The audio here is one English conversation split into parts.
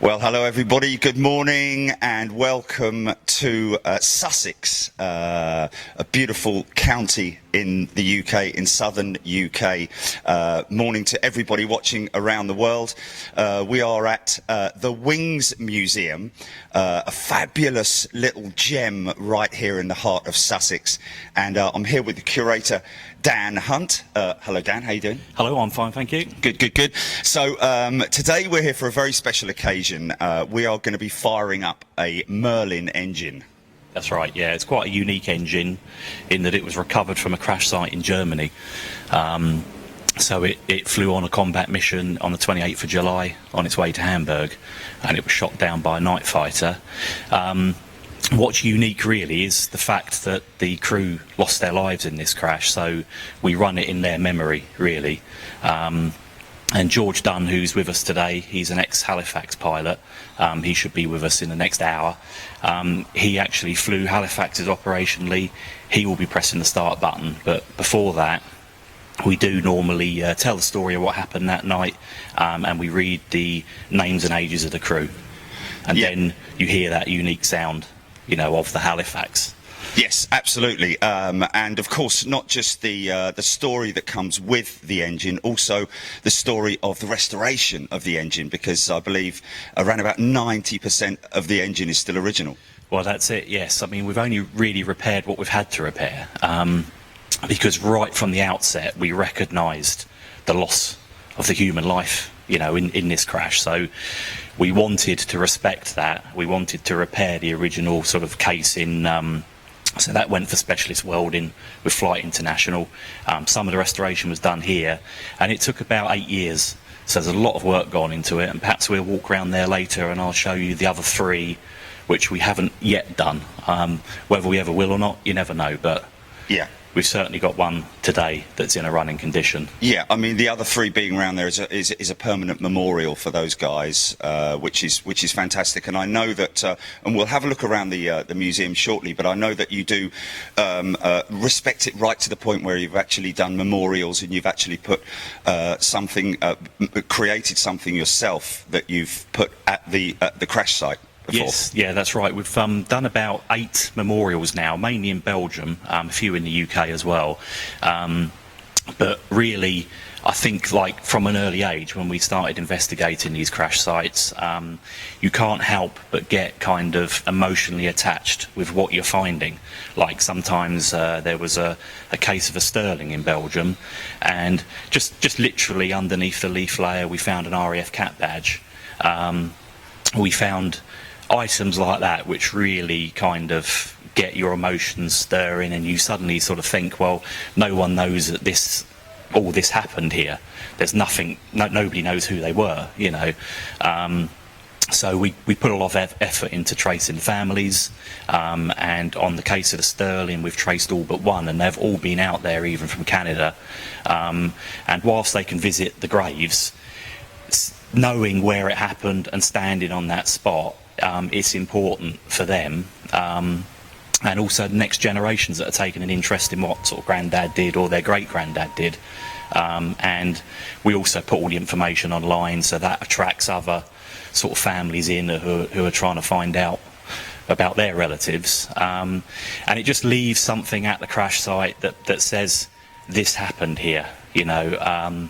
Well, hello everybody, good morning and welcome to Sussex, a beautiful county in the UK, in southern UK. Morning to everybody watching around the world. We are at the Wings Museum, a fabulous little gem right here in the heart of Sussex. And I'm here with the curator, Dan Hunt. Hello Dan, how you doing? Hello, I'm fine, thank you. Good. So today we're here for a very special occasion. We are going to be firing up a Merlin engine. That's right, yeah, it's quite a unique engine in that it was recovered from a crash site in Germany. So it flew on a combat mission on the 28th of July on its way to Hamburg, and it was shot down by a night fighter. What's unique really is the fact that the crew lost their lives in this crash, so we run it in their memory really. And George Dunn, who's with us today, he's an ex-Halifax pilot. He should be with us in the next hour. He actually flew Halifax's Operation Lee. He will be pressing the start button, but before that we do normally tell the story of what happened that night, and we read the names and ages of the crew, and then you hear that unique sound, you know, of the Halifax. Yes, absolutely, and of course not just the story that comes with the engine, also the story of the restoration of the engine, because I believe around about 90% of the engine is still original. Well, that's it, yes. I mean, we've only really repaired what we've had to repair, because right from the outset we recognised the loss of the human life, you know, in this crash. So we wanted to respect that. We wanted to repair the original sort of case in. So that went for specialist welding with Flight International. Some of the restoration was done here, and it took about 8 years. So there's a lot of work gone into it, and perhaps we'll walk around there later and I'll show you the other three, which we haven't yet done. Whether we ever will or not, you never know, but yeah, we've certainly got one today that's in a running condition. Yeah, I mean the other three being around there is a permanent memorial for those guys, which is fantastic. And I know that, and we'll have a look around the museum shortly. But I know that you do respect it right to the point where you've actually done memorials and you've actually put created something yourself that you've put at the crash site. Yes, yeah, that's right. We've done about 8 memorials now, mainly in Belgium, a few in the UK as well. But really, I think like from an early age, when we started investigating these crash sites, you can't help but get kind of emotionally attached with what you're finding. Like sometimes there was a case of a Sterling in Belgium, and just literally underneath the leaf layer we found an RAAF cat badge. We found items like that which really kind of get your emotions stirring, and you suddenly sort of think, well, no one knows that all this happened here. There's nothing, nobody knows who they were, you know. So we put a lot of effort into tracing families, and on the case of the Sterling we've traced all but one, and they've all been out there, even from Canada. And whilst they can visit the graves, knowing where it happened and standing on that spot, it's important for them, and also the next generations that are taking an interest in what sort of granddad did or their great-granddad did. And we also put all the information online, so that attracts other sort of families in who are trying to find out about their relatives. And it just leaves something at the crash site that says, this happened here, you know.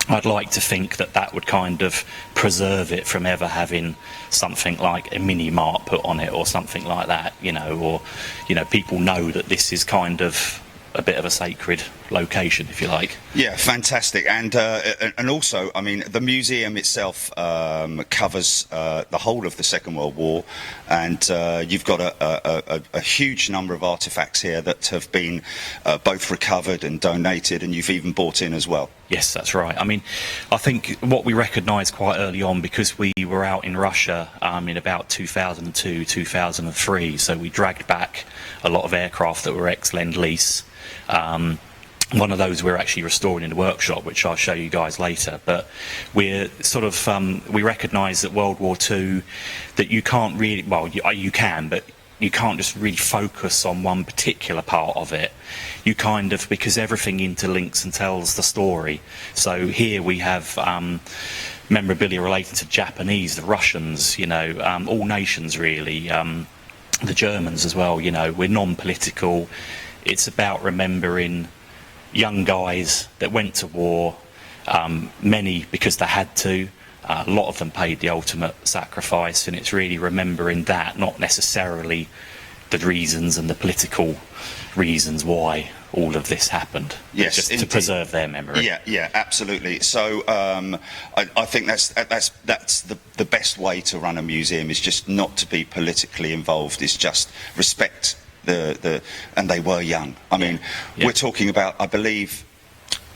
I'd like to think that would kind of preserve it from ever having something like a mini mark put on it or something like that, you know, or, you know, people know that this is kind of a bit of a sacred location, if you like. Yeah, fantastic. And also, I mean, the museum itself covers the whole of the Second World War, and you've got a huge number of artefacts here that have been both recovered and donated, and you've even bought in as well. Yes, that's right. I mean, I think what we recognised quite early on, because we were out in Russia in about 2002, 2003, so we dragged back a lot of aircraft that were ex-Lend-Lease. One of those we're actually restoring in the workshop, which I'll show you guys later. But we're sort of we recognise that World War II, that you can't really, well, you can, but you can't just really focus on one particular part of it. You kind of, because everything interlinks and tells the story. So here we have memorabilia related to Japanese, the Russians, all nations really, the Germans as well. We're non-political. It's about remembering young guys that went to war, many because they had to. A lot of them paid the ultimate sacrifice, and it's really remembering that, not necessarily the reasons and the political reasons why all of this happened. Yes, just indeed. To preserve their memory. Yeah, absolutely. So I think that's the best way to run a museum, is just not to be politically involved. Is just respect and they were young. I mean, we're talking about, I believe,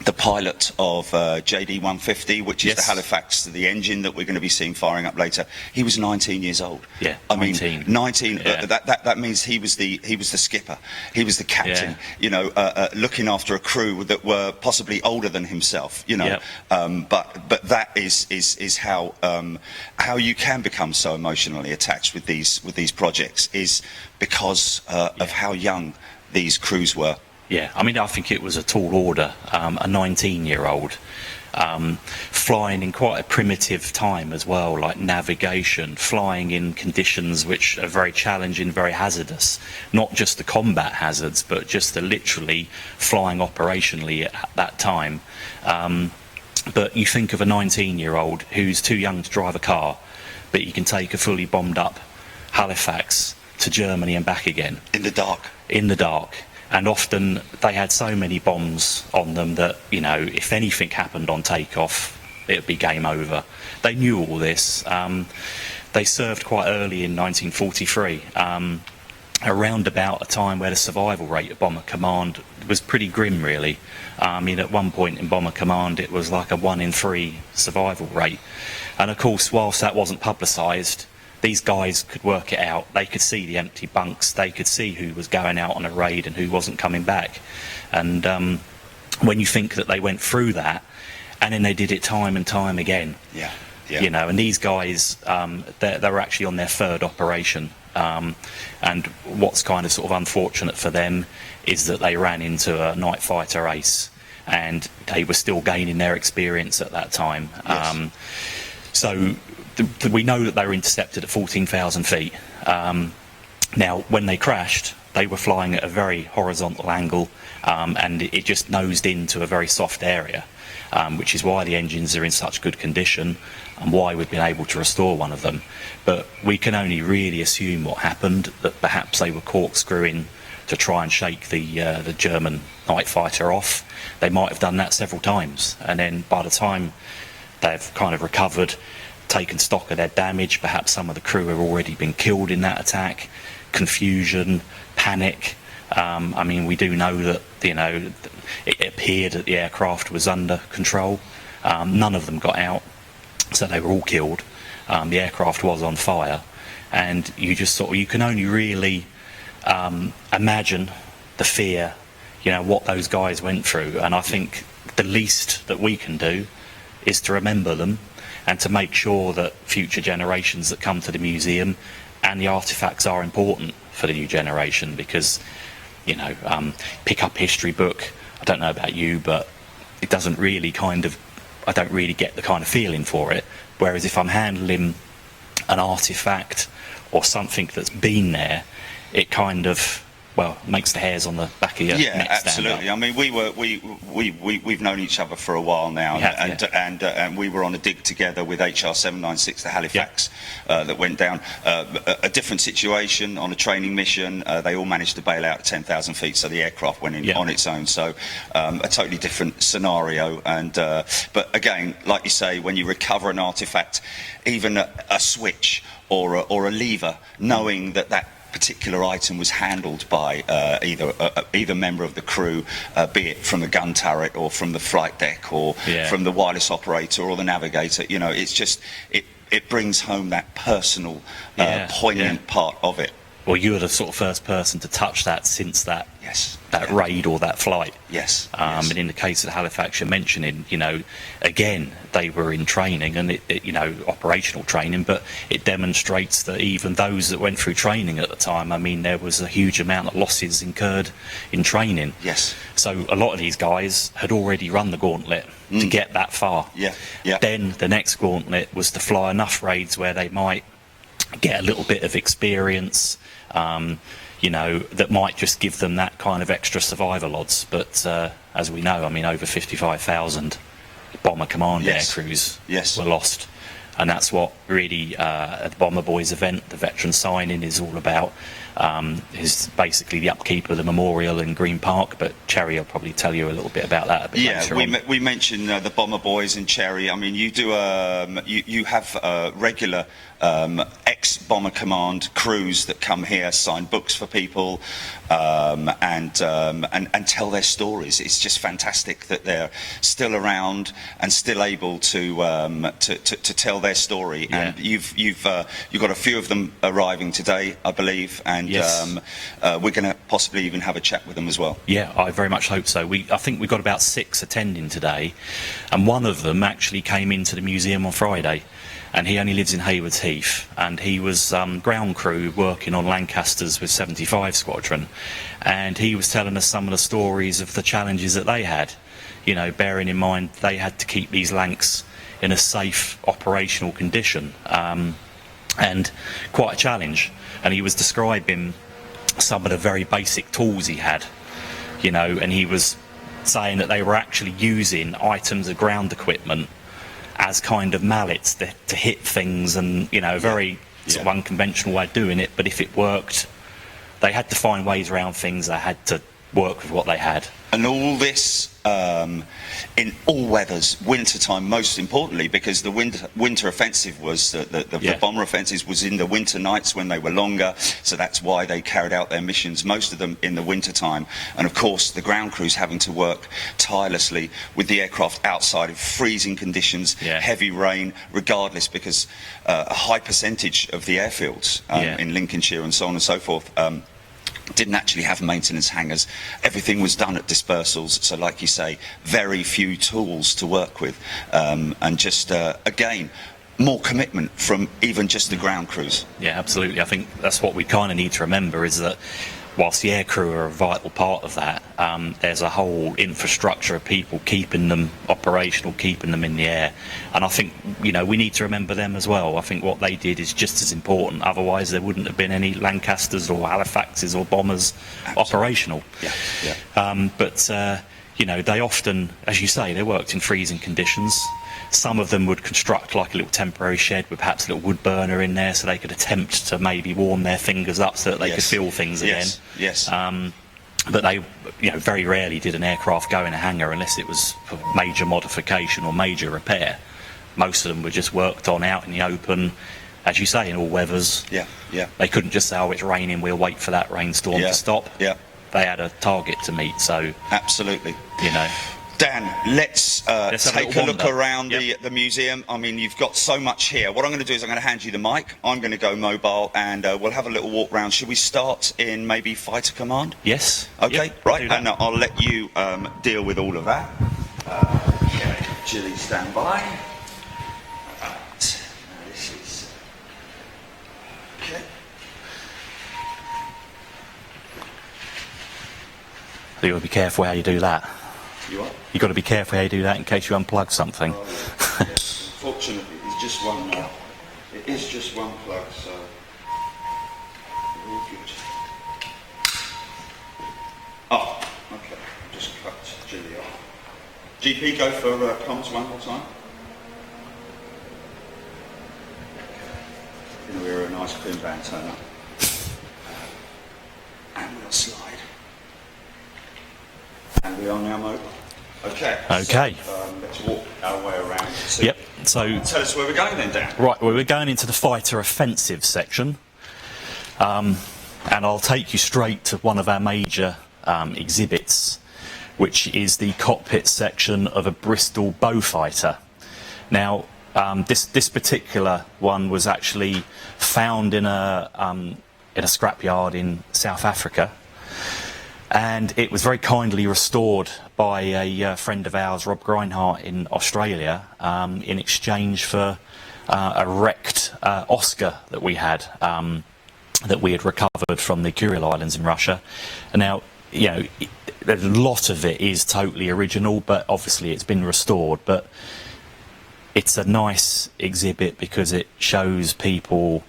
the pilot of JD 150, which is the Halifax, the engine that we're going to be seeing firing up later. He was 19 years old. Yeah, I 19. mean, 19. Yeah. That means he was the skipper. He was the captain. Yeah. Looking after a crew that were possibly older than himself. Yeah. But that is how you can become so emotionally attached with these projects, is because of how young these crews were. Yeah, I mean, I think it was a tall order, a 19-year-old flying in quite a primitive time as well, like navigation, flying in conditions which are very challenging, very hazardous, not just the combat hazards, but just the literally flying operationally at that time. But you think of a 19-year-old who's too young to drive a car, but you can take a fully bombed up Halifax to Germany and back again. In the dark. In the dark. And often they had so many bombs on them that, if anything happened on takeoff, it would be game over. They knew all this. They served quite early in 1943, around about a time where the survival rate of Bomber Command was pretty grim, really. I mean, at one point in Bomber Command, it was like a 1 in 3 survival rate. And of course, whilst that wasn't publicised, these guys could work it out. They could see the empty bunks. They could see who was going out on a raid and who wasn't coming back. And when you think that they went through that, and then they did it time and time again. Yeah. And these guys, they're actually on their 3rd operation. And what's kind of sort of unfortunate for them is that they ran into a night fighter ace, and they were still gaining their experience at that time. Yes. So we know that they were intercepted at 14,000 feet. Now, when they crashed, they were flying at a very horizontal angle, and it just nosed into a very soft area, which is why the engines are in such good condition and why we've been able to restore one of them. But we can only really assume what happened, that perhaps they were corkscrewing to try and shake the German night fighter off. They might have done that several times, and then by the time they've kind of recovered, taken stock of their damage, perhaps some of the crew have already been killed in that attack, confusion, panic. I mean, we do know that, it appeared that the aircraft was under control. None of them got out, so they were all killed. The aircraft was on fire, and you can only really imagine the fear, what those guys went through. And I think the least that we can do is to remember them, and to make sure that future generations that come to the museum and the artefacts are important for the new generation, because, pick up history book, I don't know about you, but it doesn't really I don't really get the kind of feeling for it. Whereas if I'm handling an artefact or something that's been there, it kind of, makes the hairs on the back of your neck stand absolutely. up. I mean, we've known each other for a while now, and we were on a dig together with HR 796, the Halifax, that went down. A different situation on a training mission. They all managed to bail out at 10,000 feet, so the aircraft went in on its own. So a totally different scenario. And but again, like you say, when you recover an artifact, even a switch or a lever, knowing that particular item was handled by either member of the crew, be it from the gun turret or from the flight deck or from the wireless operator or the navigator, it's just it brings home that personal poignant part of it. well, you were the sort of first person to touch that since that Yes. that raid or that flight. Yes. And in the case of Halifax, you're mentioning, you know, again, they were in training and, you know, operational training, but it demonstrates that even those that went through training at the time, I mean, there was a huge amount of losses incurred in training. Yes. So a lot of these guys had already run the gauntlet to get that far. Yeah. Yeah. Then the next gauntlet was to fly enough raids where they might get a little bit of experience, you know, that might just give them that kind of extra survival odds. But as we know, I mean, over 55,000 Bomber Command air crews were lost. And that's what really the Bomber Boys event, the veteran signing, is all about. Is basically the upkeep of the memorial in Green Park, but Cherry will probably tell you a little bit about that a bit later on. We mentioned the Bomber Boys in Cherry. I mean, you do you have regular ex-Bomber Command crews that come here, sign books for people, and tell thew stories. It's just fantastic that they're still around and still able to tell their story. Yeah. And you've got a few of them arriving today, I believe, and we're going to possibly even have a chat with them as well. Yeah, I very much hope so. I think we've got about 6 attending today, and one of them actually came into the museum on Friday, and he only lives in Haywards Heath, and he was ground crew working on Lancasters with 75 Squadron, and he was telling us some of the stories of the challenges that they had, you know, bearing in mind they had to keep these Lancs in a safe operational condition, and quite a challenge. And he was describing some of the very basic tools he had, you know, and he was saying that they were actually using items of ground equipment as kind of mallets to hit things, and, you know, very sort of unconventional way of doing it, but if it worked, they had to find ways around things. They had to work with what they had. And all this in all weathers, winter time most importantly, because the winter offensive was the bomber offensive was in the winter nights when they were longer, so that's why they carried out their missions, most of them in the winter time. And of course the ground crews having to work tirelessly with the aircraft outside of freezing conditions, heavy rain, regardless, because a high percentage of the airfields in Lincolnshire and so on and so forth didn't actually have maintenance hangars. Everything was done at dispersals, so like you say, very few tools to work with, and just again, more commitment from even just the ground crews. Yeah, absolutely. I think that's what we kind of need to remember, is that whilst the air crew are a vital part of that, there's a whole infrastructure of people keeping them operational, keeping them in the air. And I think, you know, we need to remember them as well. I think what they did is just as important. Otherwise, there wouldn't have been any Lancasters or Halifaxes or Bombers operational. But you know, they often, as you say, they worked in freezing conditions. Some of them would construct like a little temporary shed with perhaps a little wood burner in there, so they could attempt to maybe warm their fingers up so that they could feel things again. But they, you know, very rarely did an aircraft go in a hangar unless it was for major modification or major repair. Most of them were just worked on out in the open, as you say, in all weathers. They couldn't just say, oh, it's raining, we'll wait for that rainstorm to stop. They had a target to meet, so... Absolutely. You know... Dan, let's take a look around the museum. I mean, you've got so much here. What I'm going to do is I'm going to hand you the mic. I'm going to go mobile, and we'll have a little walk round. Should we start in maybe Fighter Command? Yes. Okay, right. And I'll let you deal with all of that. Chilly, stand by. This is... Okay. So you've got to be careful how you do that. You what? You've got to be careful how you do that in case you unplug something. Yes. Fortunately, it's just one. It is just one plug, so we're all good. Oh, okay. Just cut Jilly off. GP, go for comms one more time. Okay. We're a nice clean band turn up. And we'll slide. And we are now mobile. Okay. Okay. So, let's walk our way around. So tell us where we're going then, Dan. Right. Well, we're going into the fighter offensive section, and I'll take you straight to one of our major exhibits, which is the cockpit section of a Bristol Beaufighter. Now, this particular one was actually found in a in a scrapyard in South Africa, and it was very kindly restored by a friend of ours, Rob Greinhart, in Australia, in exchange for a wrecked Oscar that we had recovered from the Kuril Islands in Russia. And now, you know, a lot of it is totally original, but obviously it's been restored. But it's a nice exhibit because it shows people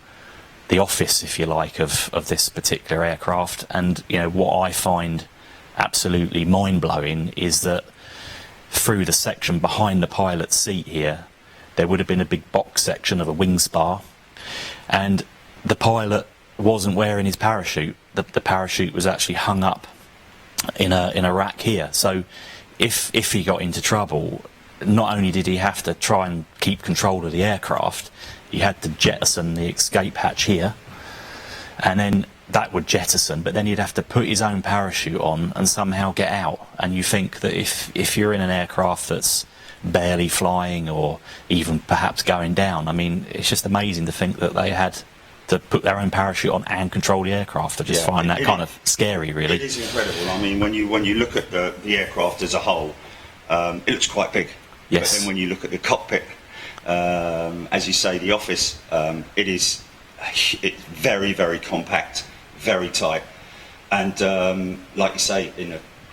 the office, if you like, of this particular aircraft. And, you know, what I find absolutely mind-blowing is that through the section behind the pilot's seat here, there would have been a big box section of a wing spar, and the pilot wasn't wearing his parachute. The parachute was actually hung up in a rack here. So if he got into trouble, not only did he have to try and keep control of the aircraft, he had to jettison the escape hatch here, and then that would jettison, but then he'd have to put his own parachute on and somehow get out. And you think that if you're in an aircraft that's barely flying or even perhaps going down, I mean, it's just amazing to think that they had to put their own parachute on and control the aircraft. I just find that kind of scary, really. It is incredible. I mean, when you look at the aircraft as a whole, it looks quite big. Yes. But then when you look at the cockpit, as you say, the office, it's very, very compact, very tight, and like you say,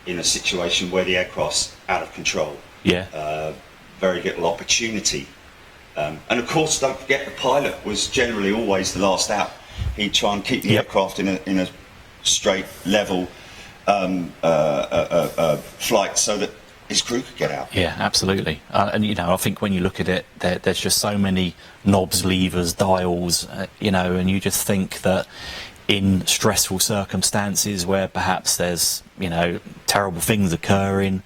in a situation where the aircraft's out of control, very little opportunity. And of course, don't forget, the pilot was generally always the last out. He'd try and keep the aircraft in a straight, level flight so that his crew could get out. Yeah, absolutely. And, you know, I think when you look at it, there's just so many knobs, levers, dials, you know, and you just think that in stressful circumstances where perhaps there's, you know, terrible things occurring,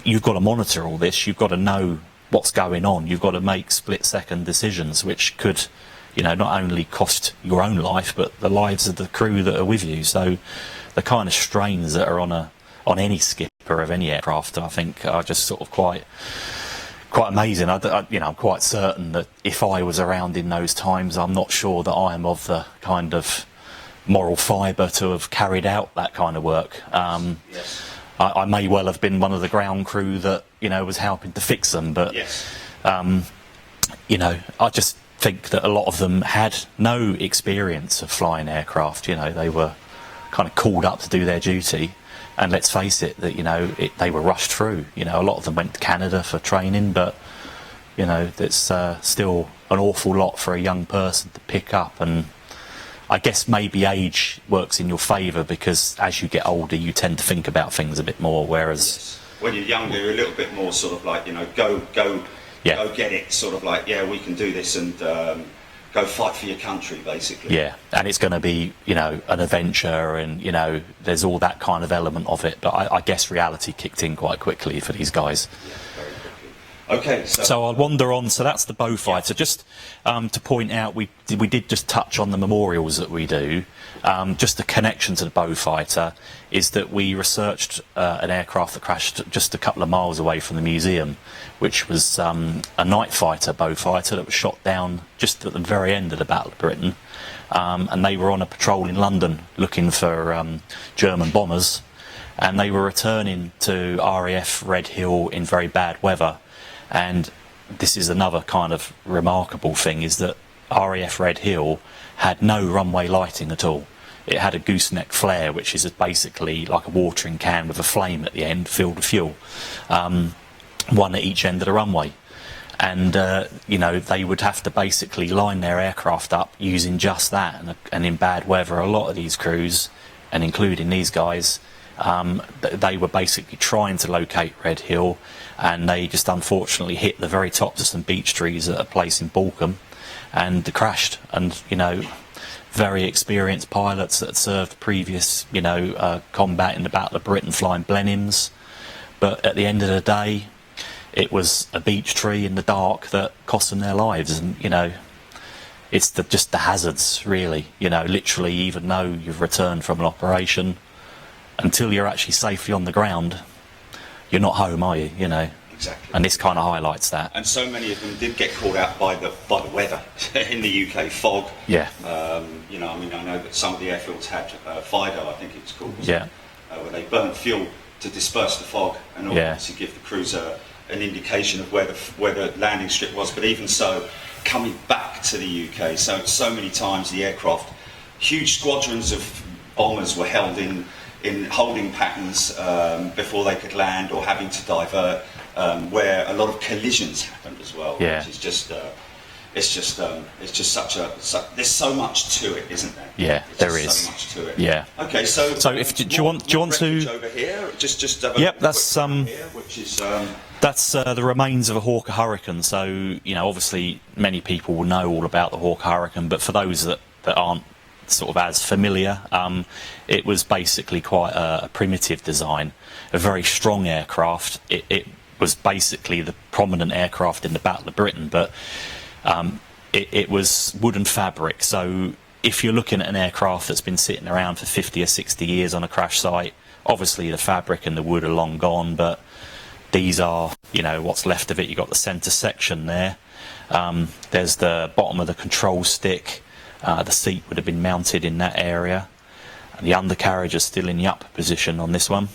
you've got to monitor all this. You've got to know what's going on. You've got to make split-second decisions, which could, you know, not only cost your own life, but the lives of the crew that are with you. So the kind of strains that are on any skipper of any aircraft, I think, are just sort of quite amazing. You know, I'm quite certain that if I was around in those times, I'm not sure that I am of the kind of moral fibre to have carried out that kind of work. Yes. I may well have been one of the ground crew that, you know, was helping to fix them, but yes. You know, I just think that a lot of them had no experience of flying aircraft. You know, they were kind of called up to do their duty, and let's face it, that, you know, they were rushed through. You know, a lot of them went to Canada for training, but, you know, it's still an awful lot for a young person to pick up. And I guess maybe age works in your favour, because as you get older you tend to think about things a bit more, whereas when you're younger you're a little bit more sort of like, you know, go get it, sort of like, yeah, we can do this, and go fight for your country, basically. Yeah, and it's going to be, you know, an adventure, and, you know, there's all that kind of element of it, but I guess reality kicked in quite quickly for these guys. Yeah, very quickly. Okay, so I'll wander on. So that's the Beaufighter. Yeah. Just to point out, we did just touch on the memorials that we do. Just the connection to the Beaufighter is that we researched an aircraft that crashed just a couple of miles away from the museum, which was a night fighter Beaufighter that was shot down just at the very end of the Battle of Britain, and they were on a patrol in London looking for German bombers, and they were returning to RAAF Red Hill in very bad weather. And this is another kind of remarkable thing, is that RAF Red Hill had no runway lighting at all. It had a gooseneck flare, which is basically like a watering can with a flame at the end filled with fuel, one at each end of the runway. And you know, they would have to basically line their aircraft up using just that, and in bad weather a lot of these crews, and including these guys, they were basically trying to locate Red Hill, and they just unfortunately hit the very tops of some beech trees at a place in Balcombe and crashed. And, you know, very experienced pilots that had served previous, you know, combat in the Battle of Britain flying Blenheims, but at the end of the day it was a beech tree in the dark that cost them their lives. And, you know, it's just the hazards, really. You know, literally, even though you've returned from an operation, until you're actually safely on the ground, you're not home, are you? You know. exactly. And this kind of highlights that. And so many of them did get caught out by the weather in the UK, fog. Yeah. You know, I mean, I know that some of the airfields had FIDO, I think it was called, Yeah. where they burnt fuel to disperse the fog and obviously give the crews an indication of where the landing strip was. But even so, coming back to the UK, so many times the aircraft, huge squadrons of bombers were held in holding patterns before they could land, or having to divert, where a lot of collisions happened as well. Yeah. Which is just it's just there's so much to it, isn't there? Yeah, there is so much to it. Yeah. Okay, so if do you want to over here? Just have a Yep, quick that's look here, which is that's the remains of a Hawker Hurricane. So, you know, obviously many people will know all about the Hawker Hurricane, but for those that aren't sort of as familiar, it was basically quite a primitive design, a very strong aircraft. It was basically the prominent aircraft in the Battle of Britain, but it was wooden fabric. So if you're looking at an aircraft that's been sitting around for 50 or 60 years on a crash site, obviously the fabric and the wood are long gone, but these are, you know, what's left of it. You've got the centre section there. There's the bottom of the control stick. The seat would have been mounted in that area. And the undercarriage is still in the up position on this one.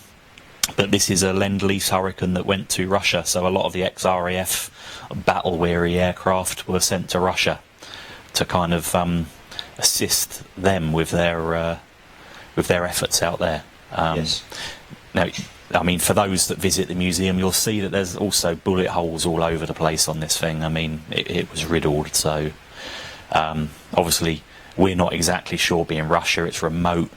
But this is a Lend-Lease Hurricane that went to Russia, so a lot of the ex-RAF battle-weary aircraft were sent to Russia to kind of assist them with their efforts out there. yes. Now, I mean, for those that visit the museum, you'll see that there's also bullet holes all over the place on this thing. I mean, it was riddled, so obviously we're not exactly sure, being Russia, it's remote.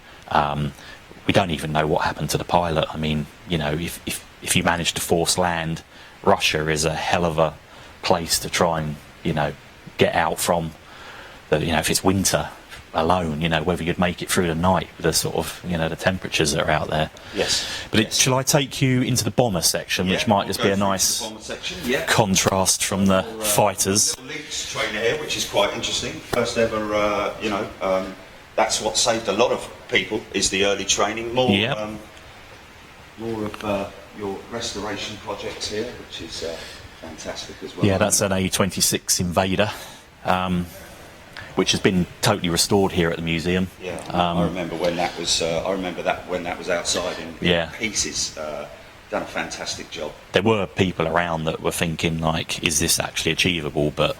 We don't even know what happened to the pilot. I mean, you know, if you manage to force land, Russia is a hell of a place to try and, you know, get out from. You know, if it's winter alone, you know, whether you'd make it through the night with the sort of, you know, the temperatures that are out there. Yes. But yes. Shall I take you into the bomber section, which might just be a nice contrast from the fighters? Little links trainer here, which is quite interesting. First ever, you know, that's what saved a lot of people, is the early training. More of your restoration projects here, which is fantastic as well. Yeah, that's an A26 Invader, which has been totally restored here at the museum. Yeah, I remember when that was. When that was outside in pieces. Done a fantastic job. There were people around that were thinking, like, is this actually achievable? But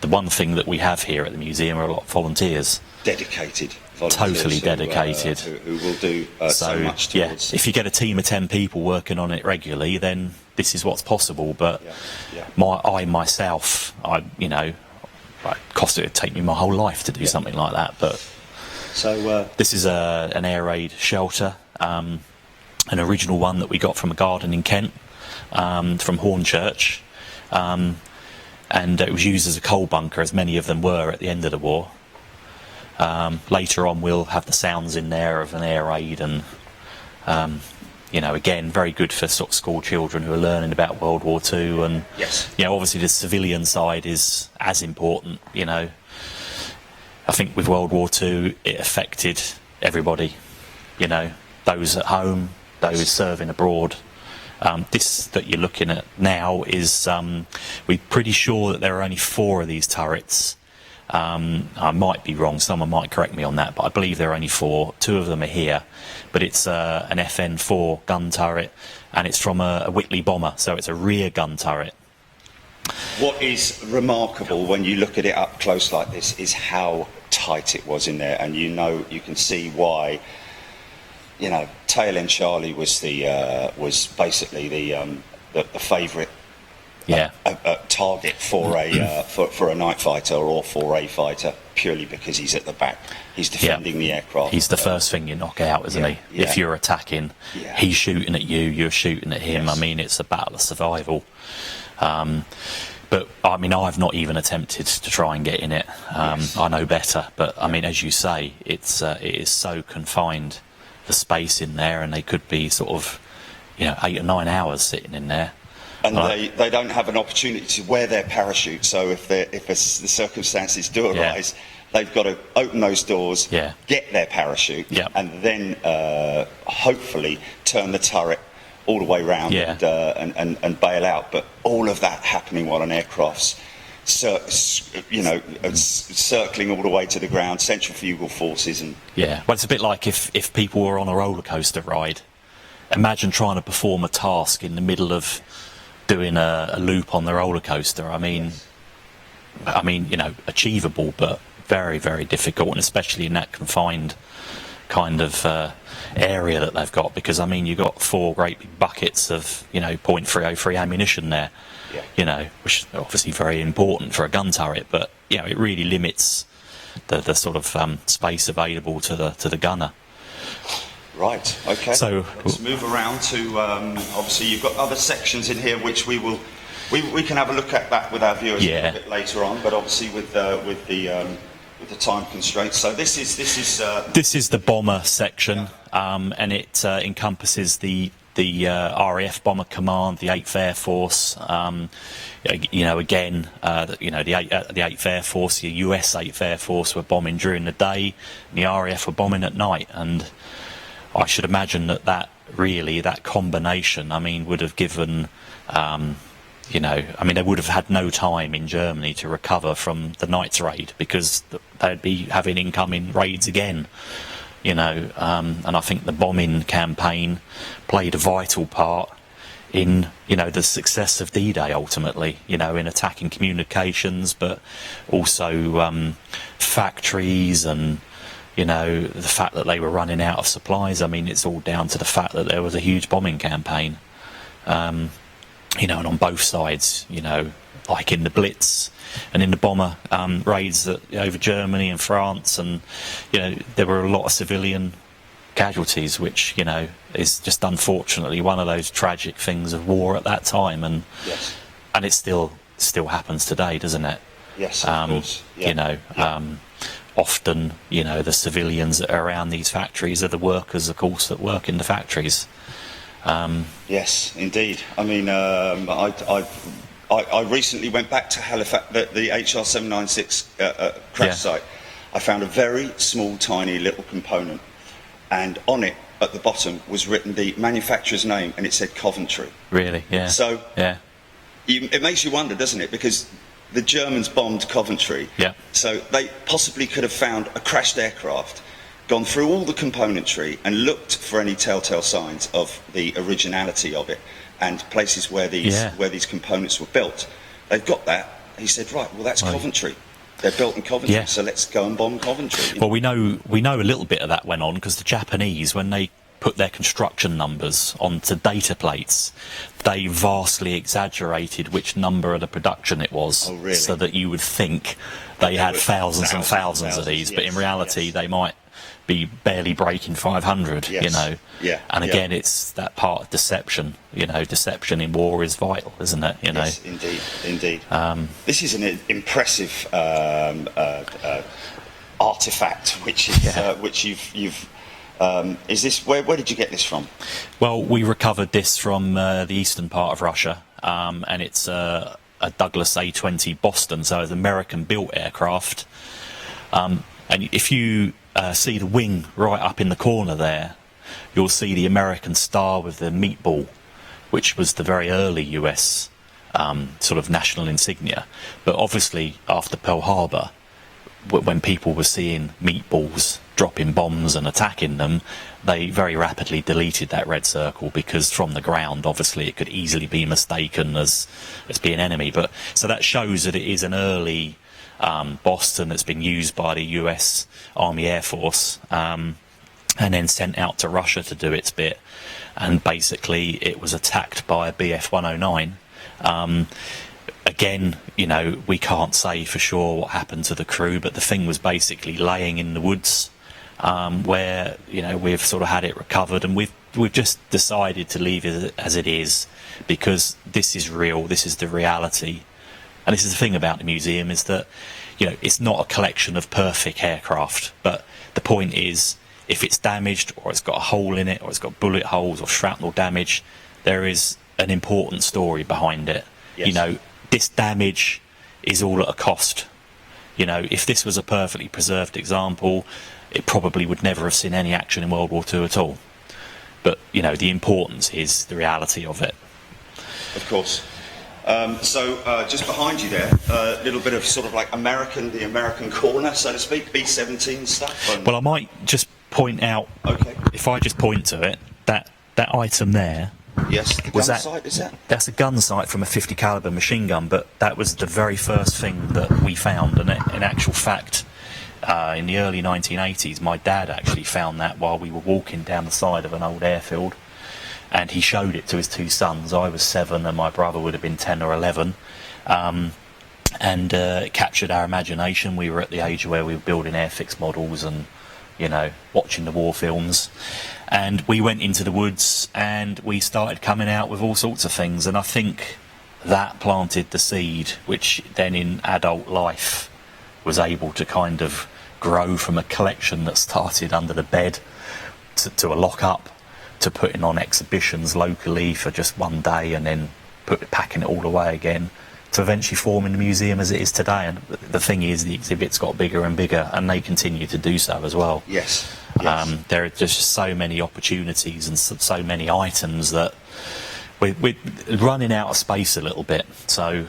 the one thing that we have here at the museum are a lot of volunteers. Dedicated volunteers. Totally dedicated. Who will do so much towards... Yeah, if you get a team of 10 people working on it regularly, then this is what's possible. But myself, you know, it would take me my whole life to do something like that. But so this is an air raid shelter, an original one that we got from a garden in Kent, from Hornchurch, and it was used as a coal bunker, as many of them were at the end of the war. Later on we'll have the sounds in there of an air raid, and you know, again, very good for sort of school children who are learning about World War II. And you know, obviously the civilian side is as important. You know, I think with World War II it affected everybody, you know, those at home, those serving abroad. This that you're looking at now is, we're pretty sure that there are only 4 of these turrets. I might be wrong, someone might correct me on that, but I believe there are only 4. 2 of them are here, but it's an FN4 gun turret, and it's from a Whitley bomber, so it's a rear gun turret. What is remarkable when you look at it up close like this is how tight it was in there, and you know, you can see why. You know, Tail End Charlie was was basically the favourite target for a night fighter or for a fighter, purely because he's at the back, he's defending the aircraft. He's the first thing you knock out, isn't he? Yeah. If you're attacking, he's shooting at you, you're shooting at him. Yes. I mean, it's a battle of survival. But I mean, I've not even attempted to try and get in it. I know better, but I mean, as you say, it is so confined, the space in there, and they could be sort of, you know, 8 or 9 hours sitting in there. And they don't have an opportunity to wear their parachute, so if the circumstances do arise, they've got to open those doors, get their parachute, and then hopefully turn the turret all the way round Yeah. and bail out. But all of that happening while an aircraft's circling all the way to the ground, centrifugal forces and... Yeah, well, it's a bit like if people were on a roller coaster ride. Imagine trying to perform a task in the middle of doing a loop on the roller coaster. I mean, achievable, but very, very difficult, and especially in that confined kind of area that they've got, because you've got 4 great big buckets of .303 ammunition there. Yeah. Which is obviously very important for a gun turret, but it really limits the sort of space available to the gunner. Right. Okay. So let's move around to obviously you've got other sections in here which we can have a look at that with our viewers a little bit later on, but obviously with the time constraints. So this is the bomber section, and it encompasses the RAAF Bomber Command, the 8th Air Force, the 8th Air Force, the US 8th Air Force were bombing during the day, and the RAF were bombing at night. And I should imagine that combination, would have given, they would have had no time in Germany to recover from the night's raid, because they'd be having incoming raids again. And I think the bombing campaign played a vital part in the success of D-Day ultimately, in attacking communications, but also factories, and the fact that they were running out of supplies. It's all down to the fact that there was a huge bombing campaign, and on both sides, like in the Blitz and in the bomber raids over Germany and France, and there were a lot of civilian casualties, which is just unfortunately one of those tragic things of war at that time, and yes. And it still happens today, doesn't it? Yes, of course. Yeah. Often the civilians that are around these factories are the workers, of course, that work in the factories. Yes, indeed. I recently went back to Halifax, the HR 796 crash site. I found a very small, tiny little component, and on it, at the bottom, was written the manufacturer's name, and it said Coventry. Really? Yeah. So, yeah. It makes you wonder, doesn't it? Because the Germans bombed Coventry. Yeah. So they possibly could have found a crashed aircraft, gone through all the componentry, and looked for any telltale signs of the originality of it, and places where these components were built. They've got that. He said, right, well, that's Coventry. They're built in Coventry, so let's go and bomb Coventry. Well, we know a little bit of that went on, because the Japanese, when they put their construction numbers onto data plates, they vastly exaggerated which number of the production it was. Oh, really? So that you would think they had thousands and thousands of these, but in reality they might be barely breaking 500, Yeah. And again, it's that part of deception. Deception in war is vital, isn't it? Yes, indeed. This is an impressive artifact, which you've. Is this where did you get this from? Well, we recovered this from the eastern part of Russia, and it's a Douglas A-20 Boston, so it's an American-built aircraft. And if you see the wing right up in the corner there, you'll see the American star with the meatball, which was the very early US sort of national insignia. But obviously, after Pearl Harbor, when people were seeing meatballs dropping bombs and attacking them, they very rapidly deleted that red circle, because from the ground, obviously, it could easily be mistaken as being enemy. But so that shows that it is an early Boston that's been used by the US Army Air Force, and then sent out to Russia to do its bit. And basically, it was attacked by a Bf-109. Again, we can't say for sure what happened to the crew, but the thing was basically laying in the woods, where we've sort of had it recovered, and we've just decided to leave it as it is, because this is real, this is the reality. And this is the thing about the museum, is that it's not a collection of perfect aircraft, but the point is, if it's damaged, or it's got a hole in it, or it's got bullet holes or shrapnel damage, there is an important story behind it. Yes. This damage is all at a cost. If this was a perfectly preserved example, it probably would never have seen any action in World War II at all. But you know, the importance is the reality of it. Of course. So just behind you there, a little bit of sort of like the American corner, so to speak, B-17 stuff. Well, I might just point out, Okay. if I just point to it, that item there. Yes, the gun sight, is that? That's a gun sight from a 50 caliber machine gun, but that was the very first thing that we found, and in actual fact, in the early 1980s, my dad actually found that while we were walking down the side of an old airfield. And he showed it to his two sons. I was 7 and my brother would have been 10 or 11. It captured our imagination. We were at the age where we were building airfix models and, you know, watching the war films. And we went into the woods and we started coming out with all sorts of things. And I think that planted the seed, which then in adult life was able to kind of grow from a collection that started under the bed to a lock-up, to putting on exhibitions locally for just one day and then packing it all away again, to eventually forming the museum as it is today. And the thing is, the exhibits got bigger and bigger, and they continue to do so as well. Yes. There are just so many opportunities and so many items that we're running out of space a little bit. So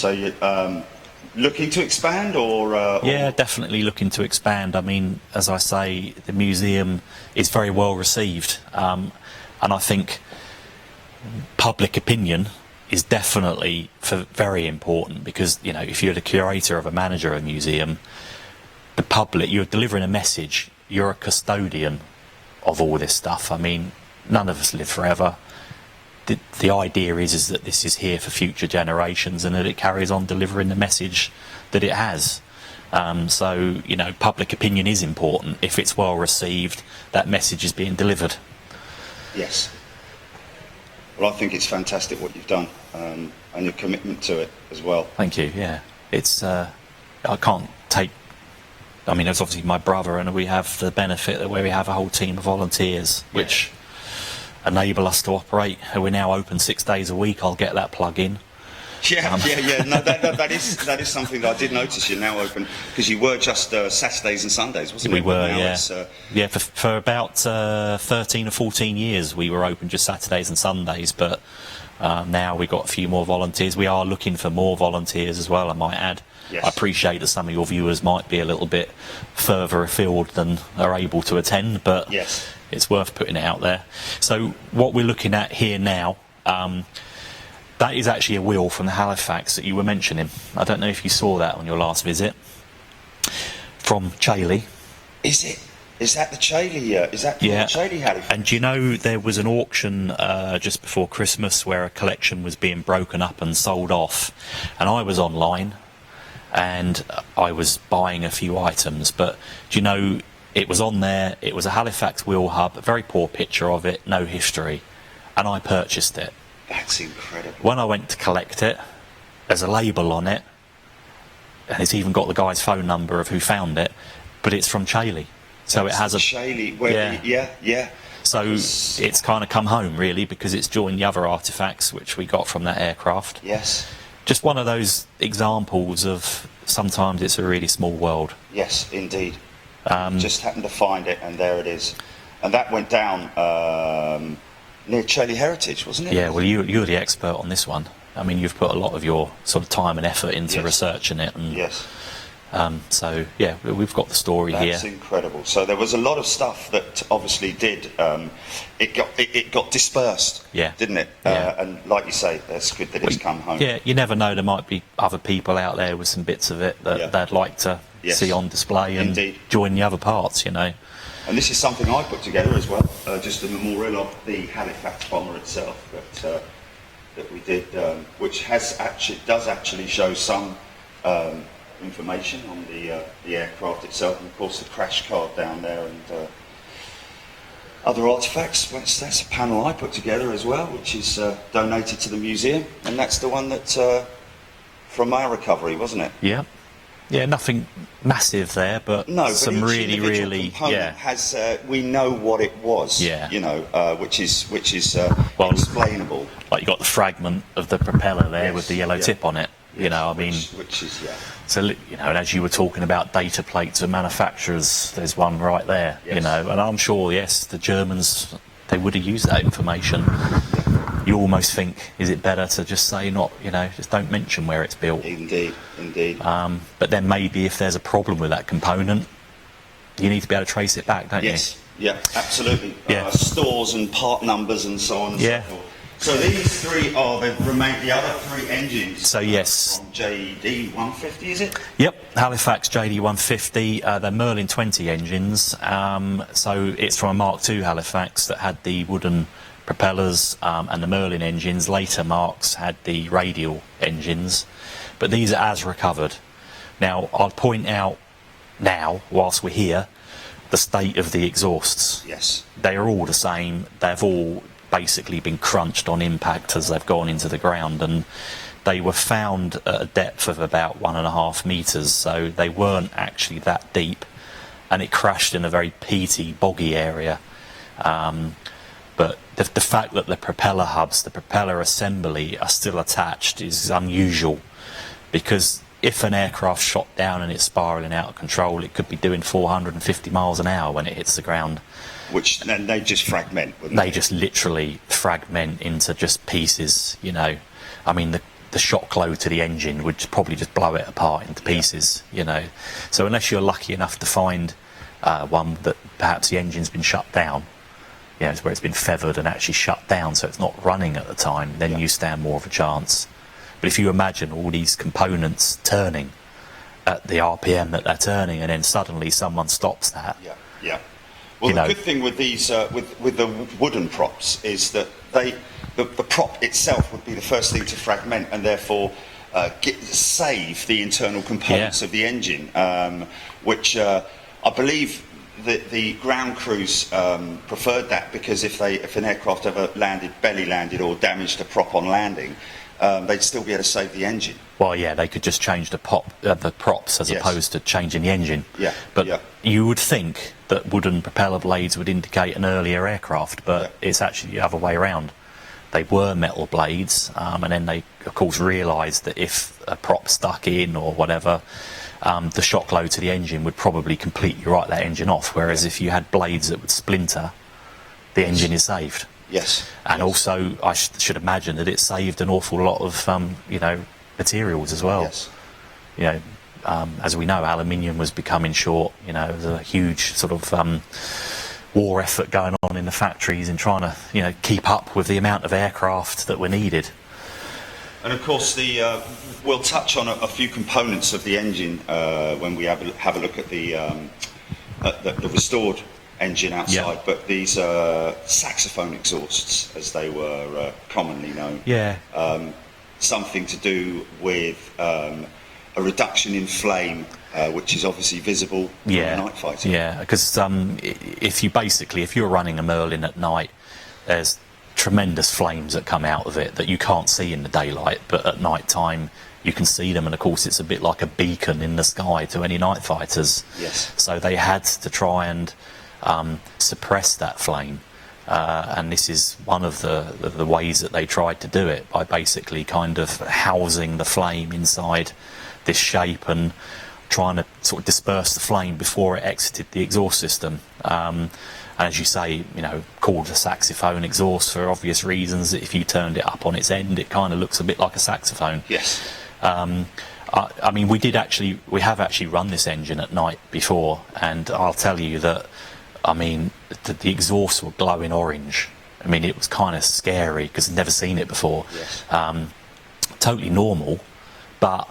you looking to expand, or yeah, definitely looking to expand. I mean, as I say, the museum is very well received, and I think public opinion is definitely very important, because, you know, if you're the curator of a manager of a museum, the public, you're delivering a message, you're a custodian of all this stuff. I mean, none of us live forever. The idea is that this is here for future generations, and that it carries on delivering the message that it has. So, you know, public opinion is important. If it's well received, that message is being delivered. Yes. Well, I think it's fantastic what you've done, and your commitment to it as well. Thank you. Yeah, it's I can't take. I mean, there's obviously my brother, and we have the benefit that where we have a whole team of volunteers, which enable us to operate. We're now open 6 days a week. I'll get that plug in. Yeah. No, that is something that I did notice. You're now open, because you were just Saturdays and Sundays, wasn't it? We were, yeah. For about 13 or 14 years, we were open just Saturdays and Sundays. But now we've got a few more volunteers. We are looking for more volunteers as well, I might add. Yes. I appreciate that some of your viewers might be a little bit further afield than are able to attend, but yes, it's worth putting it out there. So what we're looking at here now, that is actually a wheel from the Halifax that you were mentioning. I don't know if you saw that on your last visit. From Chailey. Is it? Is that the Chailey? Is that the Chailey Halifax? And do you know there was an auction just before Christmas where a collection was being broken up and sold off, and I was online and I was buying a few items, but do you know, it was on there, it was a Halifax wheel hub, a very poor picture of it, no history, and I purchased it. That's incredible. When I went to collect it, there's a label on it, and it's even got the guy's phone number of who found it, but it's from Chailey. So it has a Chailey, where yeah. So it's kind of come home, really, because it's joined the other artefacts which we got from that aircraft. Yes. Just one of those examples of sometimes it's a really small world. Yes, indeed. Just happened to find it, and there it is. And that went down near Chailey Heritage, wasn't it? Yeah, well, you're the expert on this one. I mean, you've put a lot of your sort of time and effort into researching it. And, yes. So, yeah, we've got the story here. That's incredible. So there was a lot of stuff that obviously did, it got dispersed, didn't it? And like you say, that's good that it's come home. Yeah, you never know, there might be other people out there with some bits of it that they'd like to see on display and join the other parts, you know. And this is something I put together as well, just a memorial of the Halifax Bomber itself that we did, which does actually show some information on the aircraft itself, and of course the crash card down there, and other artefacts. That's a panel I put together as well, which is donated to the museum, and that's the one that from our recovery, wasn't it? Yeah, nothing massive there, but some really has we know what it was, you know, which is explainable. Like you got the fragment of the propeller there with the yellow tip on it. You know, I mean, which is so you know, and as you were talking about data plates and manufacturers, there's one right there. Yes. You know, and I'm sure, yes, the Germans, they would have used that information. You almost think, is it better to just say not, you know, just don't mention where it's built? Indeed. But then maybe if there's a problem with that component, you need to be able to trace it back, don't you? Yes. Yeah, absolutely. Yeah. Stores and part numbers and so on and so forth. So these three are the other three engines. So yes. From JD 150, is it? Yep, Halifax JD 150. They're Merlin 20 engines. So it's from a Mark II Halifax that had the wooden propellers and the Merlin engines. Later Marks had the radial engines, but these are as recovered. Now I'll point out now, whilst we're here, the state of the exhausts. Yes. They are all the same. They've all basically been crunched on impact as they've gone into the ground, and they were found at a depth of about 1.5 meters, so they weren't actually that deep, and it crashed in a very peaty, boggy area. But the fact that the propeller hubs, the propeller assembly are still attached is unusual, because if an aircraft shot down and it's spiralling out of control, it could be doing 450 miles an hour when it hits the ground. Which then they just fragment, wouldn't they? They just literally fragment into just pieces, you know. I mean, the shock load to the engine would probably just blow it apart into pieces, you know. So unless you're lucky enough to find one that perhaps the engine's been shut down, you know, it's where it's been feathered and actually shut down so it's not running at the time, then you stand more of a chance. But if you imagine all these components turning at the RPM that they're turning, and then suddenly someone stops that. Yeah. Well, the good thing with these, with the wooden props, is that the prop itself would be the first thing to fragment, and therefore save the internal components of the engine, which I believe the ground crews preferred that, because if an aircraft ever belly landed or damaged a prop on landing, they'd still be able to save the engine. Well, yeah, they could just change the props as opposed to changing the engine. But you would think that wooden propeller blades would indicate an earlier aircraft, but it's actually the other way around. They were metal blades, and then they, of course, realised that if a prop stuck in or whatever, the shock load to the engine would probably completely write that engine off, whereas if you had blades that would splinter, the engine is saved. Yes. And also, I should imagine that it saved an awful lot of, you know, materials as well. Yes. You know, as we know, aluminium was becoming short. You know, there's a huge sort of war effort going on in the factories in trying to, you know, keep up with the amount of aircraft that were needed. And of course, we'll touch on a few components of the engine when we have a look at the restored engine outside, but these saxophone exhausts, as they were commonly known, something to do with a reduction in flame, which is obviously visible from a night fighter. Yeah, because if you're running a Merlin at night, there's tremendous flames that come out of it that you can't see in the daylight, but at night time you can see them, and of course it's a bit like a beacon in the sky to any night fighters. Yes. So they had to try and suppress that flame, and this is one of the ways that they tried to do it, by basically kind of housing the flame inside this shape and trying to sort of disperse the flame before it exited the exhaust system. And as you say, you know, called a saxophone exhaust for obvious reasons. If you turned it up on its end, it kind of looks a bit like a saxophone. Yes. I mean, we have actually run this engine at night before, and I'll tell you that, I mean, the exhausts were glowing orange. I mean, it was kind of scary because I'd never seen it before. Yes. Totally normal, but,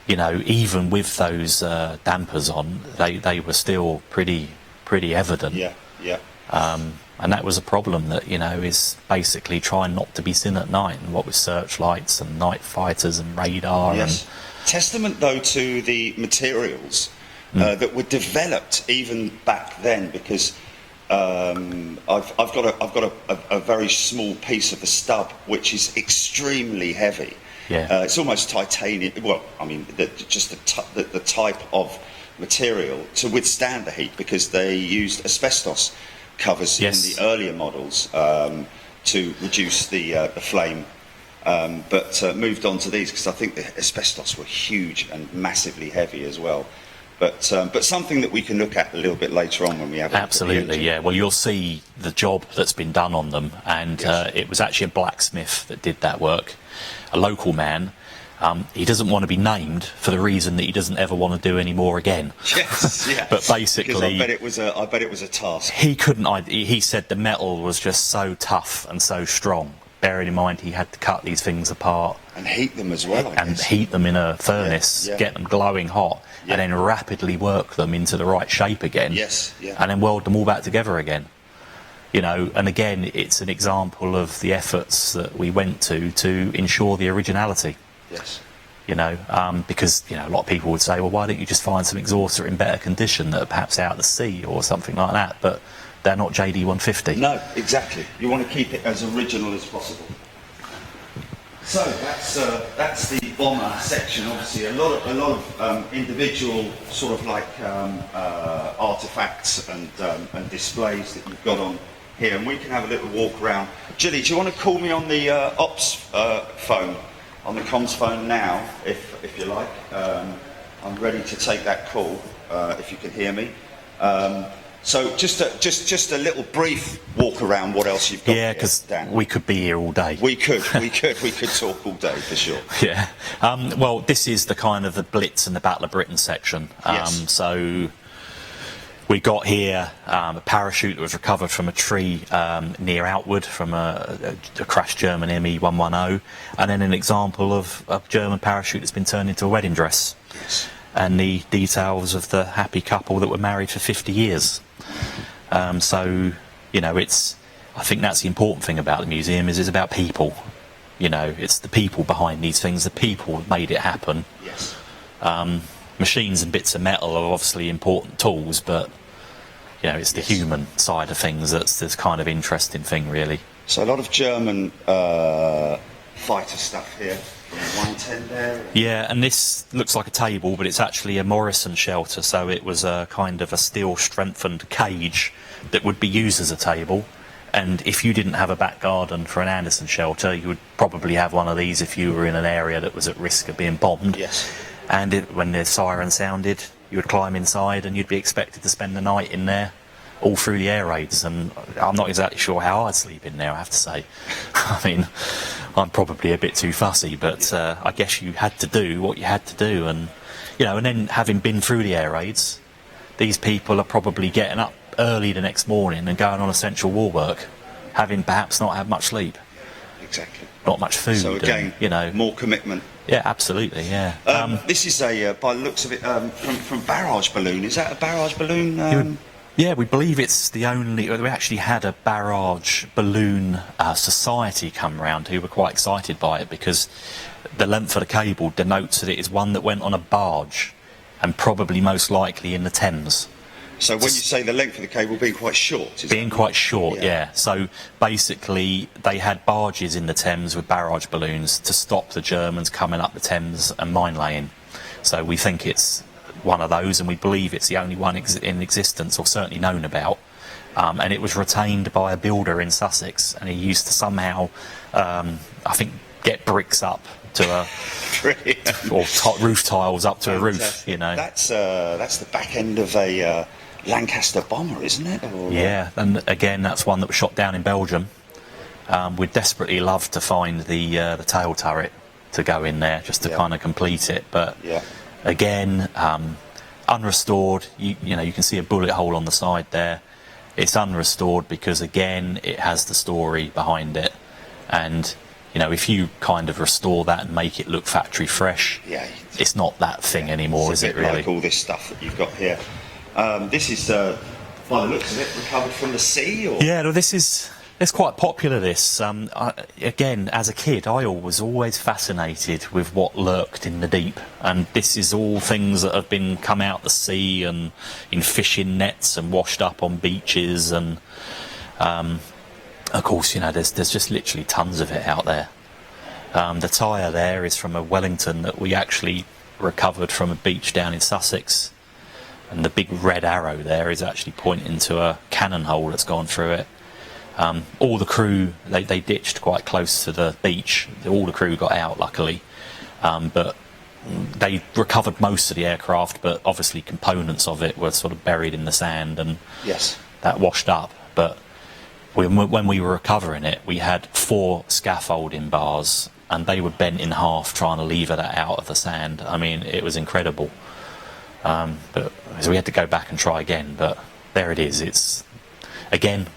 you know, even with those dampers on, they were still pretty evident. Yeah. And that was a problem that, you know, is basically trying not to be seen at night, and what with searchlights and night fighters and radar. Yes. Testament, though, to the materials that were developed even back then, because I've got a very small piece of the stub which is extremely heavy. Yeah. It's almost titanium. Well, I mean, just the type of material to withstand the heat, because they used asbestos covers in the earlier models to reduce the flame but moved on to these because I think the asbestos were huge and massively heavy as well. But something that we can look at a little bit later on when we have a Absolutely, yeah. Well, you'll see the job that's been done on them, and it was actually a blacksmith that did that work, a local man. He doesn't want to be named for the reason that he doesn't ever want to do any more again. Yes, yeah. But basically, I bet it was a task. He couldn't. He said the metal was just so tough and so strong. Bearing in mind he had to cut these things apart and heat them as well. I guess. Heat them in a furnace, get them glowing hot, and then rapidly work them into the right shape again. Yes, yeah. And then weld them all back together again. You know, and again, it's an example of the efforts that we went to ensure the originality. Yes. You know, because, you know, a lot of people would say, well, why don't you just find some exhausts that are in better condition that are perhaps out at the sea or something like that? But they're not JD 150. No, exactly. You want to keep it as original as possible. So that's the bomber section. Obviously, a lot of individual sort of like artifacts and displays that you've got on here, and we can have a little walk around. Gilly, do you want to call me on the ops phone, on the comms phone now, if you like? I'm ready to take that call if you can hear me. So just a little brief walk around. What else you've got? Yeah, because we could be here all day. We could talk all day for sure. Yeah. Well, this is the kind of the Blitz and the Battle of Britain section. Yes. So we got here a parachute that was recovered from a tree near Outwood from a crashed German ME-110, and then an example of a German parachute that's been turned into a wedding dress. Yes. And the details of the happy couple that were married for 50 years. So, you know, I think that's the important thing about the museum, is it's about people. You know, it's the people behind these things, the people that made it happen. Yes. Machines and bits of metal are obviously important tools, but, you know, it's the human side of things that's this kind of interesting thing, really. So a lot of German fighter stuff here. 110 there. Yeah, and this looks like a table, but it's actually a Morrison shelter, so it was a kind of a steel strengthened cage that would be used as a table. And if you didn't have a back garden for an Anderson shelter, you would probably have one of these if you were in an area that was at risk of being bombed. Yes. And when the siren sounded, you would climb inside and you'd be expected to spend the night in there all through the air raids. And I'm not exactly sure how I'd sleep in there, I have to say. I mean, I'm probably a bit too fussy, but I guess you had to do what you had to do. And, you know, and then having been through the air raids, these people are probably getting up early the next morning and going on essential war work, having perhaps not had much sleep. Exactly. Not much food. So again, and, you know, more commitment. Yeah, absolutely, yeah. This is by the looks of it, from barrage balloon. Is that a barrage balloon? Yeah, we believe it's the only. We actually had a barrage balloon society come round who were quite excited by it, because the length of the cable denotes that it is one that went on a barge, and probably most likely in the Thames. So when you say the length of the cable being quite short, being quite short, yeah. So basically, they had barges in the Thames with barrage balloons to stop the Germans coming up the Thames and mine laying. So we think it's one of those, and we believe it's the only one in existence, or certainly known about. And it was retained by a builder in Sussex, and he used to somehow, I think, get bricks up to a or roof tiles up to a roof. You know, that's the back end of a Lancaster bomber, isn't it? Or... Yeah, and again, that's one that was shot down in Belgium. We'd desperately love to find the tail turret to go in there just to kind of complete it, but. Yeah. Again, unrestored. You know, you can see a bullet hole on the side there. It's unrestored because, again, it has the story behind it. And, you know, if you kind of restore that and make it look factory fresh, it's not that thing anymore, is it really? Like all this stuff that you've got here. This is, by the looks of it, recovered from the sea? Or? Yeah, no, it's quite popular, this. Again, as a kid, I was always fascinated with what lurked in the deep. And this is all things that have been come out the sea and in fishing nets and washed up on beaches. And, of course, you know, there's just literally tons of it out there. The tyre there is from a Wellington that we actually recovered from a beach down in Sussex. And the big red arrow there is actually pointing to a cannon hole that's gone through it. All the crew, they ditched quite close to the beach. All the crew got out, luckily. But they recovered most of the aircraft, but obviously components of it were sort of buried in the sand, and that washed up. But when we were recovering it, we had 4 scaffolding bars, and they were bent in half trying to lever that out of the sand. I mean, it was incredible. But so we had to go back and try again, but there it is. It's, again,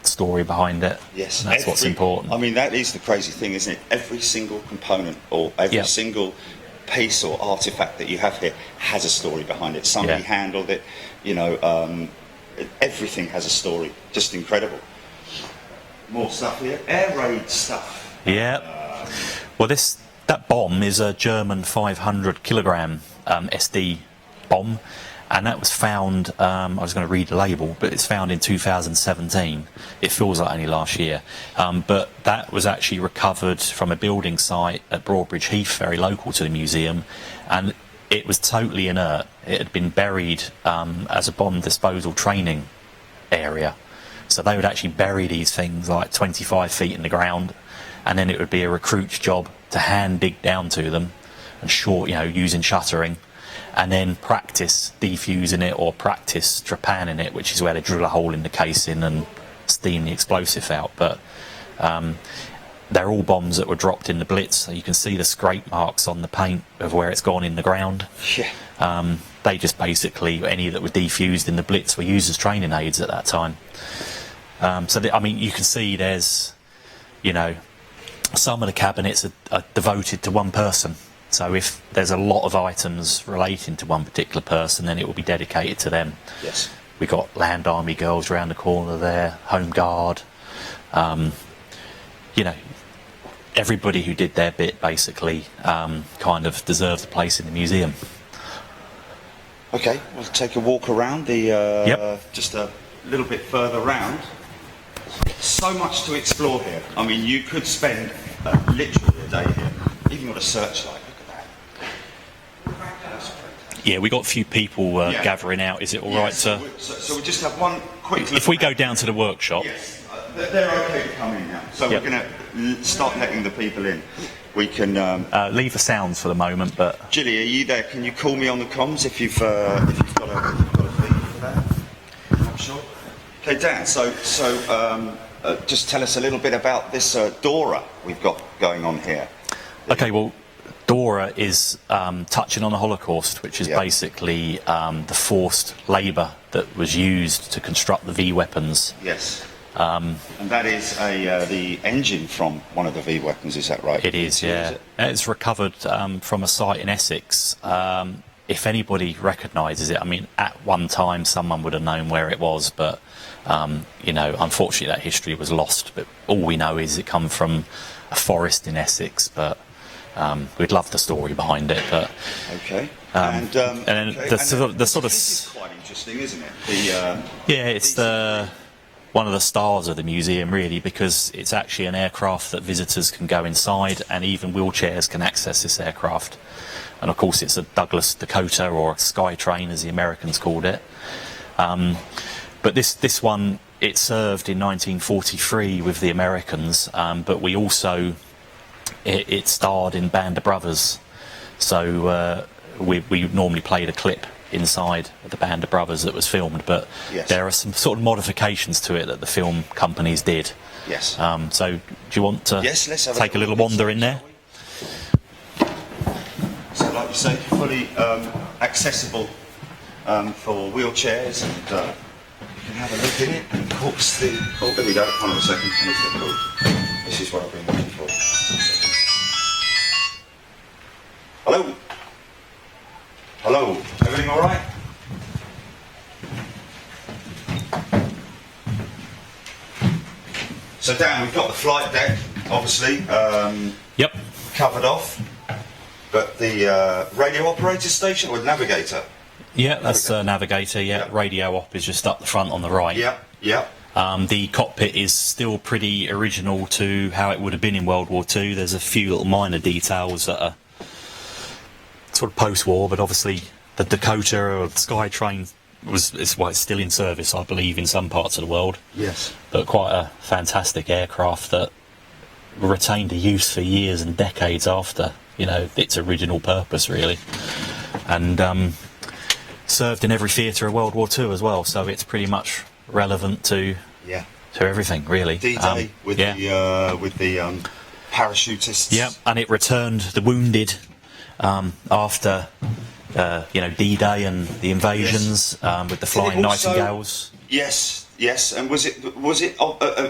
story behind it. Yes, and that's what's important. I mean, that is the crazy thing, isn't it? Every single component or every single piece or artifact that you have here has a story behind it. Somebody handled it, you know, everything has a story. Just incredible. More stuff here. Air raid stuff. Yeah. Well, that bomb is a German 500 kilogram SD bomb, and that was found, I was going to read the label, but it's found in 2017. It feels like only last year. But that was actually recovered from a building site at Broadbridge Heath, very local to the museum, and it was totally inert. It had been buried as a bomb disposal training area. So they would actually bury these things like 25 feet in the ground, and then it would be a recruit's job to hand dig down to them and using shuttering, and then practice defusing it or practice trepanning it, which is where they drill a hole in the casing and steam the explosive out. But they're all bombs that were dropped in the Blitz, so you can see the scrape marks on the paint of where it's gone in the ground. They just basically, any that were defused in the Blitz were used as training aids at that time. I mean, you can see there's, some of the cabinets are devoted to one person. So if there's a lot of items relating to one particular person, then it will be dedicated to them. Yes. We got Land Army girls around the corner there, Home Guard. Everybody who did their bit basically kind of deserves a place in the museum. Okay, we'll take a walk around the just a little bit further round. So much to explore here. I mean, you could spend literally a day here. Even got a searchlight. Look at that. Yeah, we got a few people gathering out. Is it all right to? So we just have one quick. If we go down to the workshop. Yes, they're okay to come in now. So we're going to start letting the people in. We can leave the sounds for the moment, but. Gilly, are you there? Can you call me on the comms if you've got a feed for that? I'm sure. Okay, Dan. So just tell us a little bit about this Dora we've got going on here. Okay, well, Dora is touching on the Holocaust, which is basically the forced labour that was used to construct the V weapons. Yes. And that is the engine from one of the V weapons, is that right? It is, yeah. It's recovered from a site in Essex. If anybody recognises it, I mean, at one time someone would have known where it was, but, unfortunately that history was lost. But all we know is it come from a forest in Essex, but we'd love the story behind it. But okay. This is quite interesting, isn't it? It's one of the stars of the museum, really, because it's actually an aircraft that visitors can go inside, and even wheelchairs can access this aircraft. And of course it's a Douglas Dakota, or a Skytrain as the Americans called it. But this one, it served in 1943 with the Americans, but we also it starred in Band of Brothers, so we normally played a clip inside the Band of Brothers that was filmed, but there are some sort of modifications to it that the film companies did. Yes. So do you want to let's take a little wander in there? So like you say, fully accessible for wheelchairs, and you can have a look in it, and of course oh, there we go, hold on a second. This is what I've been looking for. Hello? Hello, everything all right? So Dan, we've got the flight deck, obviously, covered off, but the radio operator station, or navigator? Yeah, that's navigator, radio op is just up the front on the right. The cockpit is still pretty original to how it would have been in World War II. There's a few little minor details that are sort of post-war, but obviously the Dakota or the Skytrain it's still in service, I believe, in some parts of the world. Yes. But quite a fantastic aircraft that retained a use for years and decades after, you know, its original purpose, really. And served in every theatre of World War II as well, so it's pretty much relevant to everything, really. D-Day with the parachutists. Yeah, and it returned the wounded after D-Day and the invasions with the Flying Nightingales. Yes, and was it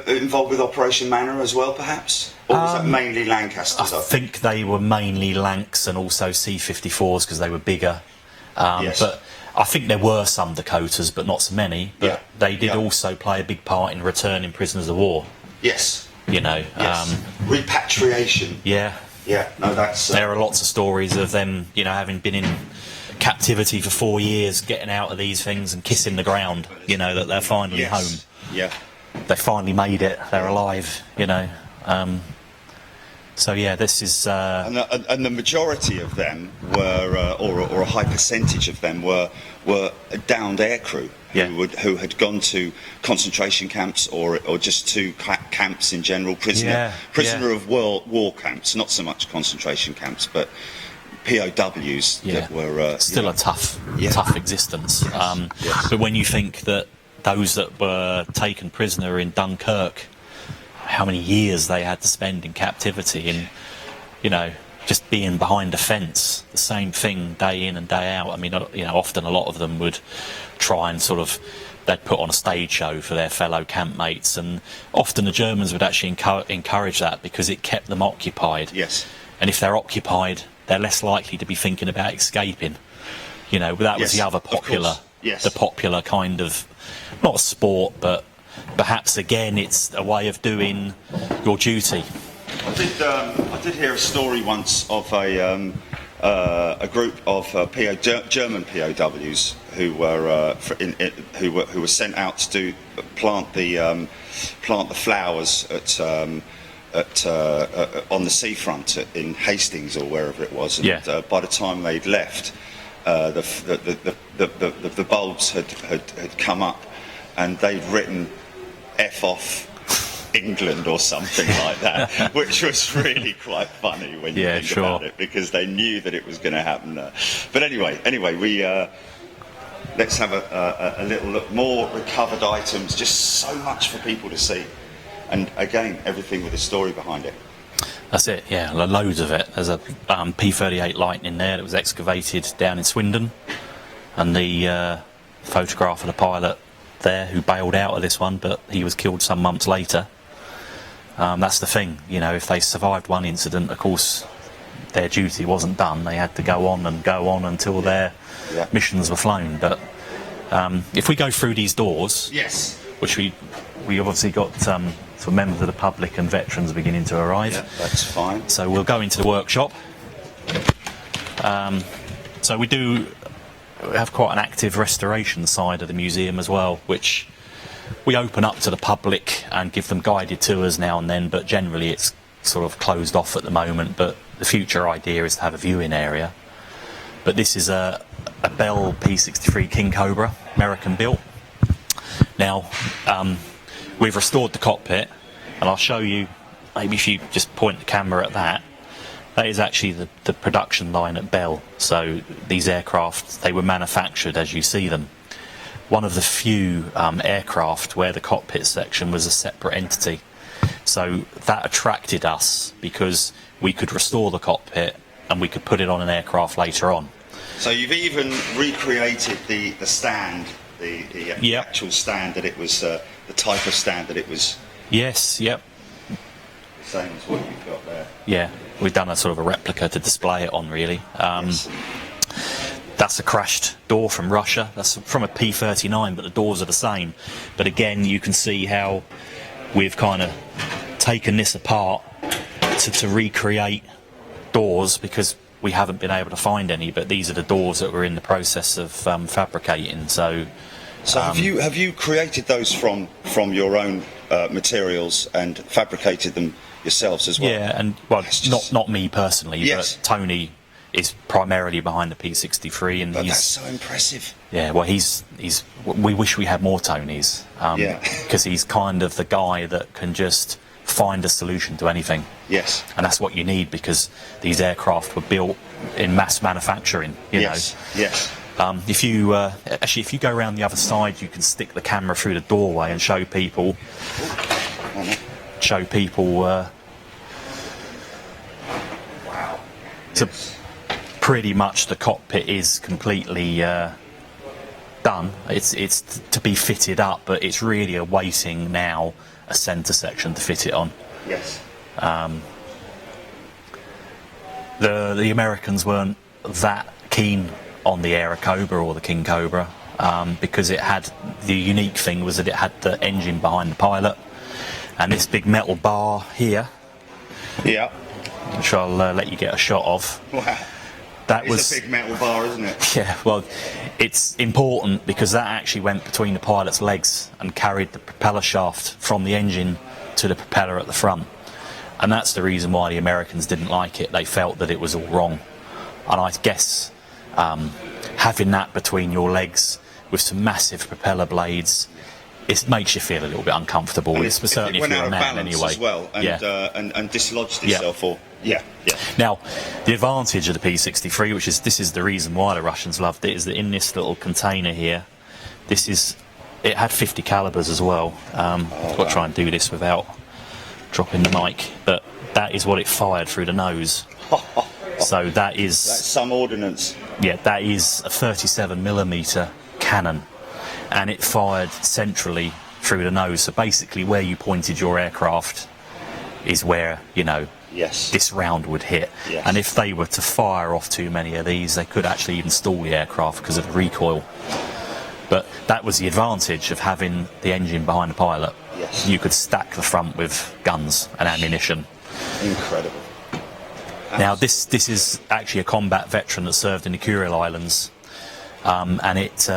involved with Operation Manor as well, perhaps, or was that mainly Lancasters? I think they were mainly Lancs and also C-54s because they were bigger. But I think there were some Dakotas, but not so many. But they did also play a big part in returning prisoners of war. Yes. You know. Repatriation. Yeah. Yeah. No, that's. There are lots of stories of them, you know, having been in captivity for 4 years, getting out of these things and kissing the ground. You know that they're finally home. Yeah. They finally made it. They're alive. You know. So yeah, this is. And the majority of them were, or a high percentage of them were downed aircrew who had gone to concentration camps or just to camps in general, prisoner of war camps, not so much concentration camps, but POWs that were still a tough existence. But when you think that those that were taken prisoner in Dunkirk, how many years they had to spend in captivity and, you know, just being behind a fence, the same thing day in and day out. I mean, you know, often a lot of them would try and they'd put on a stage show for their fellow campmates, and often the Germans would actually encourage that because it kept them occupied. Yes. And if they're occupied, they're less likely to be thinking about escaping. You know, but that was the other popular, the popular kind of, not a sport, but perhaps again it's a way of doing your duty. I did hear a story once of a group of German POWs who were sent out to plant the flowers on the seafront in Hastings or wherever it was. And by the time they'd left, the bulbs had come up, and they'd written "F off England" or something like that, which was really quite funny when you think about it, because they knew that it was going to happen there. But anyway, we let's have a little look. More recovered items, just so much for people to see, and again, everything with a story behind it. That's it, yeah, loads of it. There's a P-38 Lightning there that was excavated down in Swindon, and the photograph of the pilot there who bailed out of this one, but he was killed some months later. That's the thing, you know, if they survived one incident, of course their duty wasn't done. They had to go on until their missions were flown. But if we go through these doors, which we obviously got some members of the public and veterans beginning to arrive. Yeah, that's fine. So we'll go into the workshop. So we do have quite an active restoration side of the museum as well, which we open up to the public and give them guided tours now and then, but generally it's sort of closed off at the moment. But the future idea is to have a viewing area. But this is a Bell P-63 King Cobra, American built. Now we've restored the cockpit, and I'll show you, maybe if you just point the camera at that. That is actually the production line at Bell. So these aircraft, they were manufactured as you see them. One of the few aircraft where the cockpit section was a separate entity. So that attracted us because we could restore the cockpit and we could put it on an aircraft later on. So you've even recreated the stand, the actual stand that it was, the type of stand that it was. Yes, yep. The same as what you've got there. Yeah, we've done a sort of a replica to display it on, really. That's a crashed door from Russia. That's from a P-39, but the doors are the same. But again, you can see how we've kind of taken this apart to recreate doors, because we haven't been able to find any, but these are the doors that we're in the process of fabricating. So have you created those from your own materials and fabricated them yourselves as well? Yeah, and well, not me personally, but Tony is primarily behind the P63, and But he's that's so impressive. yeah. Well, he's we wish we had more Tonys, Yeah. because he's kind of the guy that can just find a solution to anything. Yes. And that's what you need, because these aircraft were built in mass manufacturing. You Yes. Yes. know, if you actually, if you go around the other side, you can stick the camera through the doorway and show people. Wow. So pretty much the cockpit is completely done. It's to be fitted up, but it's really awaiting now a centre section to fit it on. Yes. The Americans weren't that keen on the Aero Cobra or the King Cobra, because it had, the unique thing was that it had the engine behind the pilot, and this big metal bar here, Yeah. which I'll let you get a shot of. Wow. That It's was a big metal bar, isn't it? yeah. Well, it's important because that actually went between the pilot's legs and carried the propeller shaft from the engine to the propeller at the front. And that's the reason why the Americans didn't like it. They felt that it was all wrong. And I guess having that between your legs with some massive propeller blades, it makes you feel a little bit uncomfortable. And It's certainly if you're a man anyway. as well, and, yeah. and dislodged Yeah. itself. Or yeah. Now, the advantage of the P63, which is, this is the reason why the Russians loved it, is that in this little container here, it had 50 calibers as well. I've got to try and do this without dropping the mic, but that is what it fired through the nose. So that's some ordnance. Yeah, that is a 37mm cannon, and it fired centrally through the nose. So basically, where you pointed your aircraft is where, you know, Yes. this round would hit. Yes. And if they were to fire off too many of these, they could actually even stall the aircraft because of the recoil. But that was the advantage of having the engine behind the pilot. Yes. You could stack the front with guns and ammunition. Incredible. Now, this is actually a combat veteran that served in the Kuril Islands, and it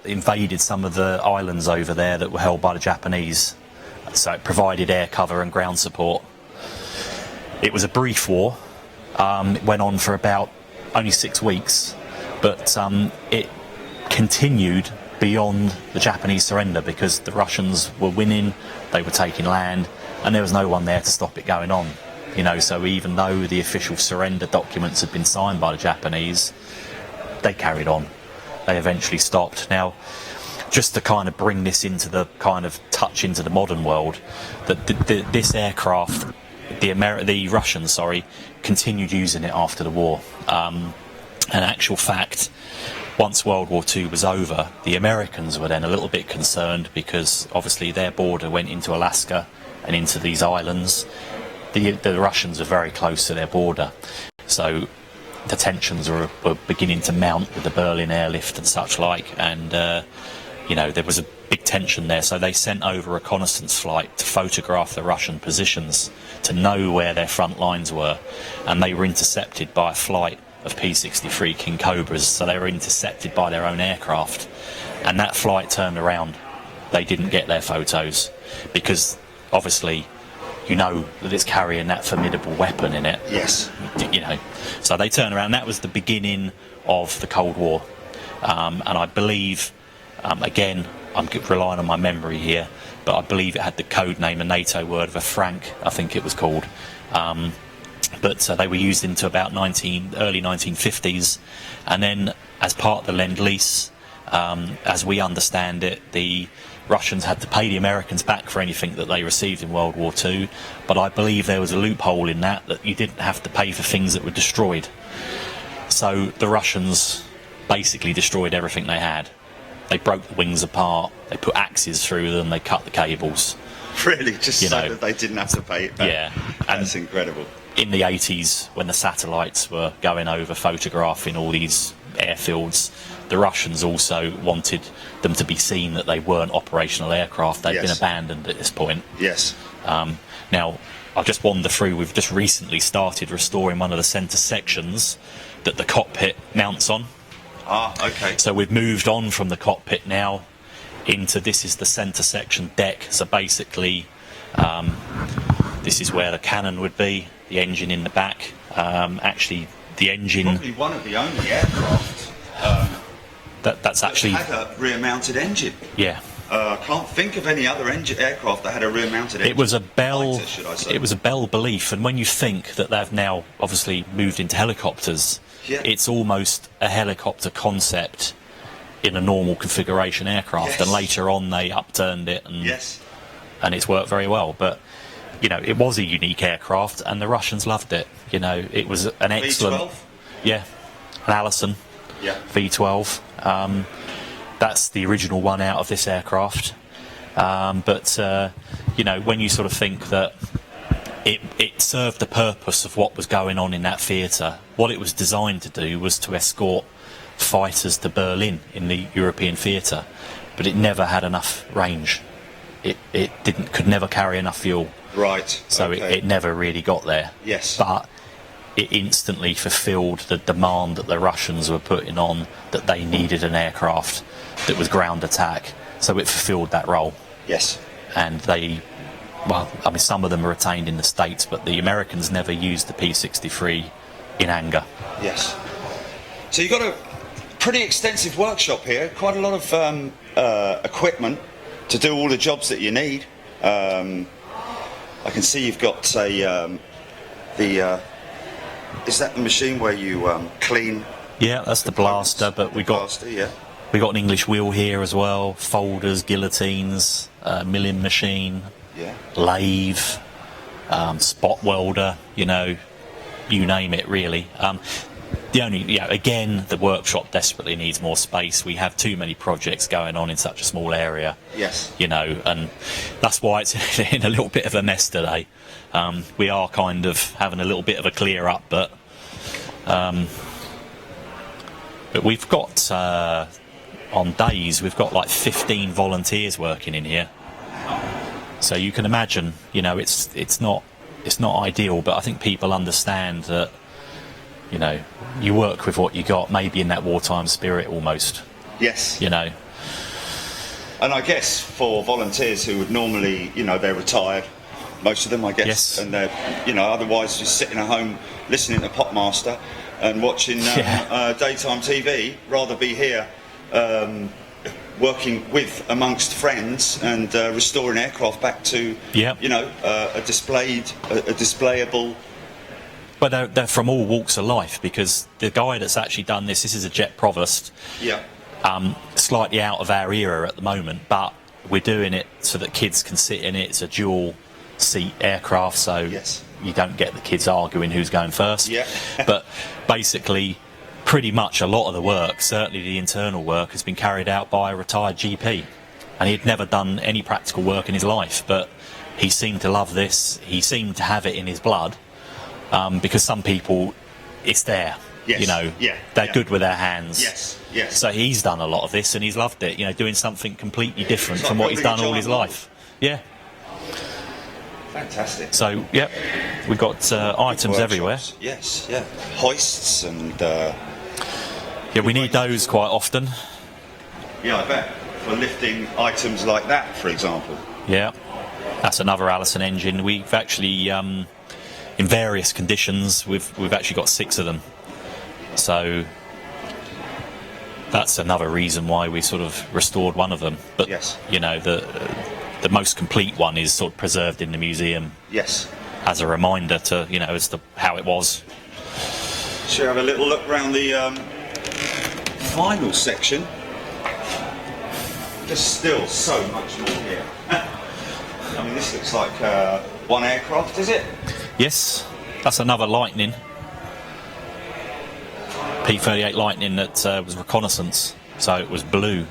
invaded some of the islands over there that were held by the Japanese. So it provided air cover and ground support. It was a brief war. It went on for about only 6 weeks, but it continued beyond the Japanese surrender because the Russians were winning, they were taking land, and there was no one there to stop it going on. You know, so even though the official surrender documents had been signed by the Japanese, they carried on. They eventually stopped. Now, just to kind of bring this into the kind of touch into the modern world, that this aircraft, the Russians, continued using it after the war. In actual fact, once World War II was over, the Americans were then a little bit concerned because obviously their border went into Alaska and into these islands. The Russians are very close to their border, so the tensions were beginning to mount with the Berlin airlift and such like, and you know, there was a big tension there, so they sent over a reconnaissance flight to photograph the Russian positions to know where their front lines were, and they were intercepted by a flight of P-63 King Cobras, so they were intercepted by their own aircraft, and that flight turned around. They didn't get their photos because obviously, you know, that it's carrying that formidable weapon in it. Yes. You know, so they turned around. That was the beginning of the Cold War, and I believe, again, I'm relying on my memory here, but I believe it had the code name, a NATO word of a franc, I think it was called. But they were used into about early 1950s, and then as part of the Lend-Lease, as we understand it, the Russians had to pay the Americans back for anything that they received in World War II, but I believe there was a loophole in that you didn't have to pay for things that were destroyed. So the Russians basically destroyed everything they had. They broke the wings apart, they put axes through them, they cut the cables. Really? Just so that they didn't have to pay it back? Yeah. That's incredible. In the 80s, when the satellites were going over photographing all these airfields, the Russians also wanted them to be seen that they weren't operational aircraft. They'd been abandoned at this point. Yes. Now, I'll just wander through. We've just recently started restoring one of the centre sections that the cockpit mounts on. Ah, okay. So we've moved on from the cockpit now into, this is the centre section deck. So basically, this is where the cannon would be, the engine in the back. Actually, the engine. Probably one of the only aircraft That's actually that had a rear-mounted engine. Yeah. I can't think of any other aircraft that had a rear-mounted engine. It was a Bell. Fighter, should I say. It was a Bell belief, and when you think that they've now obviously moved into helicopters, Yeah. it's almost a helicopter concept in a normal configuration aircraft. Yes. And later on, they upturned it, and Yes. and it's worked very well. But you know, it was a unique aircraft, and the Russians loved it. You know, it was an excellent. V12? Yeah, an Allison Yeah. V12. That's the original one out of this aircraft. But you know, when you sort of think that it served the purpose of what was going on in that theatre, what it was designed to do was to escort fighters to Berlin in the European theatre, but it never had enough range. It could never carry enough fuel. Right. So okay. it never really got there. Yes. But it instantly fulfilled the demand that the Russians were putting on, that they needed an aircraft that was ground attack. So it fulfilled that role. Yes. And they, well, I mean, some of them are retained in the States, but the Americans never used the P-63 in anger. Yes. So you've got a pretty extensive workshop here, quite a lot of equipment to do all the jobs that you need. I can see you've got is that the machine where you clean? Yeah, that's the blaster, but we got Blaster, yeah. we got an English wheel here as well, folders, guillotines, milling machine, Yeah. lathe, spot welder, you know, you name it really. The only, again, the workshop desperately needs more space. We have too many projects going on in such a small area. Yes. You know, and that's why it's in a little bit of a mess today. We are kind of having a little bit of a clear up, but we've got on days we've got like 15 volunteers working in here. So you can imagine, you know, it's not ideal, but I think people understand that, you know, you work with what you got, maybe in that wartime spirit almost. Yes. You know. And I guess for volunteers who would normally, you know, they're retired, most of them, I guess, Yes. and they're, you know, otherwise just sitting at home listening to Popmaster and watching daytime TV, rather be here working with amongst friends and restoring aircraft back to, you know, a displayable. But they're from all walks of life, because the guy that's actually done this is a Jet Provost. Yeah. Slightly out of our era at the moment, but we're doing it so that kids can sit in it. It's a dual seat aircraft, so Yes. you don't get the kids arguing who's going first. Yeah. But basically, pretty much a lot of the work, certainly the internal work, has been carried out by a retired GP. And he'd never done any practical work in his life, but he seemed to love this. He seemed to have it in his blood, because some people, it's there. Yes. You know, they're good with their hands. Yes. Yes. So he's done a lot of this and he's loved it, you know, doing something completely different It's from like what he's done building a all his giant life. Yeah. Fantastic. So, yep, we've got items everywhere. Workshops. Yes, yeah. Hoists and... Yeah, we need those quite often. yeah, I bet. For lifting items like that, for example. Yeah. That's another Allison engine. We've actually, in various conditions, we've actually got 6 of them. So that's another reason why we sort of restored one of them. But, Yes. you know, the most complete one is sort of preserved in the museum Yes. as a reminder to, you know, as to how it was. Shall we have a little look around the final section? There's still so much more here. I mean, this looks like one aircraft, is it? Yes, that's another Lightning. P-38 Lightning that was reconnaissance, so it was blue.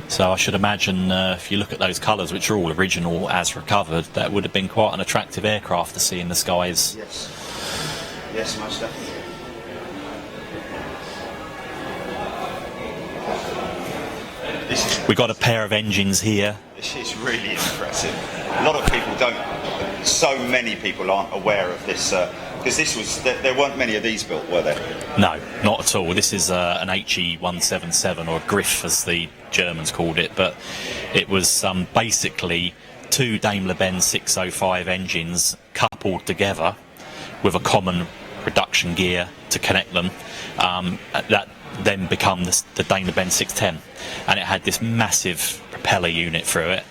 So I should imagine if you look at those colours, which are all original as recovered, that would have been quite an attractive aircraft to see in the skies. Yes. Yes, most definitely. We got a pair of engines here. This is really impressive. A lot of people don't. So many people aren't aware of this because this was. There weren't many of these built, were there? No, not at all. This is an HE-177, or a Griff as the Germans called it, but it was basically 2 Daimler-Benz 605 engines coupled together with a common reduction gear to connect them. That then become the Dana Benz 610, and it had this massive propeller unit through it.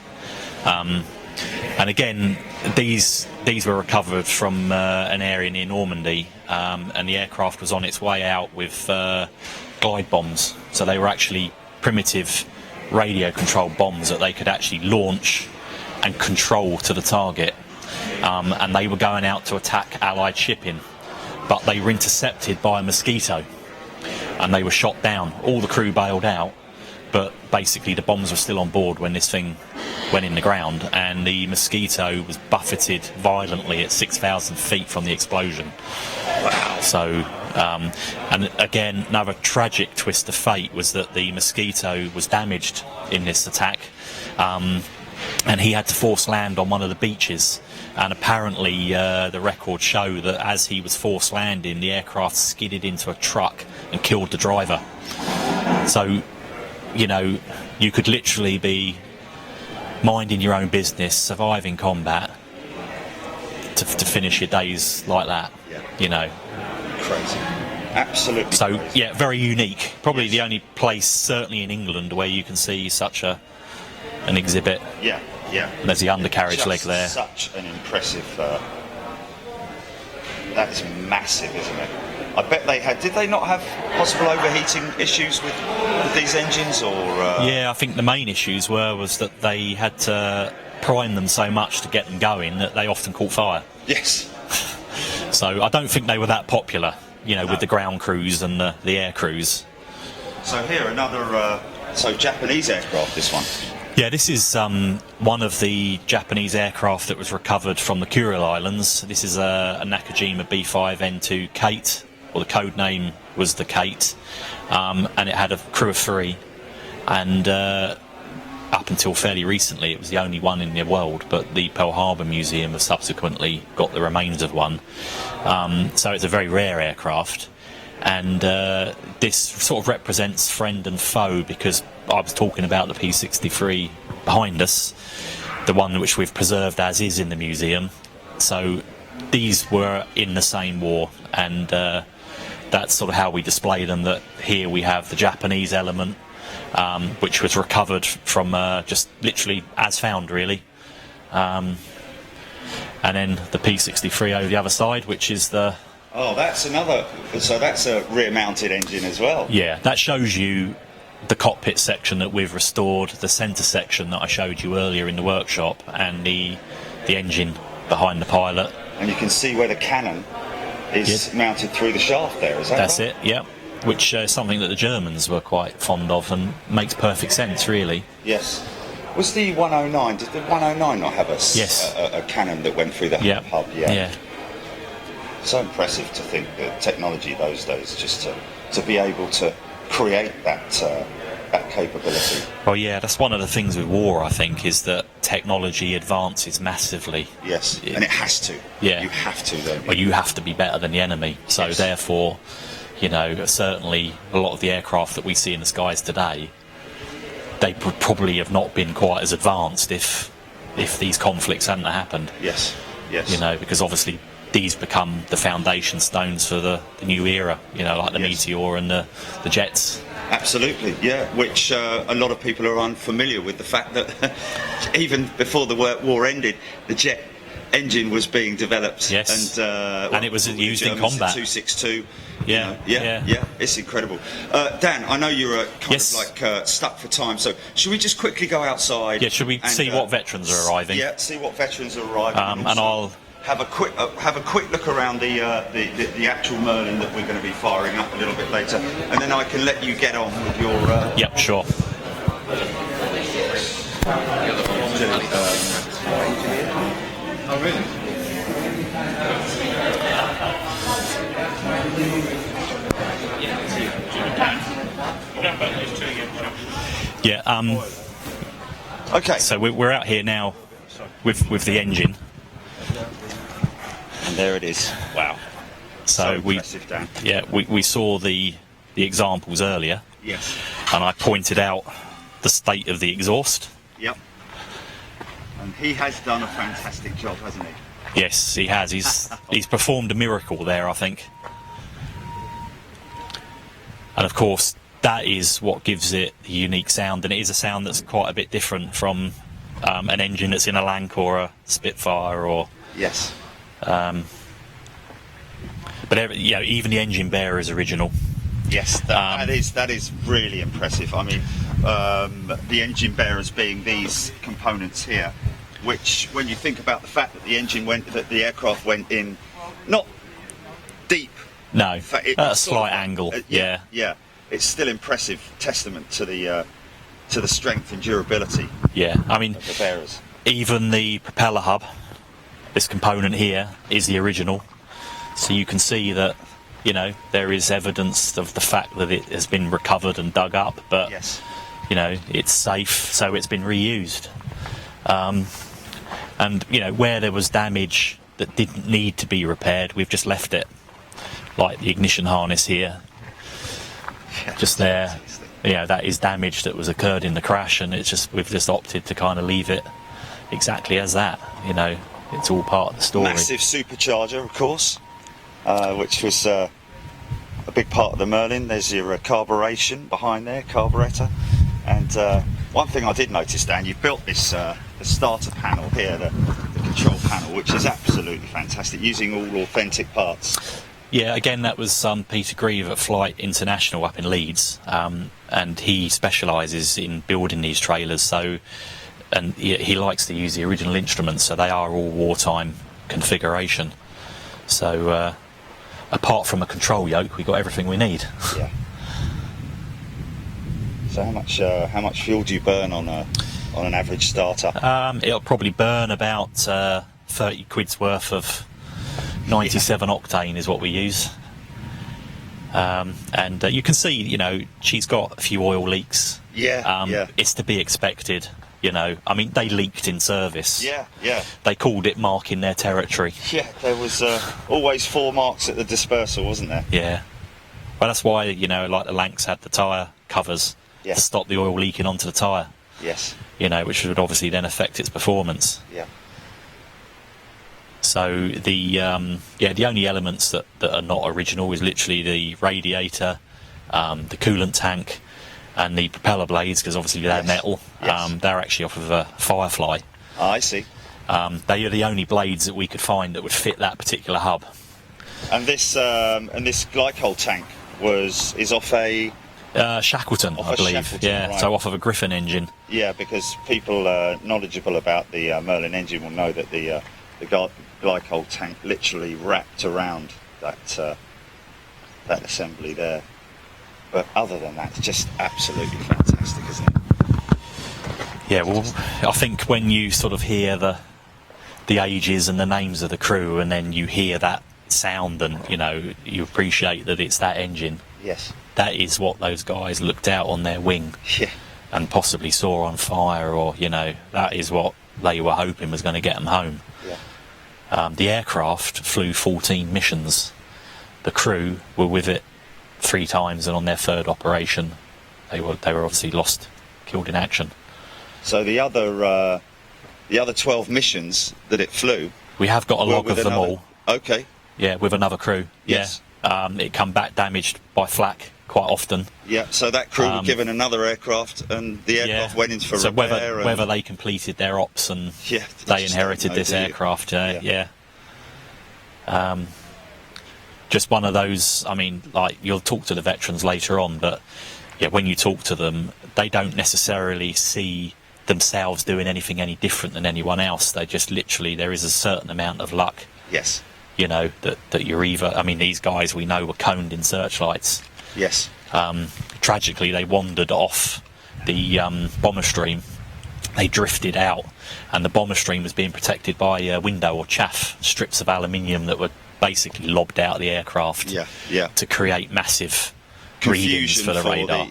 And again, these were recovered from an area near Normandy, and the aircraft was on its way out with glide bombs. So they were actually primitive radio-controlled bombs that they could actually launch and control to the target. And they were going out to attack Allied shipping, but they were intercepted by a Mosquito, and they were shot down. All the crew bailed out, but basically the bombs were still on board when this thing went in the ground, and the Mosquito was buffeted violently at 6,000 feet from the explosion. Wow. So, and again, another tragic twist of fate was that the Mosquito was damaged in this attack, and he had to force land on one of the beaches. And apparently the records show that as he was forced landing, the aircraft skidded into a truck and killed the driver. So, you know, you could literally be minding your own business, surviving combat, to finish your days like that. Yeah. You know, Crazy, absolutely. so crazy. yeah, very unique. Probably the only place, certainly in England, where you can see such an exhibit. Yeah, yeah. And there's the undercarriage leg there. Such an impressive. That is massive, isn't it? I bet they had. Did they not have possible overheating issues with these engines, or? Yeah, I think the main issues was that they had to prime them so much to get them going that they often caught fire. Yes. So I don't think they were that popular, you know, with the ground crews and the air crews. So here another. So Japanese aircraft. This one. Yeah, this is one of the Japanese aircraft that was recovered from the Kuril Islands. This is a Nakajima B5N2 Kate, or the code name was the Kate, and it had a crew of 3. And up until fairly recently, it was the only one in the world, but the Pearl Harbor Museum have subsequently got the remains of one. So it's a very rare aircraft. And this sort of represents friend and foe, because I was talking about the P-63 behind us, the one which we've preserved as is in the museum. So these were in the same war, and that's sort of how we display them. That here we have the Japanese element, which was recovered from just literally as found, really. And then the P-63 over the other side, which is the... Oh, that's another. So that's a rear-mounted engine as well. Yeah, that shows you the cockpit section that we've restored, the centre section that I showed you earlier in the workshop, and the engine behind the pilot. And you can see where the cannon is mounted through the shaft there, is that That's right? it, yeah. Which is something that the Germans were quite fond of, and makes perfect sense, really. Yes. Was the 109, did the 109 not have a cannon that went through the hub? Yeah. So impressive to think that technology those days, just to be able to create that capability. Well, yeah, that's one of the things with war, I think, is that technology advances massively. Yes, and it has to. Yeah. You have to, don't you? Well, you have to be better than the enemy. So therefore, you know, certainly a lot of the aircraft that we see in the skies today, they would probably have not been quite as advanced if these conflicts hadn't happened. Yes, yes. You know, because obviously these become the foundation stones for the new era, you know, like the Meteor and the jets. Absolutely, yeah, which a lot of people are unfamiliar with the fact that even before the war ended, the jet engine was being developed. Yes, and it was used in combat. 262. Yeah, you know, yeah, it's incredible. Dan, I know you're kind of like stuck for time, so should we just quickly go outside? Yeah, should we see what veterans are arriving? Yeah, see what veterans are arriving. And I'll have a quick look around the actual Merlin that we're going to be firing up a little bit later, and then I can let you get on with your. Yep, sure. Oh, really? Yeah. Okay. So we're out here now with the engine. And there it is. Wow. So impressive, Dan. Yeah, we saw the examples earlier. Yes. And I pointed out the state of the exhaust. Yep. And he has done a fantastic job, hasn't he? Yes, he has. He's performed a miracle there, I think. And of course, that is what gives it the unique sound, and it is a sound that's quite a bit different from an engine that's in a Lanc or a Spitfire, or Yes. but even the engine bearer is original. Yes, that is really impressive. I mean, the engine bearers being these components here, which, when you think about the fact that the aircraft went in, not deep. No, At a slight angle. Yeah. It's still impressive testament to the strength and durability. Yeah, I mean, of the bearers. Even the propeller hub, this component here, is the original. So you can see that, there is evidence of the fact that it has been recovered and dug up, but yes, it's safe, so it's been reused. And where there was damage that didn't need to be repaired, we've just left it, like the ignition harness here. Yeah, just there, that is damage that was occurred in the crash, and we've just opted to kind of leave it exactly as that. It's all part of the story. Massive supercharger, of course, which was a big part of the Merlin. There's your carburation behind there, carburetor. And one thing I did notice, Dan, you've built this the starter panel here, the control panel, which is absolutely fantastic, using all authentic parts. Yeah, again, that was Peter Grieve at Flight International up in Leeds, and he specialises in building these trailers. And he likes to use the original instruments, so they are all wartime configuration. So apart from a control yoke, we got everything we need. Yeah. So how much fuel do you burn on an average starter? It'll probably burn about 30 quid's worth of 97 octane is what we use. And you can see, she's got a few oil leaks. Yeah. It's to be expected. I mean, they leaked in service. Yeah. They called it marking their territory. Yeah, there was always 4 marks at the dispersal, wasn't there? Yeah. Well, that's why, like the Lancs had the tyre covers to stop the oil leaking onto the tyre. Yes. Which would obviously then affect its performance. Yeah. So the only elements that are not original is literally the radiator, the coolant tank, and the propeller blades, because obviously they're metal. Yes. They're actually off of a Firefly. I see. They are the only blades that we could find that would fit that particular hub. And this glycol tank is off a Shackleton, I believe. Shackleton, right. So off of a Griffin engine. Yeah, because people knowledgeable about the Merlin engine will know that the glycol tank literally wrapped around that assembly there. But other than that, it's just absolutely fantastic, isn't it? Yeah, well, I think when you sort of hear the ages and the names of the crew, and then you hear that sound, and you appreciate that it's that engine. Yes. That is what those guys looked out on their wing, and possibly saw on fire, or that is what they were hoping was going to get them home. Yeah. The aircraft flew 14 missions. The crew were with it 3 times, and on their 3rd operation, they were obviously killed in action. So the other 12 missions that it flew, we have got a log of them all. Okay. Yeah, with another crew. Yes. Yeah. It come back damaged by flak quite often. Yeah. So that crew were given another aircraft, and the aircraft went in for repair. So whether they completed their ops and they inherited this aircraft. Just one of those. I mean, like, you'll talk to the veterans later on, but when you talk to them, they don't necessarily see themselves doing anything any different than anyone else. They just literally, there is a certain amount of luck. Yes. That you're either. I mean, these guys we know were coned in searchlights. Yes. Tragically, they wandered off the bomber stream. They drifted out, and the bomber stream was being protected by window or chaff strips of aluminium that were basically lobbed out of the aircraft to create massive readings for the radar.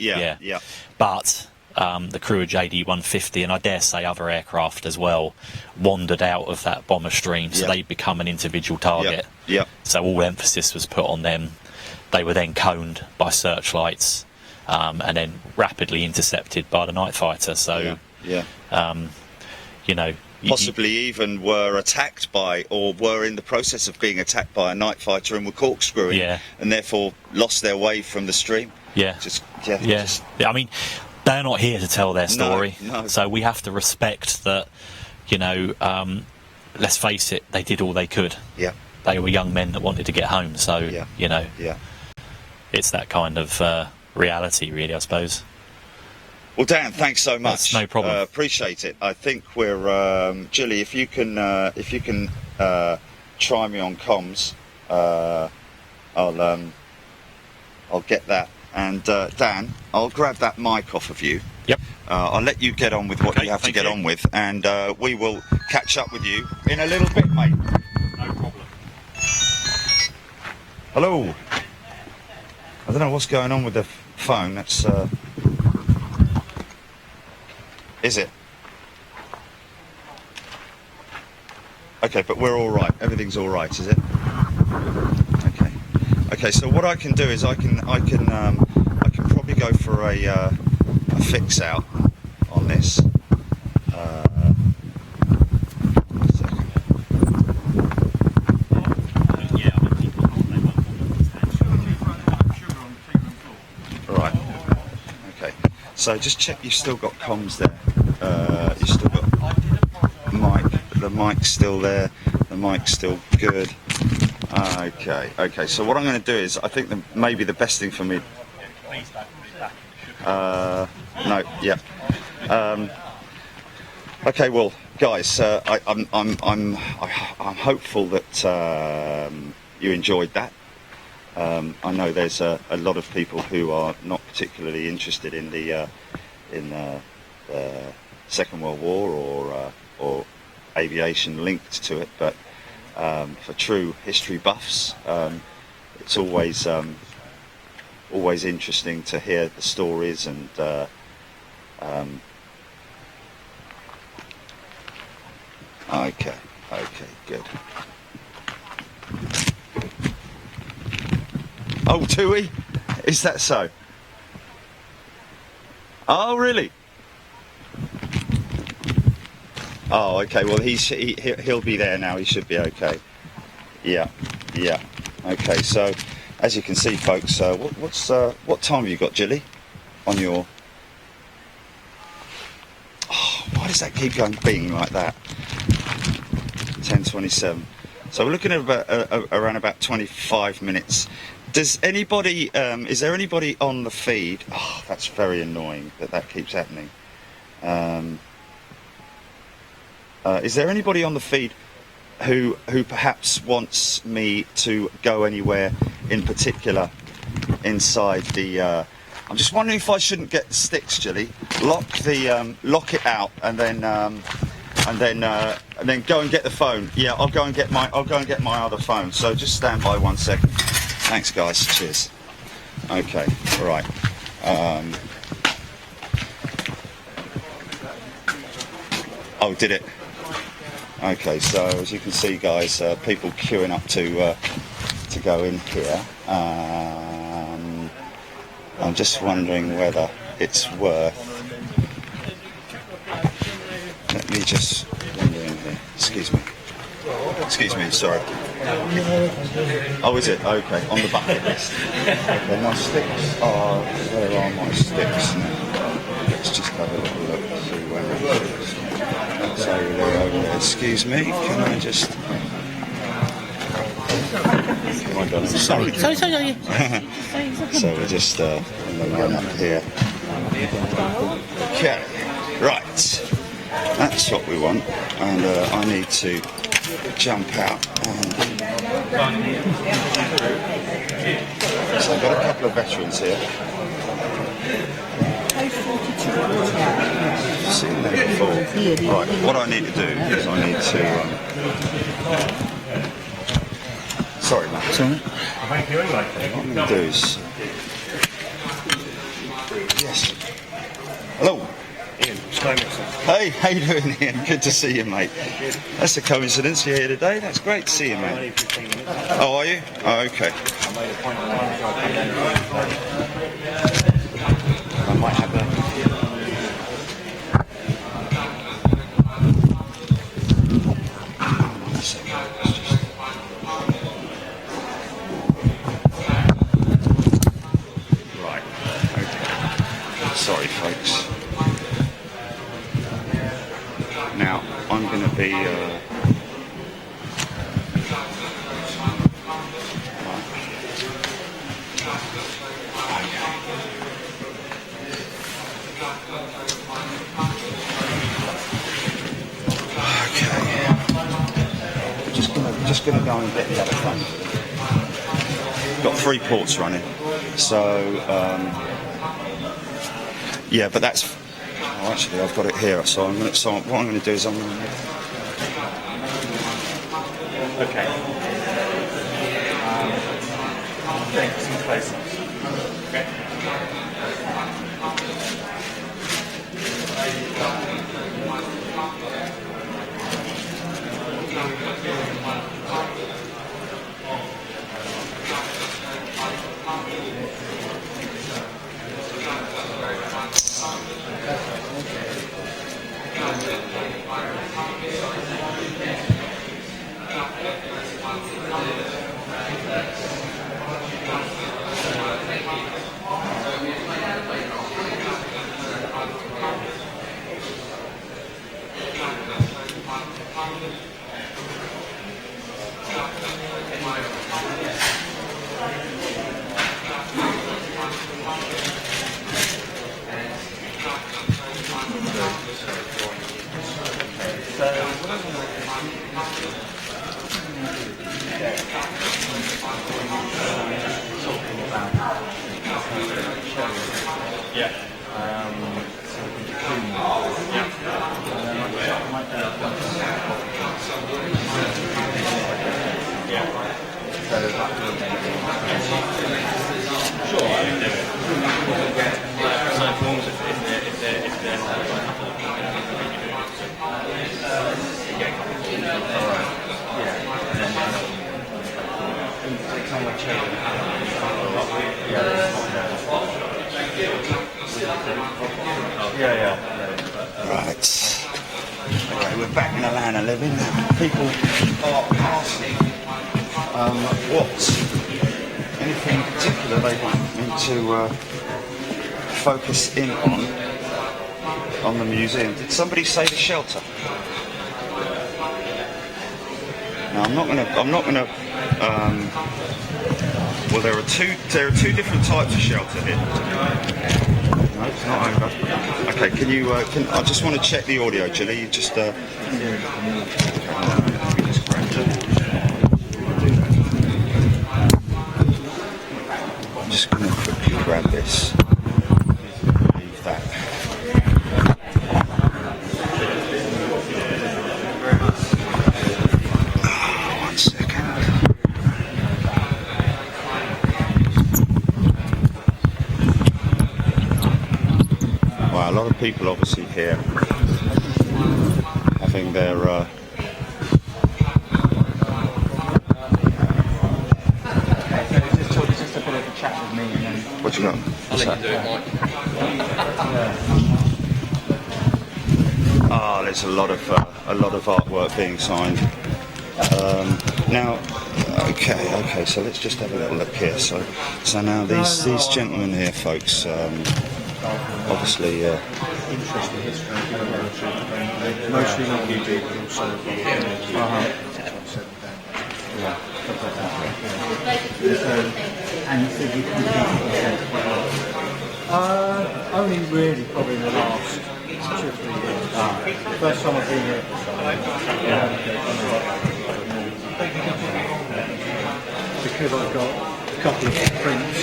But the crew of JD-150, and I dare say other aircraft as well, wandered out of that bomber stream, so they'd become an individual target. So all emphasis was put on them. They were then coned by searchlights, and then rapidly intercepted by the night fighter. So possibly even were attacked by, or were in the process of being attacked by a night fighter and were corkscrewing, and therefore lost their way from the stream. I mean, they're not here to tell their story, so we have to respect that. You know, let's face it, they did all they could. Yeah, they were young men that wanted to get home. So you know, it's that kind of reality, really, I suppose. Well, Dan, thanks so much. That's no problem. Appreciate it. I think we're Julie. If you can try me on comms, I'll get that. And Dan, I'll grab that mic off of you. Yep. I'll let you get on with what you have to get on with, and we will catch up with you in a little bit, mate. No problem. Hello. I don't know what's going on with the phone. That's. Is it? Okay, but we're all right. Everything's all right, is it? Okay. Okay. So what I can do is I can probably go for a fix out on this. Right. Okay. So just check you've still got comms there. You've still got mic. The mic's still there. The mic's still good. Okay. Okay. So what I'm going to do is I think maybe the best thing for me. No. Yeah. Okay. Well, guys, I'm hopeful that you enjoyed that. I know there's a lot of people who are not particularly interested in the Second World War or aviation linked to it, but for true history buffs, it's always interesting to hear the stories and okay, good. Oh, Tui? Is that so? Oh, really? Oh, okay. Well, he'll be there now. He should be okay. Yeah. Okay. So, as you can see, folks, what time have you got, Jilly? On your. Oh, why does that keep going bing like that? 10:27. So we're looking at around about 25 minutes. Does anybody? Is there anybody on the feed? Oh, that's very annoying that keeps happening. Is there anybody on the feed who perhaps wants me to go anywhere in particular inside the? I'm just wondering if I shouldn't get the sticks, Jilly. Lock it out, and then go and get the phone. Yeah, I'll go and get my other phone. So just stand by 1 second. Thanks, guys. Cheers. Okay. All right. Oh, did it? Okay. So as you can see, guys, people queuing up to go in here. I'm just wondering whether it's worth. Let me just wander in here. Excuse me. Sorry. Oh, is it? Okay, on the bucket list. Okay, my sticks are. Where are my sticks now? Let's just have a little look, see where my sticks are. That's over there. Excuse me, can I just. Come on, Donald. Sorry. Sorry. So we're just on the line up here. Okay, right. That's what we want, and I need to jump out. So I've got a couple of veterans here. I've seen them before. Right, what I need to do is I need to. Sorry, Matt. What I'm going to do is. Yes. Hello. Ian, hey, how you doing, Ian? Good to see you, mate. That's a coincidence you're here today. That's great to see you, mate. Oh, are you? Oh, okay. I might have Right. Okay. Sorry, folks. Now I'm going to be. Just going to go and get the other phone. Got 3 ports running, so yeah. But that's actually I've got it here. So what I'm going to do is I'm going to. Okay. Thanks. Some close. Okay. Right. Okay, we're back in the land of living. People are asking anything in particular they want me to focus in on the museum. Did somebody say the shelter? No, I'm not gonna. Well, there are two different types of shelter here. No, it's not over. Okay, can you? I just want to check the audio, Julie. You just. I'm just going to quickly grab this. Leave that. One second. Well, a lot of people obviously here having their just a bit of a chat with me and then what you got? I'll let you do it, Mike. There's a lot of artwork being signed. Now, okay. So let's just have a little look here. So now these gentlemen here, folks, obviously. interesting history and mostly not UG, but also and you think you can only really probably in the last 2 or 3 years. The first time I've been here, because I've got a couple of prints,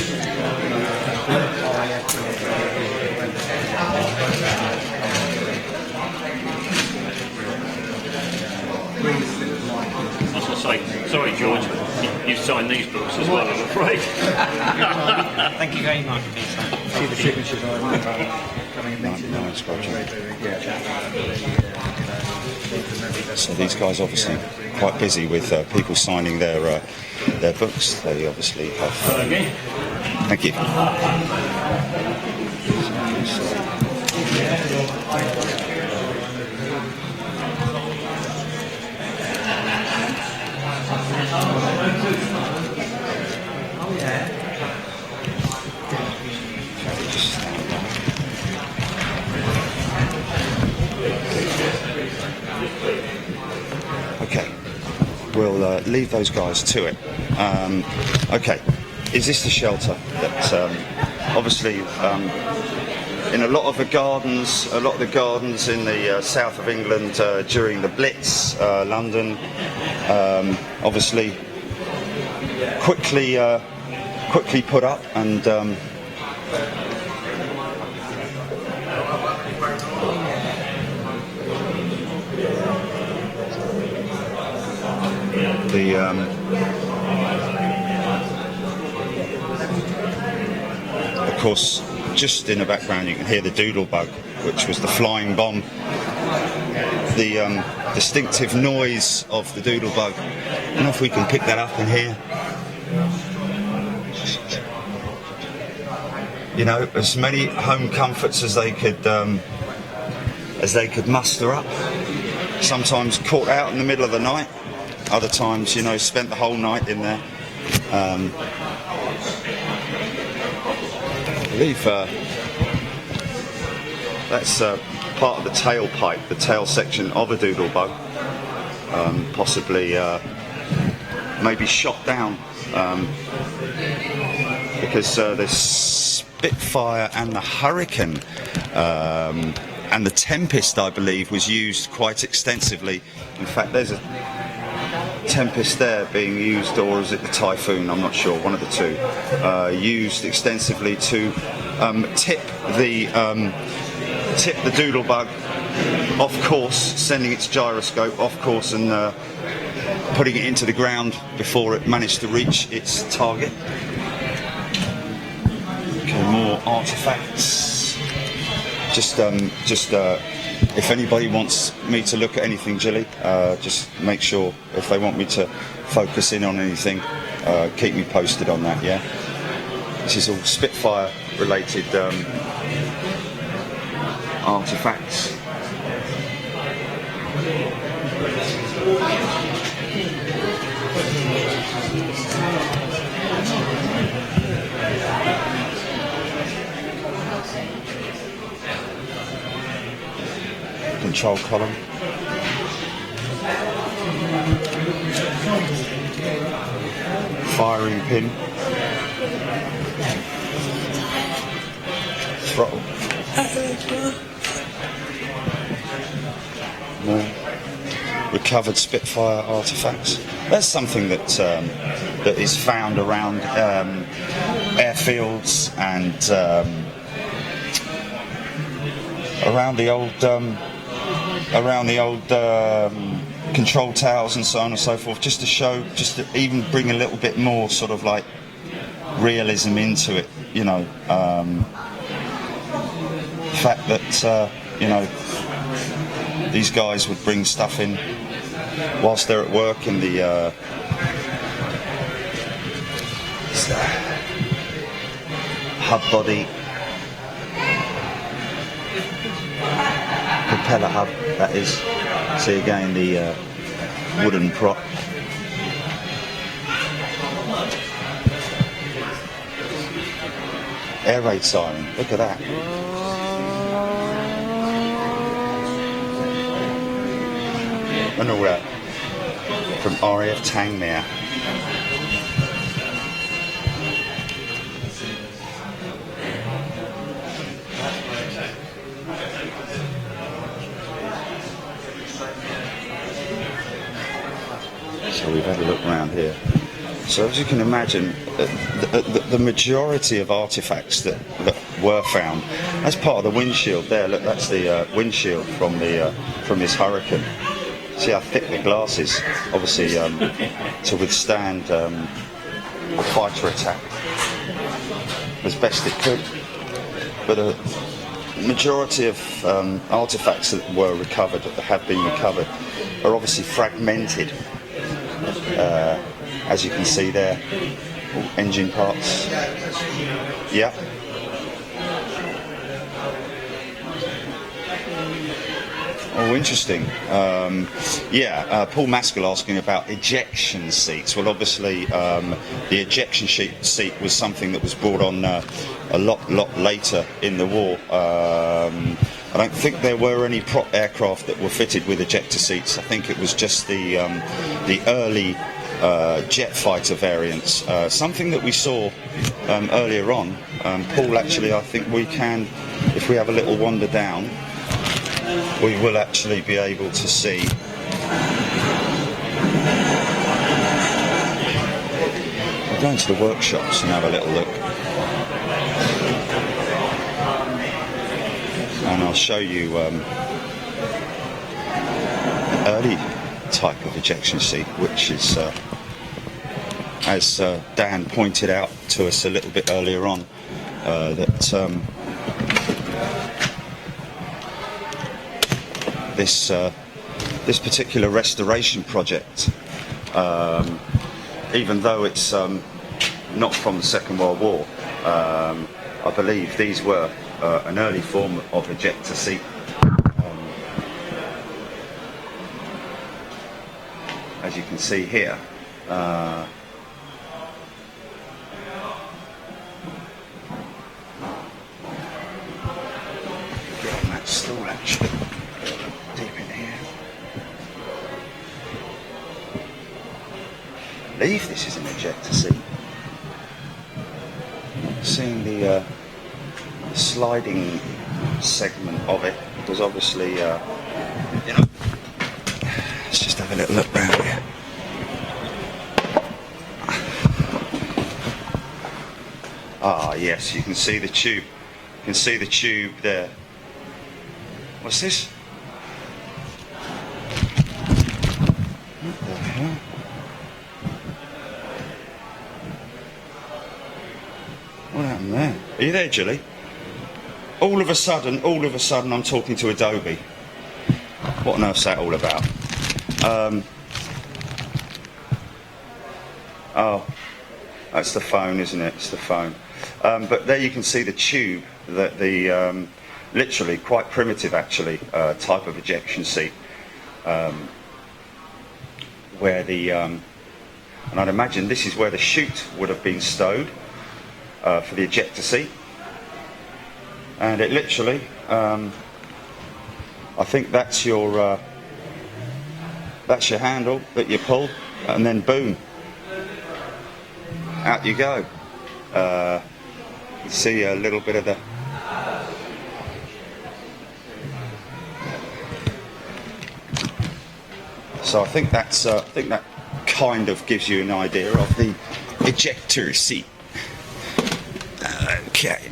I was going to say, sorry George, you've signed these books as well, I'm afraid. thank you very much. See the signatures I remember coming and meeting them. So these guys obviously quite busy with people signing their books. They obviously have. Thank you. we'll leave those guys to it. Okay, is this the shelter that obviously in a lot of the gardens in the south of England during the Blitz, London, obviously quickly put up, and of course, just in the background you can hear the doodlebug, which was the flying bomb. The distinctive noise of the doodlebug. I don't know if we can pick that up in here. You know, as many home comforts as they could muster up. Sometimes caught out in the middle of the night. Other times, you know, spent the whole night in there. I believe that's part of the tailpipe, the tail section of a doodlebug, possibly maybe shot down, because the Spitfire and the Hurricane and the Tempest, I believe, was used quite extensively. In fact, there's a Tempest there being used, or is it the Typhoon? I'm not sure, one of the two, used extensively to tip the doodlebug off course, sending its gyroscope off course and putting it into the ground before it managed to reach its target. Okay, more artifacts. Just if anybody wants me to look at anything, Jilly, just make sure if they want me to focus in on anything, keep me posted on that, yeah? This is all Spitfire related artifacts. Control column. Firing pin. Throttle. More recovered Spitfire artifacts. That's something that that is found around airfields and around the old control towers and so on and so forth, just to show, just to even bring a little bit more sort of like realism into it, you know. The fact that you know, these guys would bring stuff in whilst they're at work in the hub body, propeller hub, that is. See again the wooden prop. Air raid siren, look at that. And all that from RAAF Tangmere. So we've had a look around here. So as you can imagine, the majority of artifacts that were found, that's part of the windshield there. Look, that's the windshield from this Hurricane. See how thick the glass is, obviously, to withstand a fighter attack as best it could. But a majority of artifacts that were recovered, that have been recovered, are obviously fragmented. As you can see there, engine parts. Yeah. Oh, interesting. Paul Maskell asking about ejection seats. Well, obviously, the ejection seat was something that was brought on a lot later in the war. I don't think there were any prop aircraft that were fitted with ejector seats. I think it was just the early jet fighter variants. Something that we saw earlier on. Paul, actually, I think we can, if we have a little wander down, we will actually be able to see. We'll go into the workshops and have a little look. And I'll show you an early type of ejection seat, which is, as Dan pointed out to us a little bit earlier on, that this particular restoration project, even though it's not from the Second World War, I believe these were an early form of ejector seat. As you can see here, get on that stool actually, deep in here. I believe this is an ejector seat. Seeing the sliding segment of it was obviously, you know, let's just have a little look round here. Ah, yes, you can see the tube. You can see the tube there. What's this? What the hell? What happened there? Are you there, Julie? All of a sudden, I'm talking to Adobe. What on earth's that all about? Oh, that's the phone, isn't it? It's the phone. But there you can see the tube, that the literally quite primitive, actually, type of ejection seat, where the and I'd imagine this is where the chute would have been stowed for the ejector seat. And it literally, I think that's your handle that you pull, and then boom, out you go. You see a little bit of the so I think that kind of gives you an idea of the ejector seat. Okay.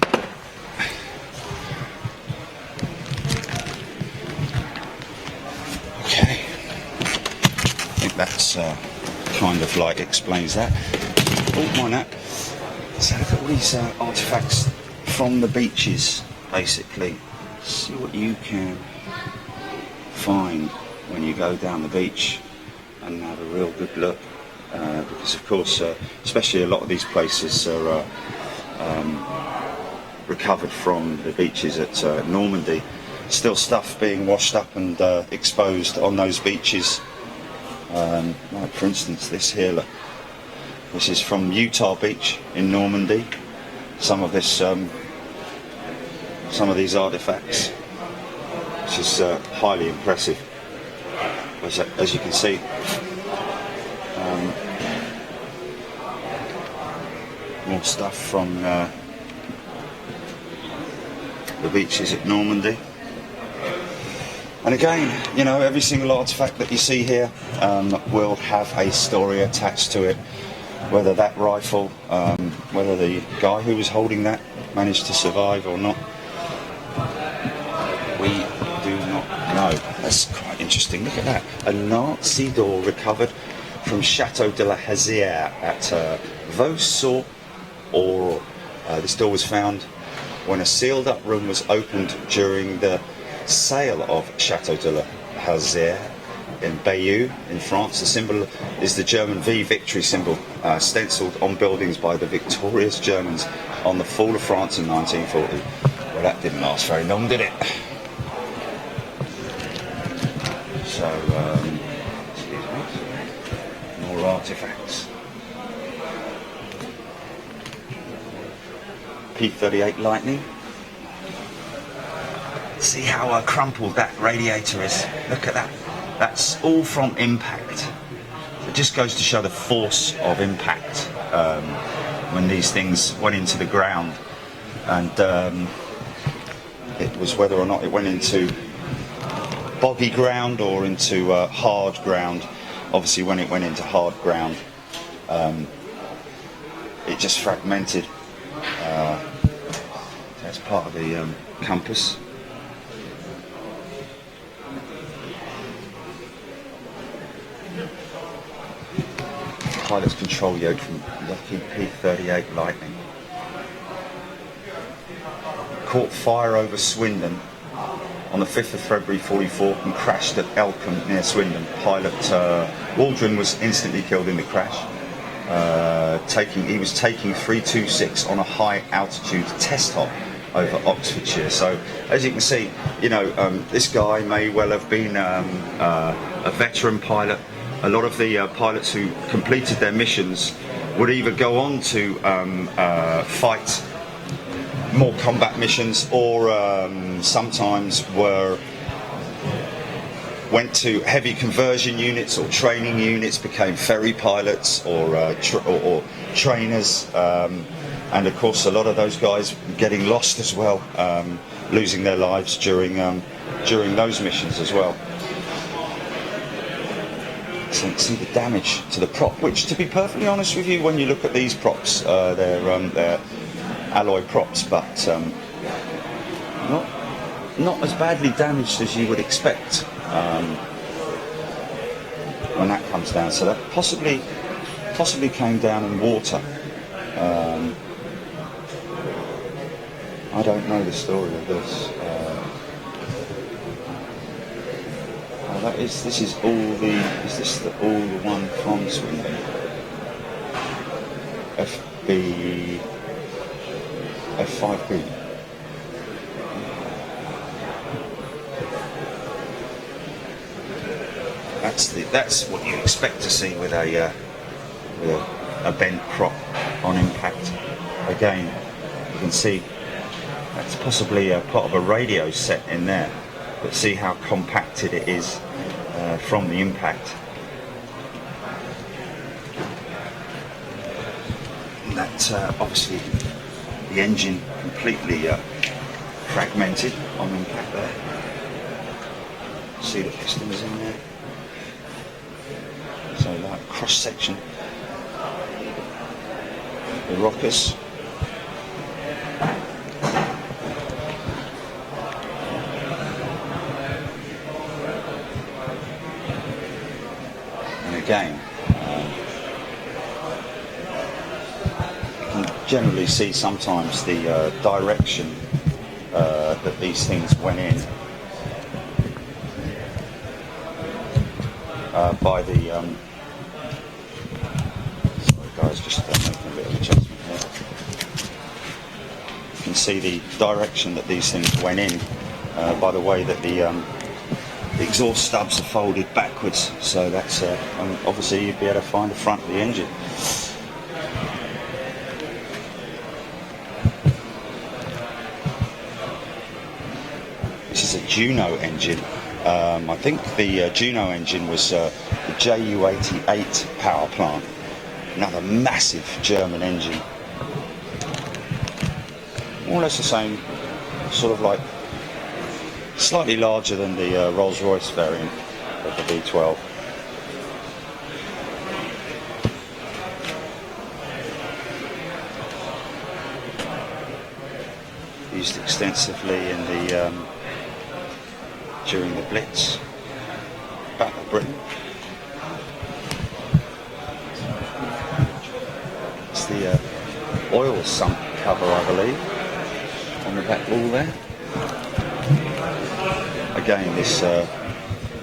Okay. I think that's kind of like explains that. Oh, mind that. So look at all these artifacts from the beaches, basically. See what you can find when you go down the beach and have a real good look. Because of course, especially a lot of these places are recovered from the beaches at Normandy. Still stuff being washed up and exposed on those beaches. Like for instance this here, look. This is from Utah Beach in Normandy. Some of this, some of these artifacts, which is highly impressive. As you can see, more stuff from the beaches at Normandy. And again, you know, every single artifact that you see here will have a story attached to it. Whether that rifle, whether the guy who was holding that managed to survive or not, we do not know. That's quite interesting. Look at that. A Nazi door recovered from Chateau de la Hazière at Vaux-sur Or. This door was found when a sealed up room was opened during the sale of Chateau de la Hazière in Bayeux in France. The symbol is the German V victory symbol, stenciled on buildings by the victorious Germans on the fall of France in 1940. Well, that didn't last very long, did it? So, excuse me, more artifacts. P-38 Lightning. See how crumpled that radiator is? Look at that. That's all from impact. It just goes to show the force of impact when these things went into the ground. And it was whether or not it went into boggy ground or into hard ground. Obviously when it went into hard ground, it just fragmented. That's part of the compass. Pilot's control yoke from Lucky P38 Lightning. Caught fire over Swindon on the 5th of February 44 and crashed at Elcombe near Swindon. Pilot Waldron was instantly killed in the crash. He was taking 326 on a high altitude test hop over Oxfordshire. So as you can see, you know, this guy may well have been a veteran pilot. A lot of the pilots who completed their missions would either go on to fight more combat missions, or sometimes went to heavy conversion units or training units, became ferry pilots or trainers, and of course a lot of those guys getting lost as well, losing their lives during those missions as well. So you can see the damage to the prop, which, to be perfectly honest with you, when you look at these props, they're alloy props, but not as badly damaged as you would expect when that comes down. So that possibly came down in water. I don't know the story of this. Is this the one from Swindon? F5B. That's what you expect to see with a bent prop on impact. Again, you can see that's possibly a part of a radio set in there, but see how compacted it is from the impact. And that obviously the engine completely fragmented on impact there. See the pistons in there. So like cross section. The rockers. And again, you can generally see sometimes the direction that these things went in by the sorry guys, just making a bit of adjustment here. You can see the direction that these things went in by the way that the exhaust stubs are folded backwards, so that's obviously you'd be able to find the front of the engine. This is a Juno engine. I think the Juno engine was the JU88 power plant. Another massive German engine. More or less the same, sort of like slightly larger than the Rolls Royce variant of the V12. Used extensively in the during the Blitz, Battle of Britain. It's the oil sump cover, I believe, on the back wall there. Again, this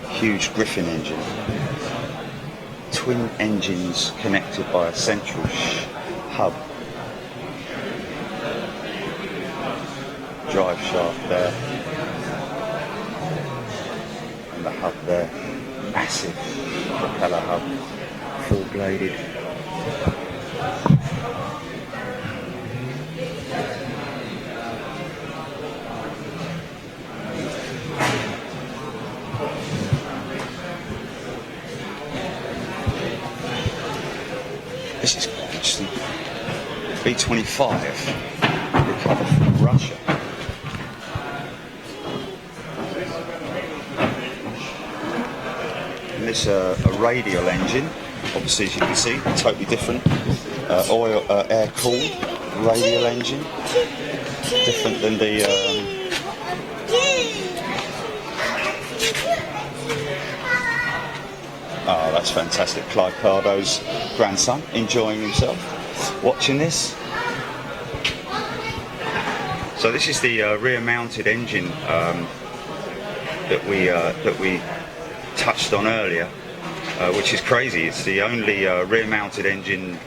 huge Griffin engine. Twin engines connected by a central hub. Drive shaft there. And the hub there. Massive propeller hub. Full-bladed. This is quite interesting. B-25, recovered from Russia. And this a radial engine, obviously as you can see, totally different. Oil, air-cooled radial engine, different than the oh, that's fantastic. Clive Cardo's grandson enjoying himself, watching this. So this is the rear-mounted engine that we touched on earlier, which is crazy. It's the only rear-mounted engine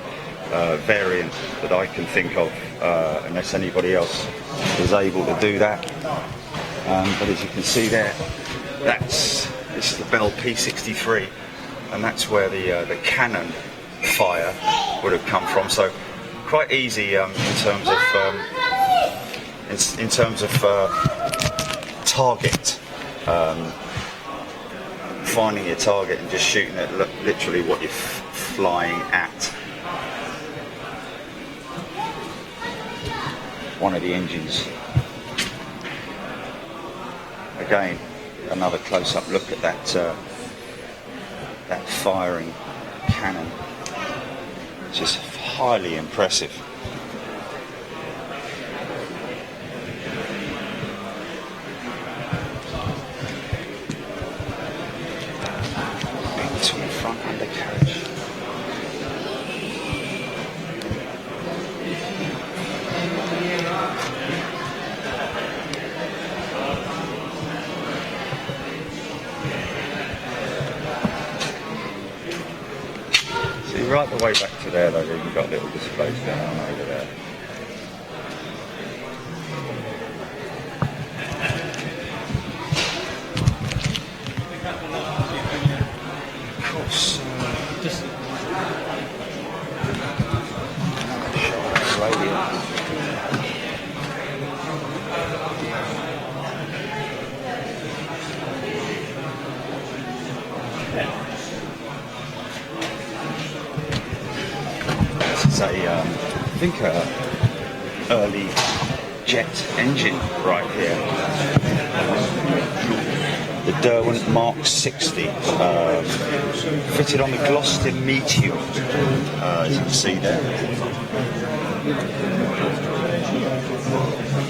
variant that I can think of, unless anybody else is able to do that. But as you can see there, this is the Bell P63, and that's where the cannon fire would have come from. So quite easy in terms of target, finding your target and just shooting at literally what you're flying at. One of the engines. Again, another close-up look at that firing cannon, which is highly impressive. Between front undercarriage. Right the way back to there, they've even got little displays going on over there. Of course, I think a early jet engine right here. The Derwent Mark 60, fitted on the Gloucester Meteor, as you can see there.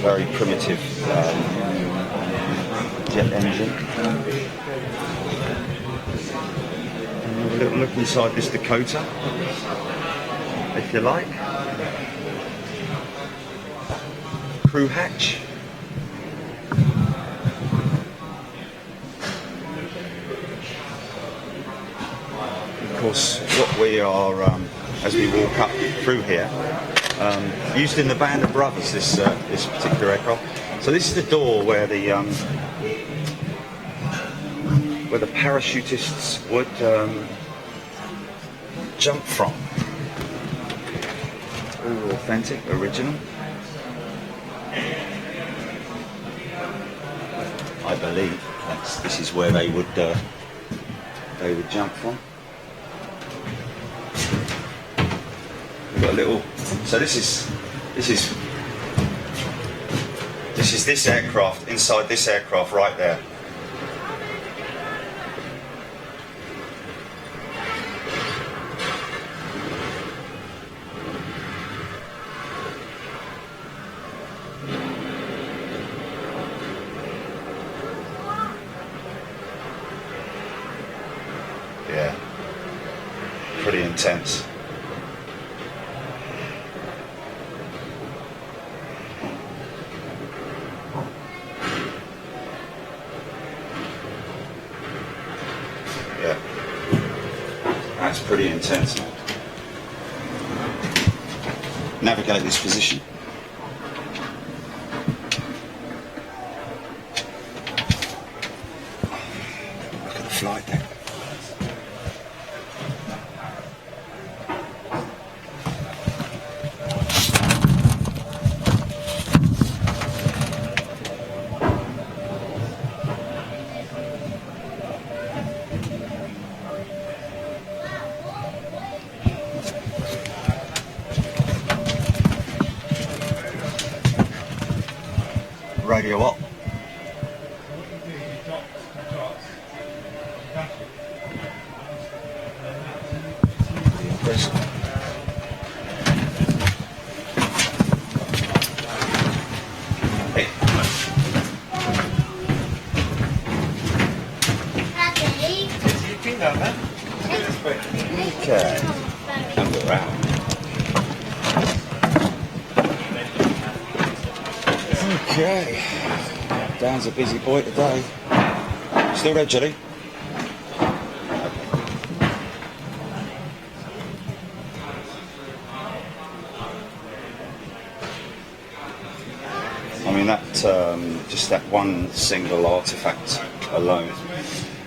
Very primitive jet engine. And have a little look inside this Dakota, if you like. Crew hatch. Of course, what we are, as we walk up through here, used in the Band of Brothers, this particular aircraft. So this is the door where the parachutists would jump from. All authentic, original. I believe this is where they would jump from. We've got a little. So this is this aircraft, inside this aircraft right there. Yeah, pretty intense. Yeah, that's pretty intense. Navigate this position. Look at the flight deck. radio up. Okay, and we're out. Okay, Dan's a busy boy today. Still there, Jelly? I mean, that just that one single artefact alone.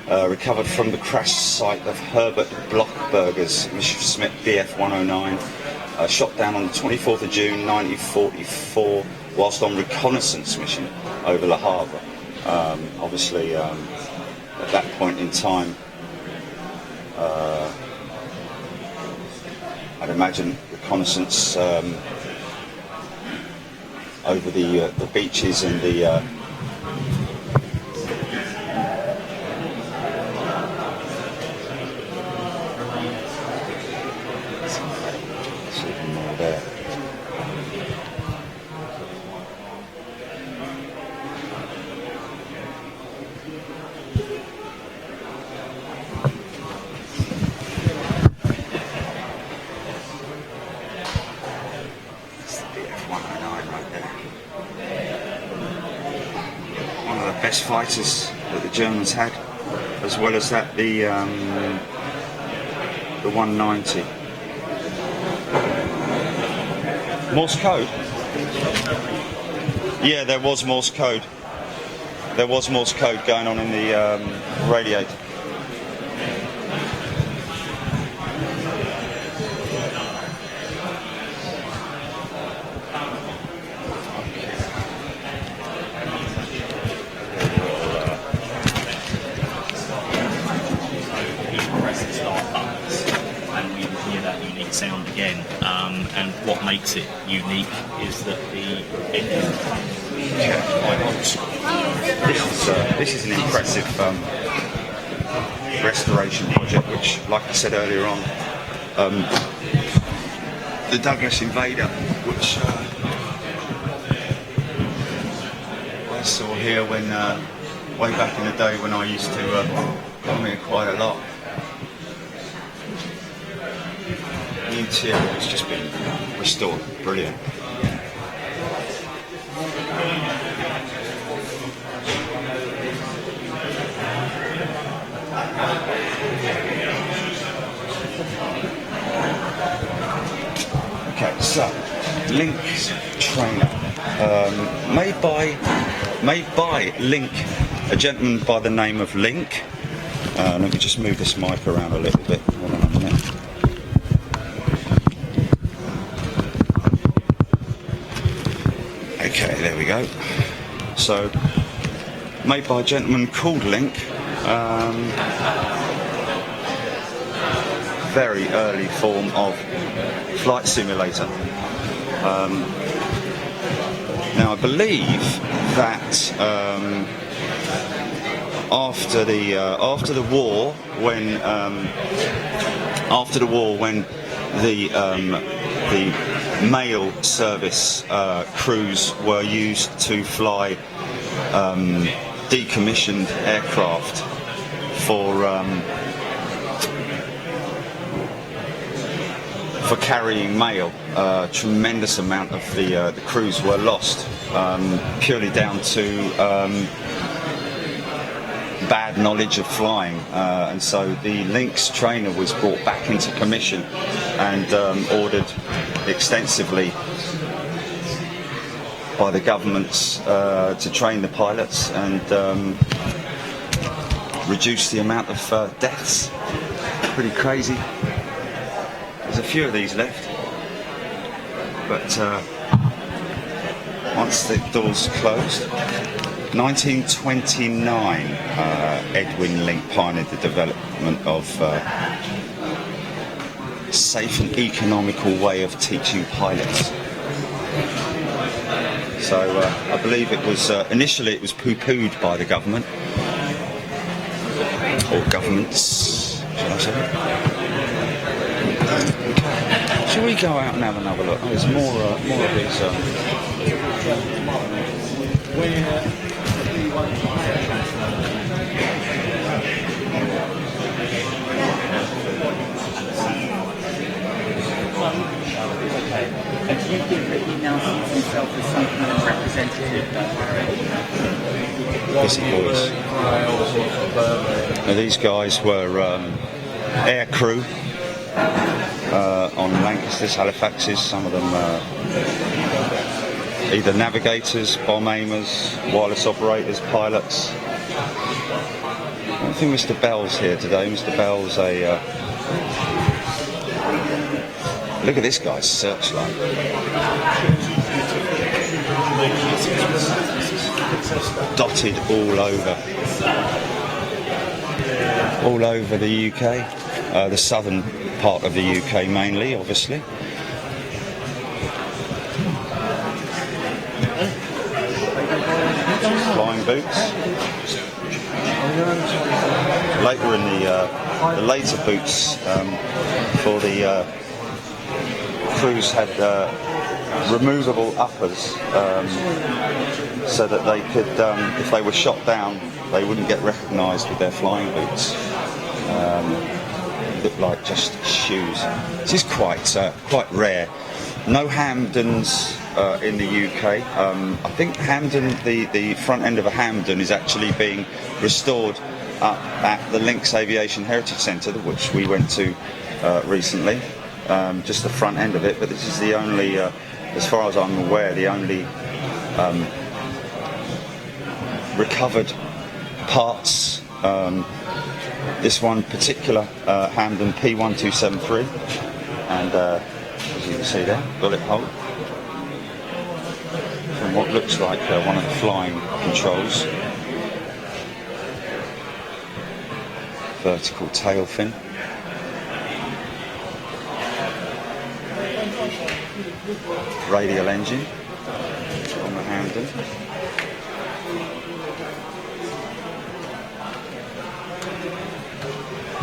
Recovered from the crash site of Herbert Blockberger's Messerschmitt Bf 109, shot down on the 24th of June 1944 whilst on reconnaissance mission over Le Havre. Obviously, at that point in time, I'd imagine reconnaissance over the beaches and the there. It's the Bf 109 right there. One of the best fighters that the Germans had, as well as that the 190. Morse code? Yeah, there was Morse code. There was Morse code going on in the radiator. Sound again, and what makes it unique is that the engine This is an impressive restoration project, which, like I said earlier on, the Douglas Invader, which I saw here when way back in the day when I used to come here quite a lot. The interior has just been restored. Brilliant. Okay, so Link's trainer, made by Link, a gentleman by the name of Link. Let me just move this mic around a little bit. Hold on a minute. Okay, there we go. So, made by a gentleman called Link. Very early form of flight simulator. Now, I believe that after the war, when the mail service crews were used to fly decommissioned aircraft for carrying mail. A tremendous amount of the crews were lost, purely down to bad knowledge of flying, and so the Lynx trainer was brought back into commission and ordered extensively by the governments to train the pilots and reduce the amount of deaths. Pretty crazy. There's a few of these left, but once the doors closed, 1929, Edwin Link pioneered the development of safe and economical way of teaching pilots. So I believe it was initially it was poo-pooed by the government or governments, shall I say? Okay. Shall we go out and have another look? Oh, there's more of these. Do you think that he now sees himself as some kind of representative? Yes, boys. Now, these guys were air crew on Lancasters, Halifaxes. Some of them either navigators, bomb aimers, wireless operators, pilots. I don't think Mr. Bell's here today. Mr. Bell's a look at this guy's searchlight. Dotted all over the UK, the southern part of the UK mainly, obviously. Flying boots. Later in the later boots for the crews had removable uppers so that they could, if they were shot down, they wouldn't get recognised with their flying boots. Looked like just shoes. This is quite rare. No Hamdens in the UK. I think Hamden, the front end of a Hamden is actually being restored up at the Lynx Aviation Heritage Centre, which we went to recently. Just the front end of it, but this is the only, as far as I'm aware, the only recovered parts. This one particular Hamden P1273, and as you can see there, bullet hole from what looks like one of the flying controls. Vertical tail fin. Radial engine on the Hamden.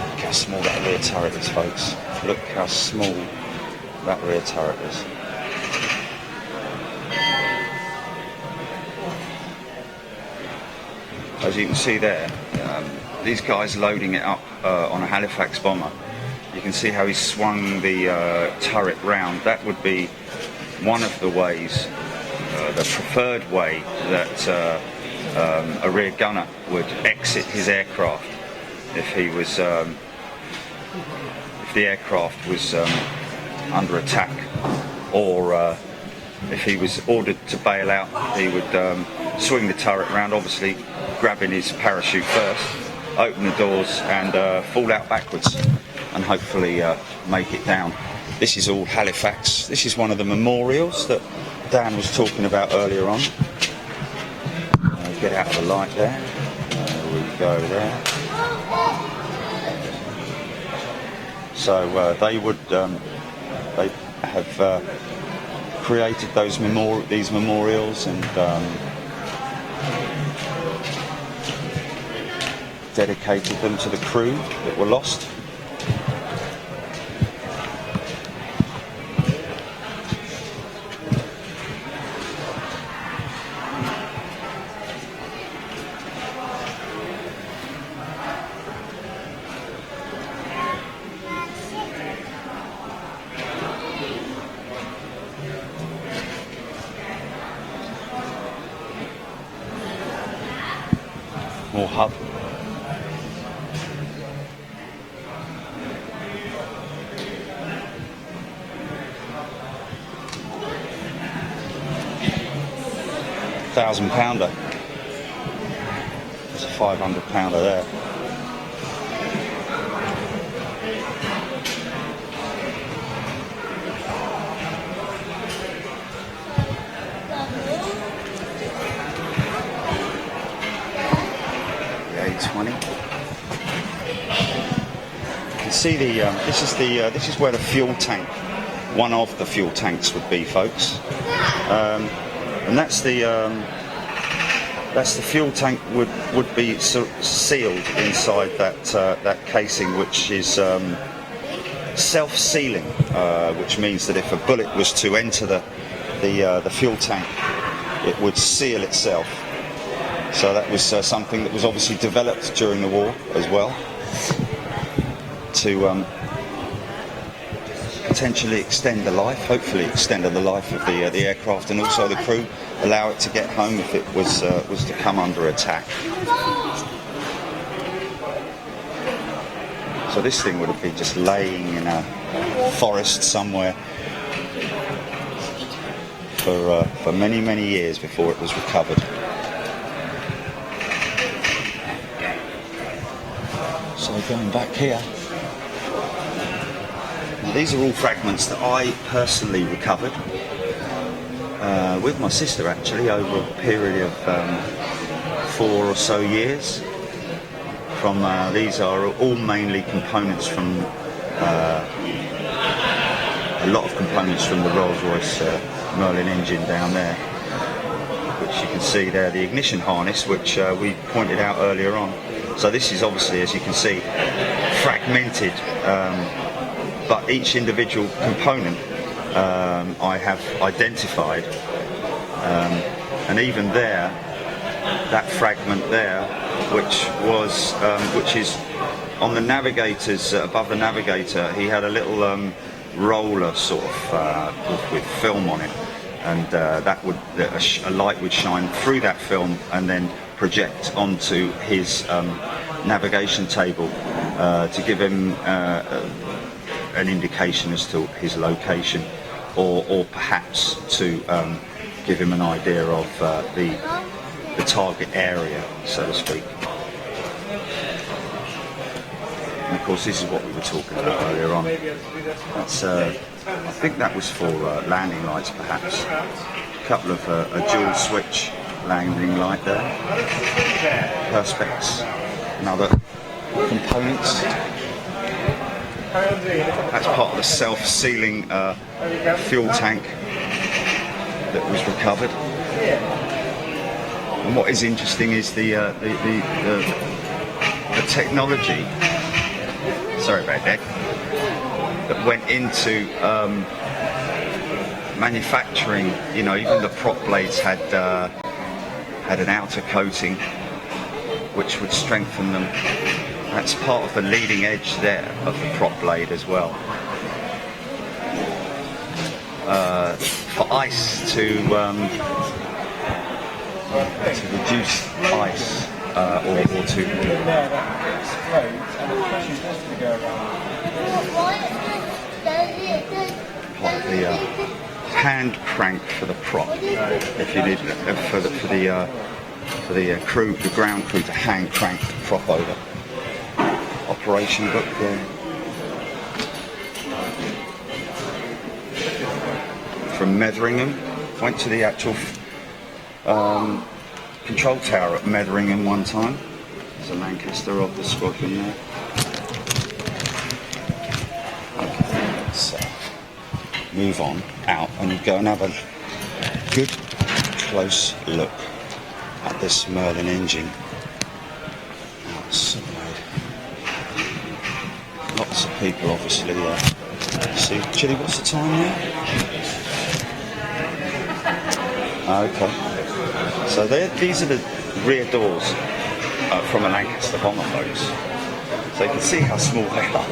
Look how small that rear turret is, folks. Look how small that rear turret is. As you can see there, these guys loading it up on a Halifax Bomber. You can see how he swung the turret round. That would be one of the ways, the preferred way that a rear gunner would exit his aircraft if he was, if the aircraft was under attack, or if he was ordered to bail out, he would swing the turret round, obviously grabbing his parachute first, open the doors and fall out backwards and hopefully make it down. This is all Halifax. This is one of the memorials that Dan was talking about earlier on. Get out of the light there. There we go there. So they would, they have created these memorials and dedicated them to the crew that were lost. More hub. £1,000. There's a £500 there. A20. You can see the this is where the fuel tank, one of the fuel tanks would be, folks. and that's the fuel tank would be sealed inside that casing, which is self-sealing, which means that if a bullet was to enter the fuel tank, it would seal itself. So that was something that was obviously developed during the war as well, to potentially extend the life, hopefully extend the life of the aircraft, and also the crew, allow it to get home if it was to come under attack. So this thing would have been just laying in a forest somewhere for many, many years before it was recovered. So going back here, now these are all fragments that I personally recovered with my sister, actually, over a period of 4 or so years. These are all mainly components from a lot of components from the Rolls Royce Merlin engine down there, which you can see there, the ignition harness, which we pointed out earlier on. So this is obviously, as you can see, fragmented, but each individual component I have identified, and even there, that fragment there, which is on the navigators, above the navigator, he had a little roller sort of with film on it, and a light would shine through that film and then project onto his navigation table to give him an indication as to his location, or perhaps to give him an idea of the target area, so to speak. And of course, this is what we were talking about earlier on. That's, I think that was for landing lights, perhaps. A couple of a dual switch landing light there. Perspex and other components. That's part of the self-sealing fuel tank that was recovered. And what is interesting is the technology. Sorry about that. That went into manufacturing. You know, even the prop blades had an outer coating which would strengthen them. That's part of the leading edge there of the prop blade as well. For ice to reduce ice or to like the hand crank for the prop, if you need for the crew, the ground crew, to hand crank the prop over. Operation book there. From Metheringham, went to the actual control tower at Metheringham one time. There's a Lancaster of the squadron there. Okay, so move on out and go and have a good close look at this Merlin engine outside. Lots of people obviously see. Chili, what's the time now? Okay. So these are the rear doors from a Lancaster Bomber, folks. So you can see how small they are.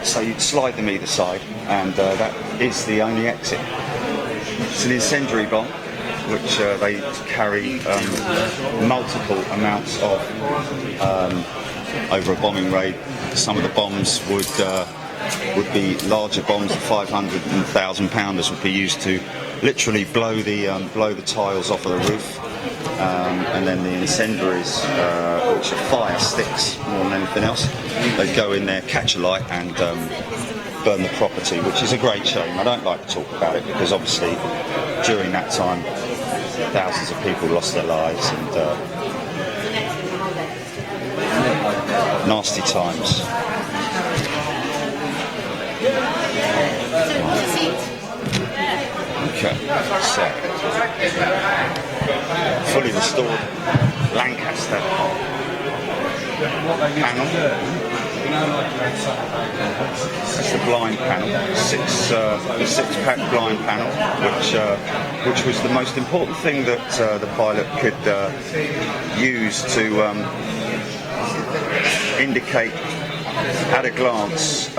So you'd slide them either side, and that is the only exit. It's an incendiary bomb, which they carry multiple amounts of over a bombing raid. Some of the bombs would be larger bombs, 500 and 1,000 pounders would be used to literally blow the tiles off of the roof, and then the incendiaries, which are fire sticks more than anything else, they go in there, catch a light, and burn the property, which is a great shame. I don't like to talk about it because obviously during that time thousands of people lost their lives, and nasty times. Okay, so fully restored Lancaster panel. That's the blind panel, the six-pack blind panel, which was the most important thing that the pilot could use to indicate at a glance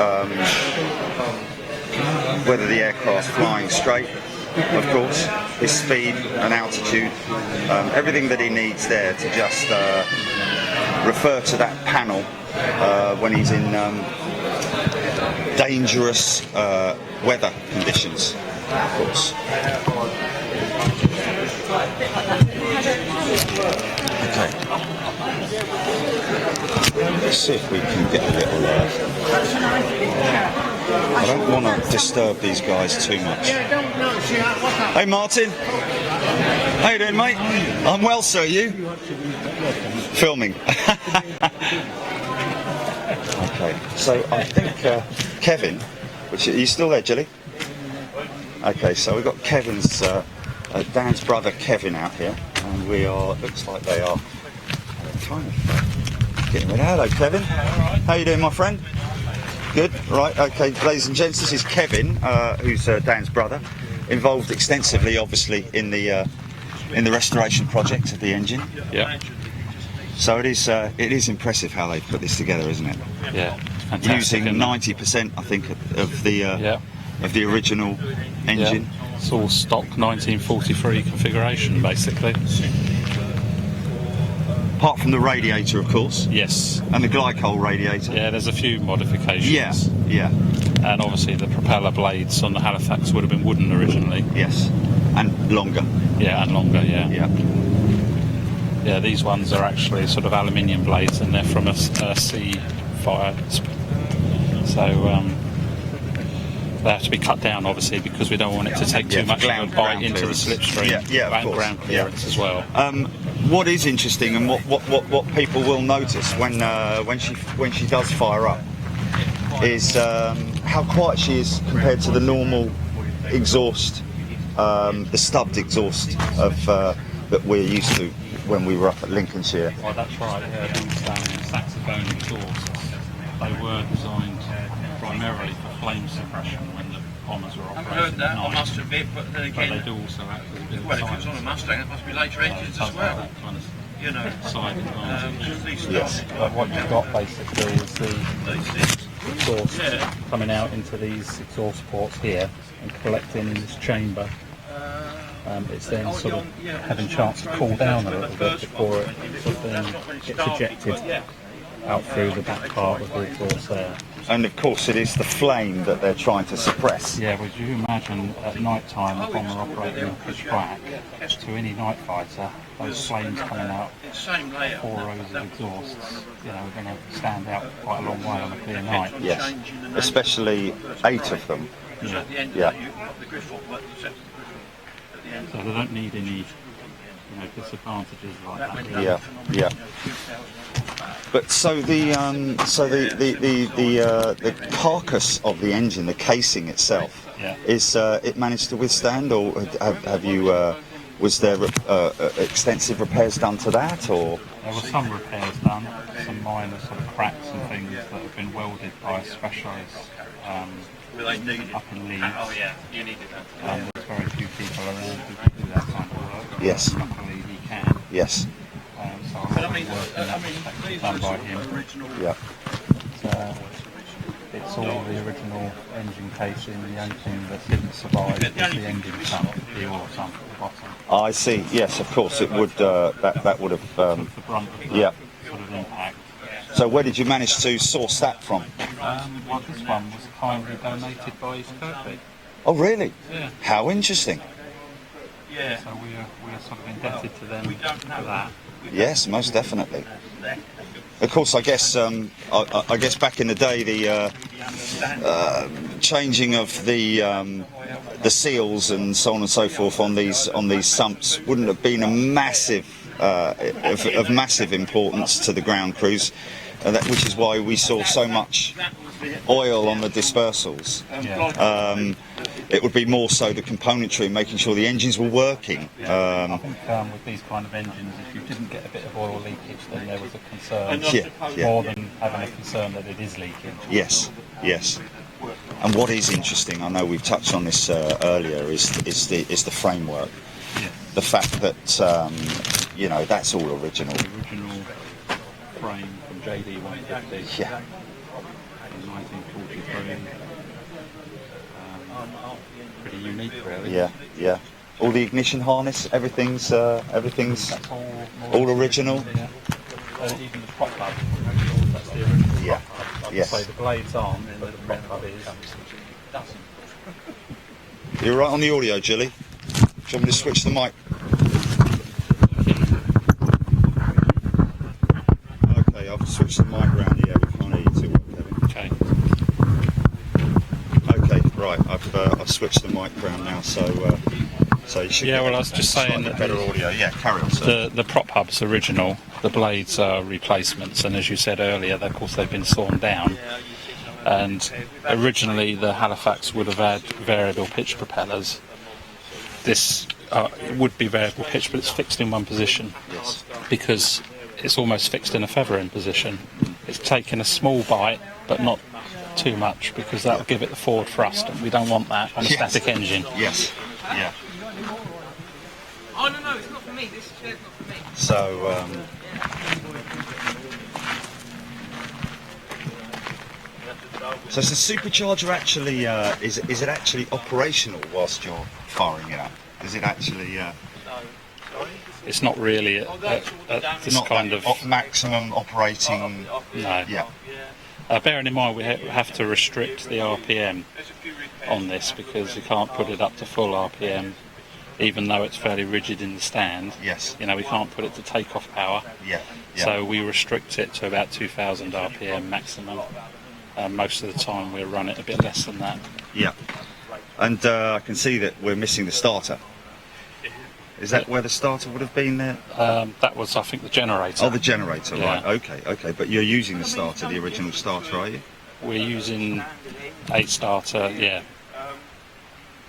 whether the aircraft's flying straight, of course, his speed and altitude, everything that he needs there to just refer to that panel when he's in dangerous weather conditions, of course. Okay. Let's see if we can get a little I don't want to disturb these guys too much. Hey Martin, how you doing, mate? I'm well, sir. You? Filming. Okay, so I think Kevin, which are you still there, Jilly? Okay, so we've got Kevin's Dan's brother Kevin out here, and we are. Looks like they are kind of getting rid of. Hello, Kevin. How you doing, my friend? Good, right, okay, ladies and gents, this is Kevin, who's Dan's brother, involved extensively, obviously, in the restoration project of the engine. Yeah. So it is impressive how they put this together, isn't it? Yeah, fantastic. Using 90%, I think, of the original engine. Yeah. It's all stock 1943 configuration, basically. Apart from the radiator, of course. Yes. And the glycol radiator. Yeah, there's a few modifications. Yeah, yeah. And obviously the propeller blades on the Halifax would have been wooden originally. Yes. And longer. Yeah, and longer, yeah. Yeah. Yeah, these ones are actually sort of aluminium blades, and they're from a sea fire. So they have to be cut down, obviously, because we don't want it to take too much of a bite into the slipstream. Yeah, of and course. ground clearance as well. What is interesting, and what people will notice when she does fire up, is how quiet she is compared to the normal exhaust, the stubbed exhaust of that we're used to when we were up at Lincolnshire. Oh, that's right. Yeah, these saxophone exhausts, they were designed primarily for flame suppression when the bombers were operating. I heard that, I must admit, but then again, but they do also act as a bit of well, if it was on a Mustang, it must be later engines as well. Kind of You know, side advantage. Yes. But what you've got basically is the exhaust coming out into these exhaust ports here and collecting in this chamber. It's then sort of having a chance to cool down a little bit before it sort of then gets ejected out through the back part of the exhaust there. And of course it is the flame that they're trying to suppress. Yeah, would you imagine at night time a bomber operating on pitch black to any night fighter, those flames coming out, 4 rows of exhausts, you know, are going to stand out quite a long way on a clear night. Yes, especially 8 of them. Yeah. So they don't need any, disadvantages like that. Yeah. But so the carcass of the engine, the casing itself, is it managed to withstand, or have you? Was there extensive repairs done to that, or? There were some repairs done, some minor sort of cracks and things that have been welded by specialists up in Leeds. Oh yeah, you needed that. There's very few people around who can do that kind of work. Yes. Luckily he can. Yes. So I'm work in that respect done by him. Yeah. It's all the original engine casing. The only thing that didn't survive was the engine sump, the oil sump at the bottom. I see. Yes, of course it would. That would have. The brunt of the sort of impact. So where did you manage to source that from? Well, this one was kindly donated by East Kirkby. Oh, really? Yeah. How interesting. Yeah. So we're sort of indebted to them for that. Yes, most definitely. Of course, I guess back in the day, the changing of the seals and so on and so forth on these sumps wouldn't have been a massive of massive importance to the ground crews, which is why we saw so much oil on the dispersals. It would be more so the componentry, making sure the engines were working. I think with these kind of engines, if you didn't get a bit of oil leakage, then there was a concern. More than having a concern that it is leaking. Yes, yes. And what is interesting, I know we've touched on this earlier, is the framework. The fact that that's all original. The original frame from JD 150. Yeah. In 1943. Pretty unique, really. Yeah, yeah. All the ignition harness, everything's That's all original. Yeah. Even the prop hub. That's the original Yeah. prop hub. Yes. So the blades aren't, but the prop hub is. You're right on the audio, Gilly. Do you want me to switch the mic? Okay, I've switched the mic round here. We can't hear you too well, Kevin. Okay. Okay, right. I've switched the mic round now, so you should. Yeah, get well, I was just saying slightly that better audio. Yeah, carry on, sir. The prop hub's original. The blades are replacements, and as you said earlier, of course they've been sawn down. And originally the Halifax would have had variable pitch propellers. This would be variable pitch, but it's fixed in one position. Yes. Because it's almost fixed in a feathering position. It's taken a small bite, but not too much, because that will give it the forward thrust, and we don't want that on a static engine. Yes. Yeah. Oh no, it's not for me. This chair's not for me. So. So is the supercharger actually is it actually operational whilst you're firing it up? Is it actually It's not really at this not kind of... maximum operating? No. Yeah. Bearing in mind we have to restrict the RPM on this, because you can't put it up to full RPM, even though it's fairly rigid in the stand. Yes. You know, we can't put it to takeoff power. Yeah. Yeah. So we restrict it to about 2,000 RPM maximum. Most of the time we'll run it a bit less than that. Yeah. And I can see that we're missing the starter. Is that where the starter would have been there? That was, I think, the generator. Oh, the generator, Yeah. right. Okay. But you're using the starter, the original starter, are you? We're using a starter, yeah.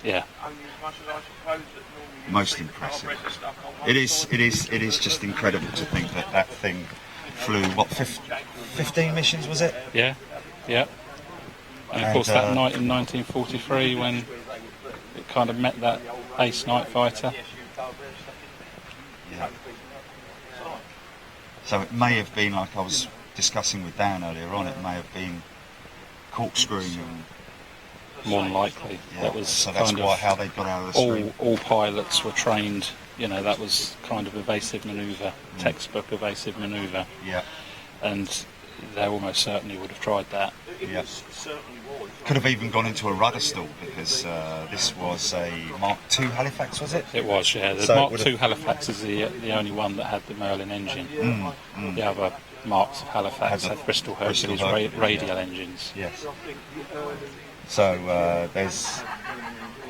Yeah. Most impressive. It is just incredible to think that thing flew, what, 15 missions, was it? Yeah. Yeah. And of course that night in 1943, when it kind of met that ace night fighter. Yeah. So it may have been, like I was discussing with Dan earlier on, it may have been corkscrewing and... More than likely. Yeah. That was so that's kind why of how they got out of the stream. all pilots were trained, you know, that was kind of evasive manoeuvre, textbook evasive manoeuvre. Yeah. And they almost certainly would have tried that. Yeah. Could have even gone into a rudder stall, because this was a Mark II Halifax, was it? It was, yeah. The So it Mark would II have- Halifax is the only one that had the Merlin engine. The other Marks of Halifax Had the had Bristol Bristol Hercules Hercules, radial engines. Yes. So there's,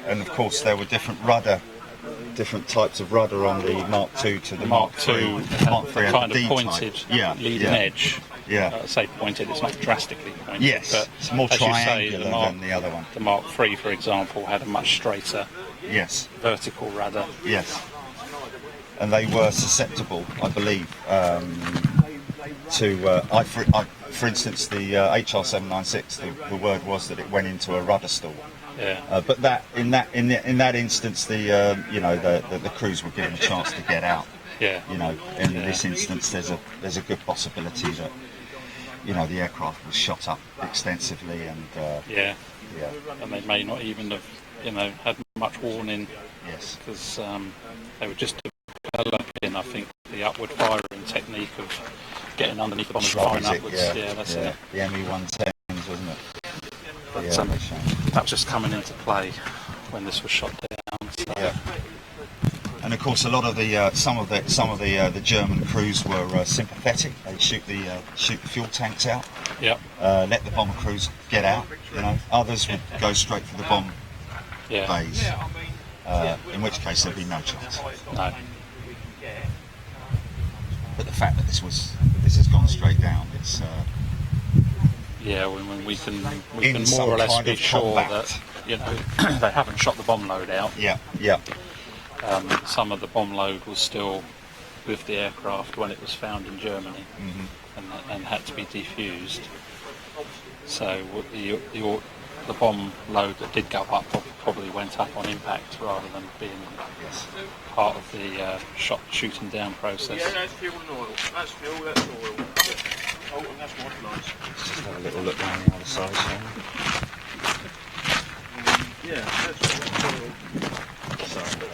and of course there were different types of rudder on the Mark II to the Mark III. Mark III had kind the of D pointed type. leading edge. Yeah. I say pointed, it's not drastically pointed. Yes, but it's more as you say, triangular than the other one. The Mark III, for example, had a much straighter Yes. vertical rudder. Yes. And they were susceptible, I believe, to, for instance, the HR796. The word was that it went into a rudder stall. Yeah. But that in that instance, the crews were given a chance to get out. Yeah. You know, in this instance, there's a good possibility that, you know, the aircraft was shot up extensively, and Yeah. yeah, And they may not even have, you know, had much warning, yes, because they were just developing, I think, the upward firing technique of getting underneath the bomber firing upwards. Yeah, that's it. The ME-110s, wasn't it? But, Yeah, they showed. that was just coming into play when this was shot down. So. Yeah. And of course, a lot of the some of the German crews were sympathetic. They'd shoot the fuel tanks out, Yep. let the bomber crews get out. You know, others would go straight for the bomb Yeah. bays. In which case, there'd be no chance. No. But the fact that this has gone straight down, it's Yeah, we can In some more or less kind be of sure combat. that, you know, they haven't shot the bomb load out. Yeah, yeah. Some of the bomb load was still with the aircraft when it was found in Germany, and had to be defused. So the bomb load that did go up probably went up on impact rather than being part of the shooting down process. Yeah, that's fuel and oil. That's fuel, that's oil. Oh, and that's what's nice. Just have a little look around the other side. Yeah, that's oil.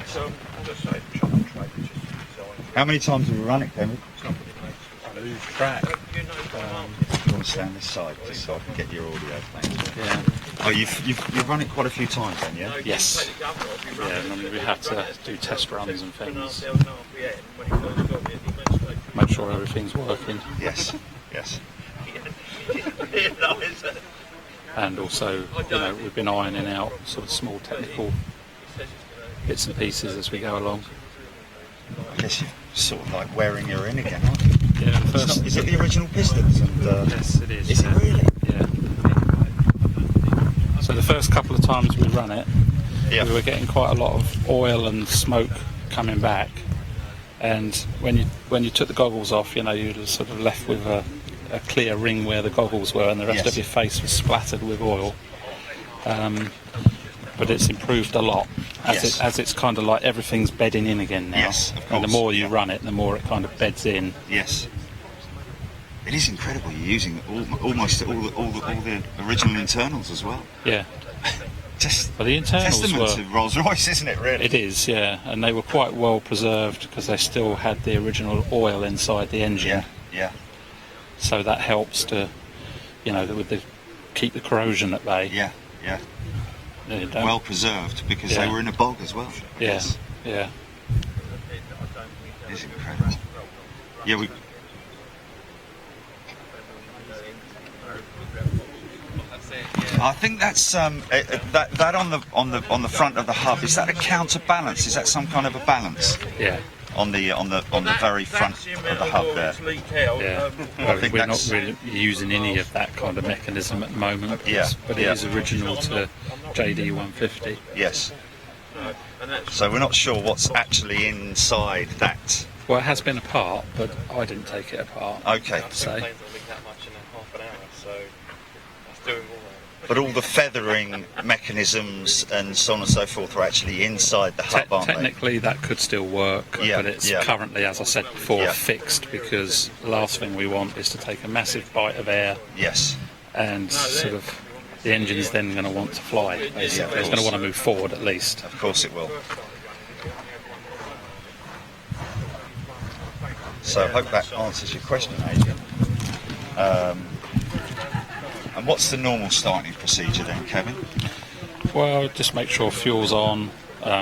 So, I'll just say, chop and trade, which is design. How many times have we run it, Kevin? I lose track. You know, You want to stay on this side just so I can get your audio, thanks. Yeah. Oh, you've run it quite a few times then, yeah? Yes. Yeah, and then we have to do test runs and things. Make sure everything's working. Yes, yes. And also, you know, we've been ironing out sort of small technical bits and pieces as we go along. I guess you're sort of like wearing her in again, aren't you? Yeah, the It's first. not- is it the original pistons? And, Yes, it is. Is it really? Yeah. So the first couple of times we run it, Yeah. we were getting quite a lot of oil and smoke coming back. And when you took the goggles off, you know, you were sort of left with a clear ring where the goggles were, and the rest Yes. of your face was splattered with oil. But it's improved a lot as it's kind of like everything's bedding in again now. Yes, of And the course, more you yeah. run it, the more it kind of beds in. Yes. It is incredible. You're using almost all the original internals as well. Yeah. Just But the internals testament were. to Rolls Royce, isn't it? Really. It is, yeah, and they were quite well preserved because they still had the original oil inside the engine. Yeah, yeah, So that helps to, you know, keep the corrosion at bay. yeah, yeah. You don't- Well preserved because they Yeah. were in a bog as well. I yeah, guess. yeah. It's incredible. Yeah, we. I think that's that on the front of the hub. Is that a counterbalance? Is that some kind of a balance Yeah, on the very front of the hub there? yeah. I think We're not that's- really using any of that kind of mechanism at the moment. Yeah, But it yeah. is original to JD 150. Yes. So we're not sure what's actually inside that. Well, it has been apart, but I didn't take it apart. Okay. So But all the feathering mechanisms and so on and so forth are actually inside the hub, aren't they? technically that could still work, Yeah, but it's yeah. currently, as I said before, Yeah. fixed because the last thing we want is to take a massive bite of air Yes. and sort of the engine's then going to want to fly. Basically, it's going to course. want to move forward at least. Of course it will. So I hope that answers your question, Adrian. And what's the normal starting procedure then, Kevin? Well, just make sure fuel's on.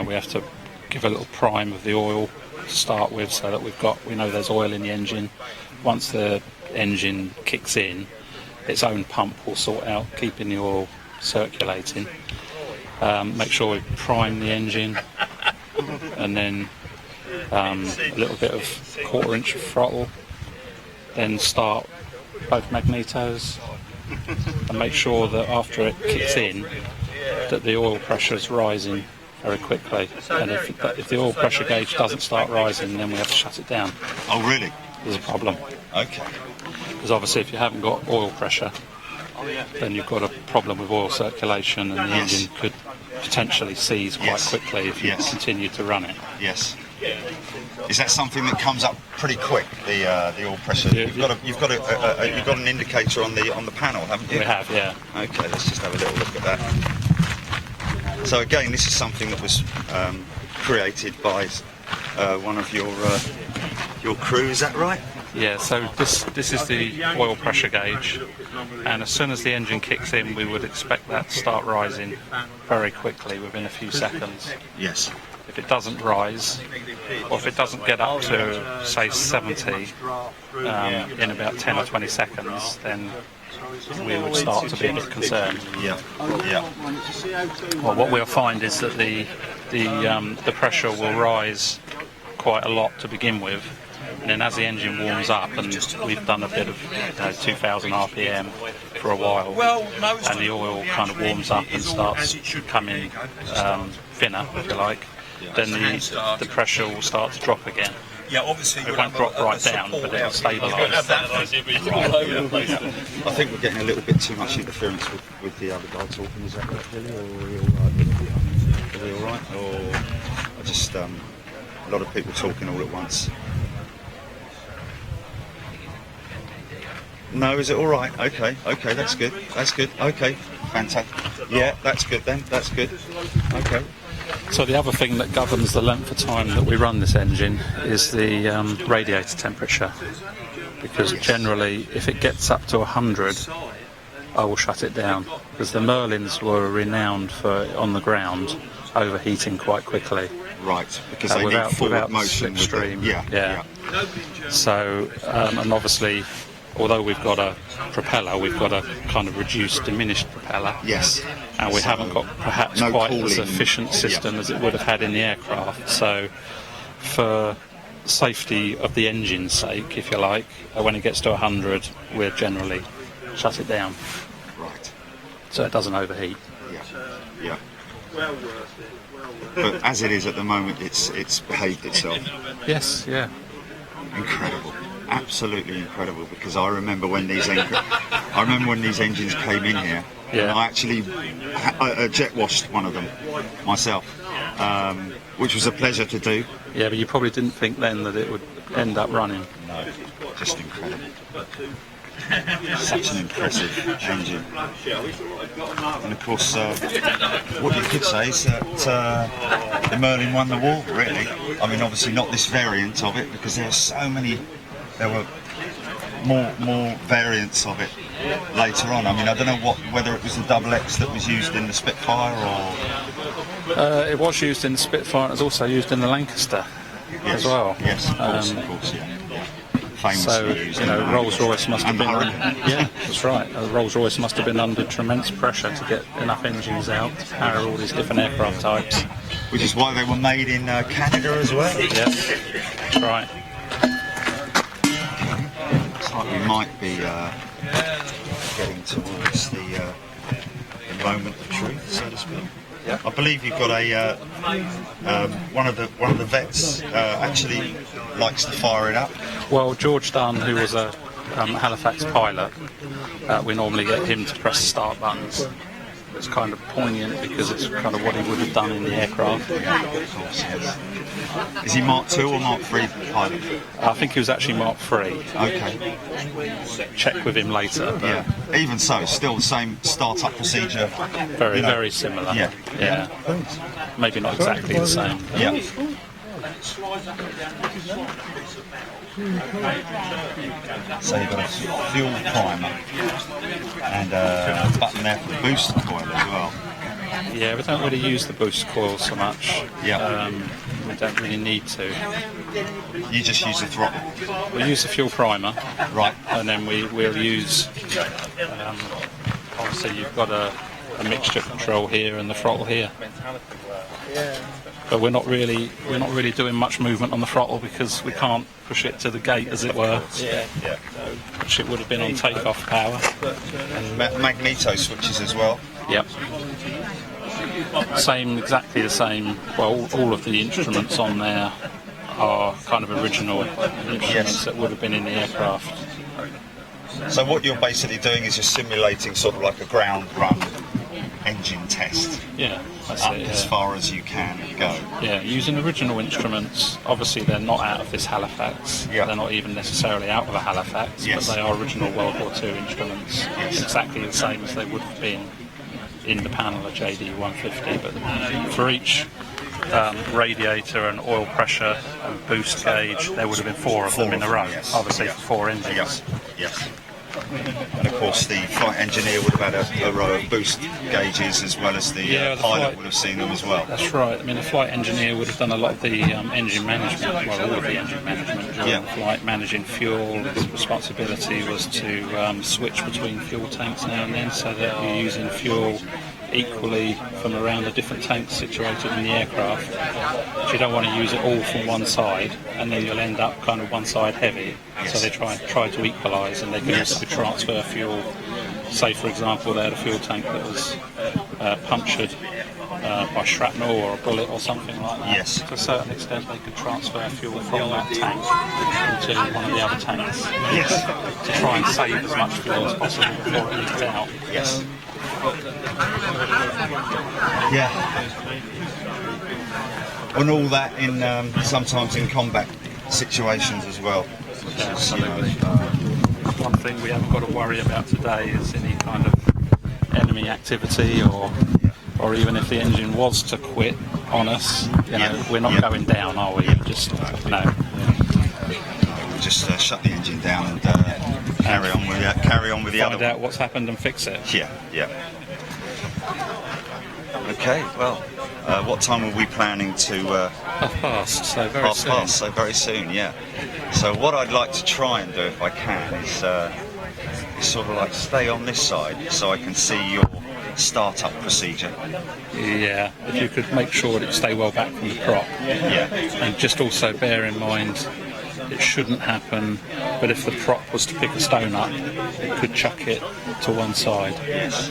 We have to give a little prime of the oil to start with, so that we know there's oil in the engine. Once the engine kicks in, its own pump will sort out keeping the oil circulating. Make sure we prime the engine, and then a little bit of 1/4 inch of throttle. Then start both magnetos, and make sure that after it kicks in, that the oil pressure is rising very quickly. And if the oil pressure gauge doesn't start rising, then we have to shut it down. Oh, really? There's a problem. Okay. Because obviously if you haven't got oil pressure, then you've got a problem with oil circulation, and the Yes. engine could potentially seize quite Yes. quickly if you Yes. continue to run it. Yes. Is that something that comes up pretty quick? The oil pressure. Yeah. You've got an indicator on the panel, haven't you? We have, yeah. Okay, let's just have a little look at that. So again, this is something that was created by one of your crew. Is that right? Yeah, so this is the oil pressure gauge, and as soon as the engine kicks in, we would expect that to start rising very quickly within a few seconds. Yes. If it doesn't rise, or if it doesn't get up to, say, 70 in about 10 or 20 seconds, then we would start to be a bit concerned. Yeah. Yeah. Well, what we'll find is that the pressure will rise quite a lot to begin with, And then as the engine warms up, and we've done a bit of 2,000 RPM for a while, and the oil kind of warms up and starts becoming thinner, if you like, then the pressure will start to drop again. Yeah, obviously It won't drop right down, but it'll stabilise. I think we're getting a little bit too much interference with the other guy talking. Is that right, Billy? Or are we all right? Are we all right? Or I just a lot of people talking all at once. No, is it all right? Okay, that's good. That's good. Okay, fantastic. Yeah, that's good then. That's good. Okay. So the other thing that governs the length of time that we run this engine is the radiator temperature, because generally if it gets up to 100 I will shut it down, because the Merlins were renowned for, on the ground, overheating quite quickly. Right, because they need forward motion with slipstream. Yeah. So, and obviously, although we've got a propeller, we've got a kind of reduced, diminished propeller. Yes. And we haven't got perhaps no quite cooling. as efficient system as it would have had in the aircraft. So, for safety of the engine's sake, if you like, when it gets to 100, we'll generally shut it down. Right. So it doesn't overheat. Yeah. But as it is at the moment, it's behaved itself. Yes, yeah. Incredible, absolutely incredible. Because I remember when these engines came in here. Yeah. And I actually jet washed one of them myself, which was a pleasure to do. Yeah, but you probably didn't think then that it would end up running. No, just incredible. Such an impressive engine. And of course, what you could say is that the Merlin won the war, really. I mean, obviously not this variant of it, because there were more variants of it later on. I mean, I don't know whether it was the double X that was used in the Spitfire or... It was used in the Spitfire, and it was also used in the Lancaster as well. Yes, of course, yeah. So, Rolls Royce must have been... Yeah, that's right. Rolls Royce must have been under tremendous pressure to get enough engines out to power all these different aircraft types. Which is why they were made in Canada as well. Yeah, that's right. Looks like we might be getting towards the moment of truth, so to speak. Yeah. I believe you've got a one of the vets actually likes to fire it up. Well, George Dunn, who was a Halifax pilot, we normally get him to press the start buttons. It's kind of poignant because it's kind of what he would have done in the aircraft. Yeah, of course, yes. Is he Mark II or Mark III pilot? I think he was actually Mark III. Okay. Check with him later. But yeah. Even so, still the same start-up procedure. Very similar. Yeah. Maybe not exactly the same. Yeah. So you've got a fuel primer and a button there for the booster coil as well. Yeah, we don't really use the booster coil so much. Yeah. We don't really need to. You just use the throttle. We use the fuel primer. Right. And then we'll use, obviously you've got a mixture control here and the throttle here. But we're not really doing much movement on the throttle because we can't push it to the gate, as it were. Which it would have been on takeoff power. And magneto switches as well. Yep. Exactly the same. Well, all of the instruments on there are kind of original instruments that would have been in the aircraft. So what you're basically doing is you're simulating sort of like a ground run engine test. Yeah, that's up it, as far as you can go. Yeah, using original instruments. Obviously, they're not out of this Halifax. Yeah. They're not even necessarily out of a Halifax, Yes. but they are original World War II instruments. Yes. Exactly the same as they would have been in the panel of JD 150. But for each radiator and oil pressure and boost gauge, there would have been four of them in a row. Yes. Obviously, Yeah. for four engines. Yes. And of course the flight engineer would have had a row of boost gauges as well as the pilot would have seen them as well. That's right. I mean, the flight engineer would have done a lot of the engine management, well, all of the engine management during the flight, managing fuel. His responsibility was to switch between fuel tanks now and then so that you're using fuel equally from around the different tanks situated in the aircraft. So you don't want to use it all from one side, and then you'll end up kind of one side heavy. So they try to equalise, and they can also transfer fuel. Say, for example, they had a fuel tank that was punctured by shrapnel or a bullet or something like that. Yes. To a certain extent, they could transfer fuel from that tank into one of the other tanks. Yes. To try and save as much fuel as possible before it leaks out. Yes. Yeah. And all that in sometimes in combat situations as well. Which is, you know, One thing we haven't got to worry about today is any kind of enemy activity, or even if the engine was to quit on us, you know, we're not going down, are we? Just no. Just shut the engine down and carry on with the other. Find out what's happened and fix it. Yeah. Okay. Well, what time are we planning to? 1:30, so very soon. 1:30, so very soon. Yeah. So what I'd like to try and do, if I can, is sort of like stay on this side so I can see your start-up procedure. Yeah, if you could make sure that you stay well back from the prop. Yeah. And just also bear in mind, it shouldn't happen, but if the prop was to pick a stone up, it could chuck it to one side. Yes.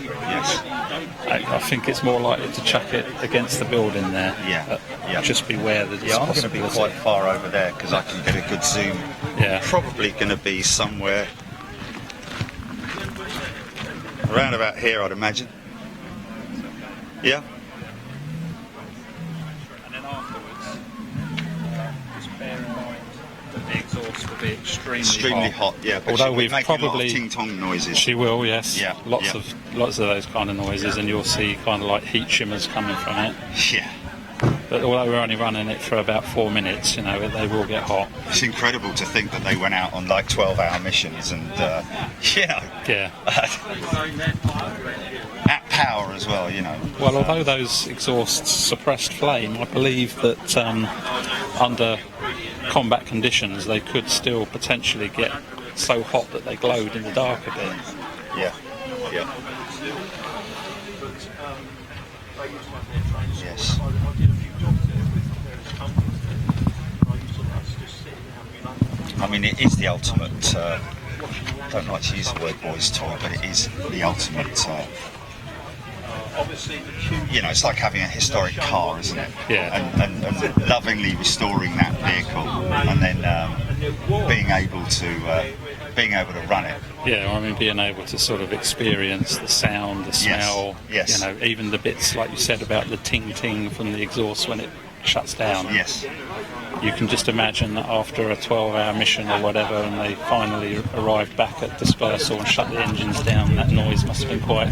I think it's more likely to chuck it against the building there. Yeah. Just beware that it's Yeah, I'm going to be quite far over there because I can get a good zoom. Yeah. Probably going to be somewhere around about here, I'd imagine. Yeah. And then afterwards, just bear in mind that the exhaust will be extremely hot. Yeah. But although we've we've making probably a lot of ting-tong noises. She will, yes. Yeah, Lots of those kind of noises, and you'll see kind of like heat shimmers coming from it. Yeah. But although we're only running it for about 4 minutes, you know, they will get hot. It's incredible to think that they went out on like 12-hour missions and, Yeah. at power as well, you know. Well, although those exhausts suppressed flame, I believe that under combat conditions they could still potentially get so hot that they glowed in the dark a bit. Yeah. Yes. I mean, it is the ultimate, I don't like to use the word boys' toy, but it is the ultimate, you know, it's like having a historic car, isn't it? Yeah. And lovingly restoring that vehicle and then being able to run it. Yeah, I mean, being able to sort of experience the sound, the smell, Yes. you know, even the bits like you said about the ting-ting from the exhaust when it shuts down. Yes. You can just imagine that after a 12-hour mission or whatever, and they finally arrived back at dispersal and shut the engines down, that noise must have been quite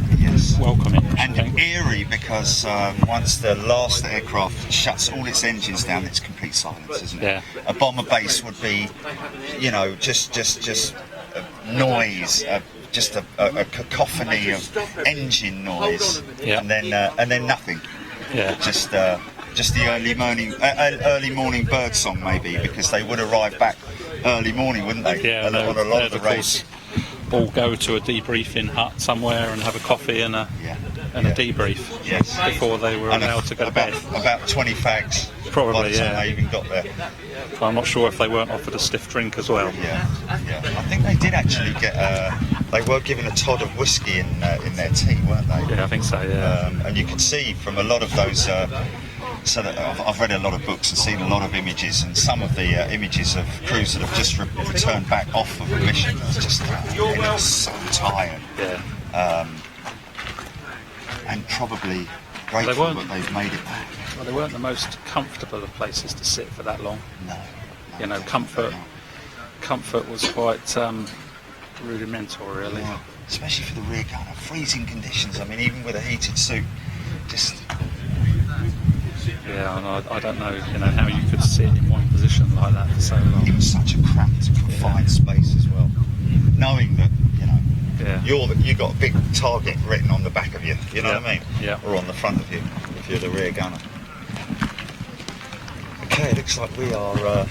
welcoming. And eerie, because once the last aircraft shuts all its engines down, it's complete silence, isn't it? Yeah. A bomber base would be, you know, just noise, just a cacophony of engine noise, and then nothing. Yeah. Just the early morning bird song, maybe, because they would arrive back early morning, wouldn't they? Yeah, on a lot of the race. All go to a debriefing hut somewhere and have a coffee and a debrief before they were allowed to go to bed. About 20 fags. Probably, by the time they even got there. I'm not sure if they weren't offered a stiff drink as well. Yeah. I think they did actually get. They were given a Todd of whiskey in their tea, weren't they? Yeah, I think so. Yeah. And you can see from a lot of those. So that I've read a lot of books and seen a lot of images, and some of the images of crews that have just returned back off of a mission. It's just they look so tired. Yeah. And probably grateful that they've made it back. Well, they weren't the most comfortable of places to sit for that long. No. You know, comfort was quite rudimental, really. Yeah. Especially for the rear gunner, freezing conditions. I mean, even with a heated suit, just. Yeah, and I don't know, you know, how you could sit in one position like that for so long. It was such a cramped, confined space as well. Knowing that, you know, you got a big target written on the back of you. You know what I mean? Yeah. Or on the front of you, if you're the rear gunner. Okay, it looks like we are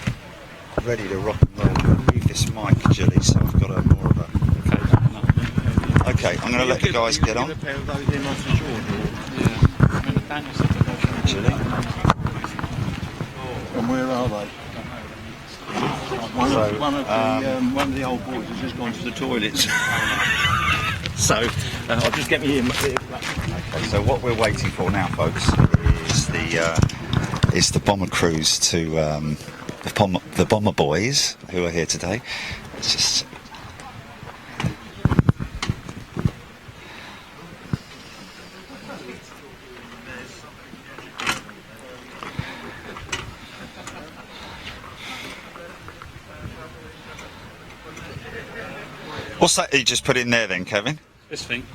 ready to rock and roll. I'm going to move this mic, Julie, so I've got more of a. Okay, I'm going to let the guys get on. Actually. And where are they? One of the old boys has just gone to the toilets. So I'll just get me in. Okay, so what we're waiting for now, folks, is the bomber crews to the bomber boys who are here today. It's just. What's that you just put in there then, Kevin? This thing.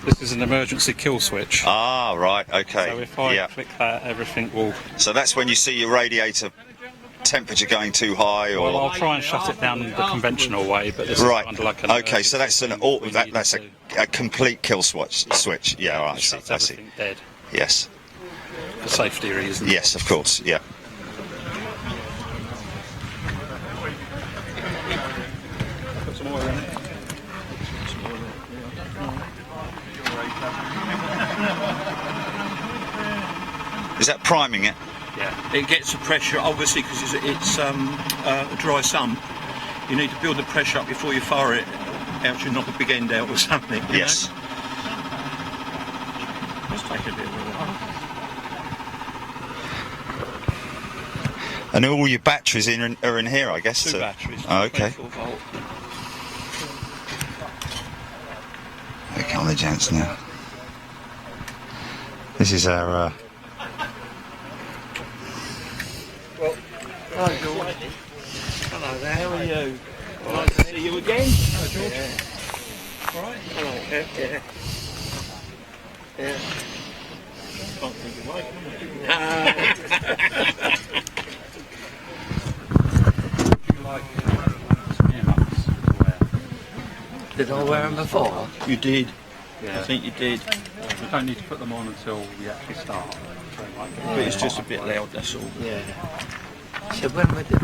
This is an emergency kill switch. Ah, right, okay. So if I click that, everything will... So that's when you see your radiator temperature going too high, or... Well, I'll try and shut it down the conventional way, but this right. is under like an... Okay, so that's that's a complete kill switch. Yeah, I see. Shuts I see. everything dead Yes. for safety reasons. Yes, of course. Yeah. Put some oil in it. Is that priming it? Yeah. It gets the pressure, obviously, because it's a dry sump. You need to build the pressure up before you fire it. Else you knock a big end out or something. You Yes. know? Let's take a bit of oil. And all your batteries are in here, I guess. Two batteries. Oh, okay. 24 volt. Here come the gents now. This is our. Hi, George. Hello there, how are you? Nice to see you again. Hello, George. Yeah. All right. Hello, yeah. Yeah. Can't think of Did I wear them before? You did. Yeah. I think you did. We don't need to put them on until we actually start. But it's just a bit loud, that's all. Yeah. So when we do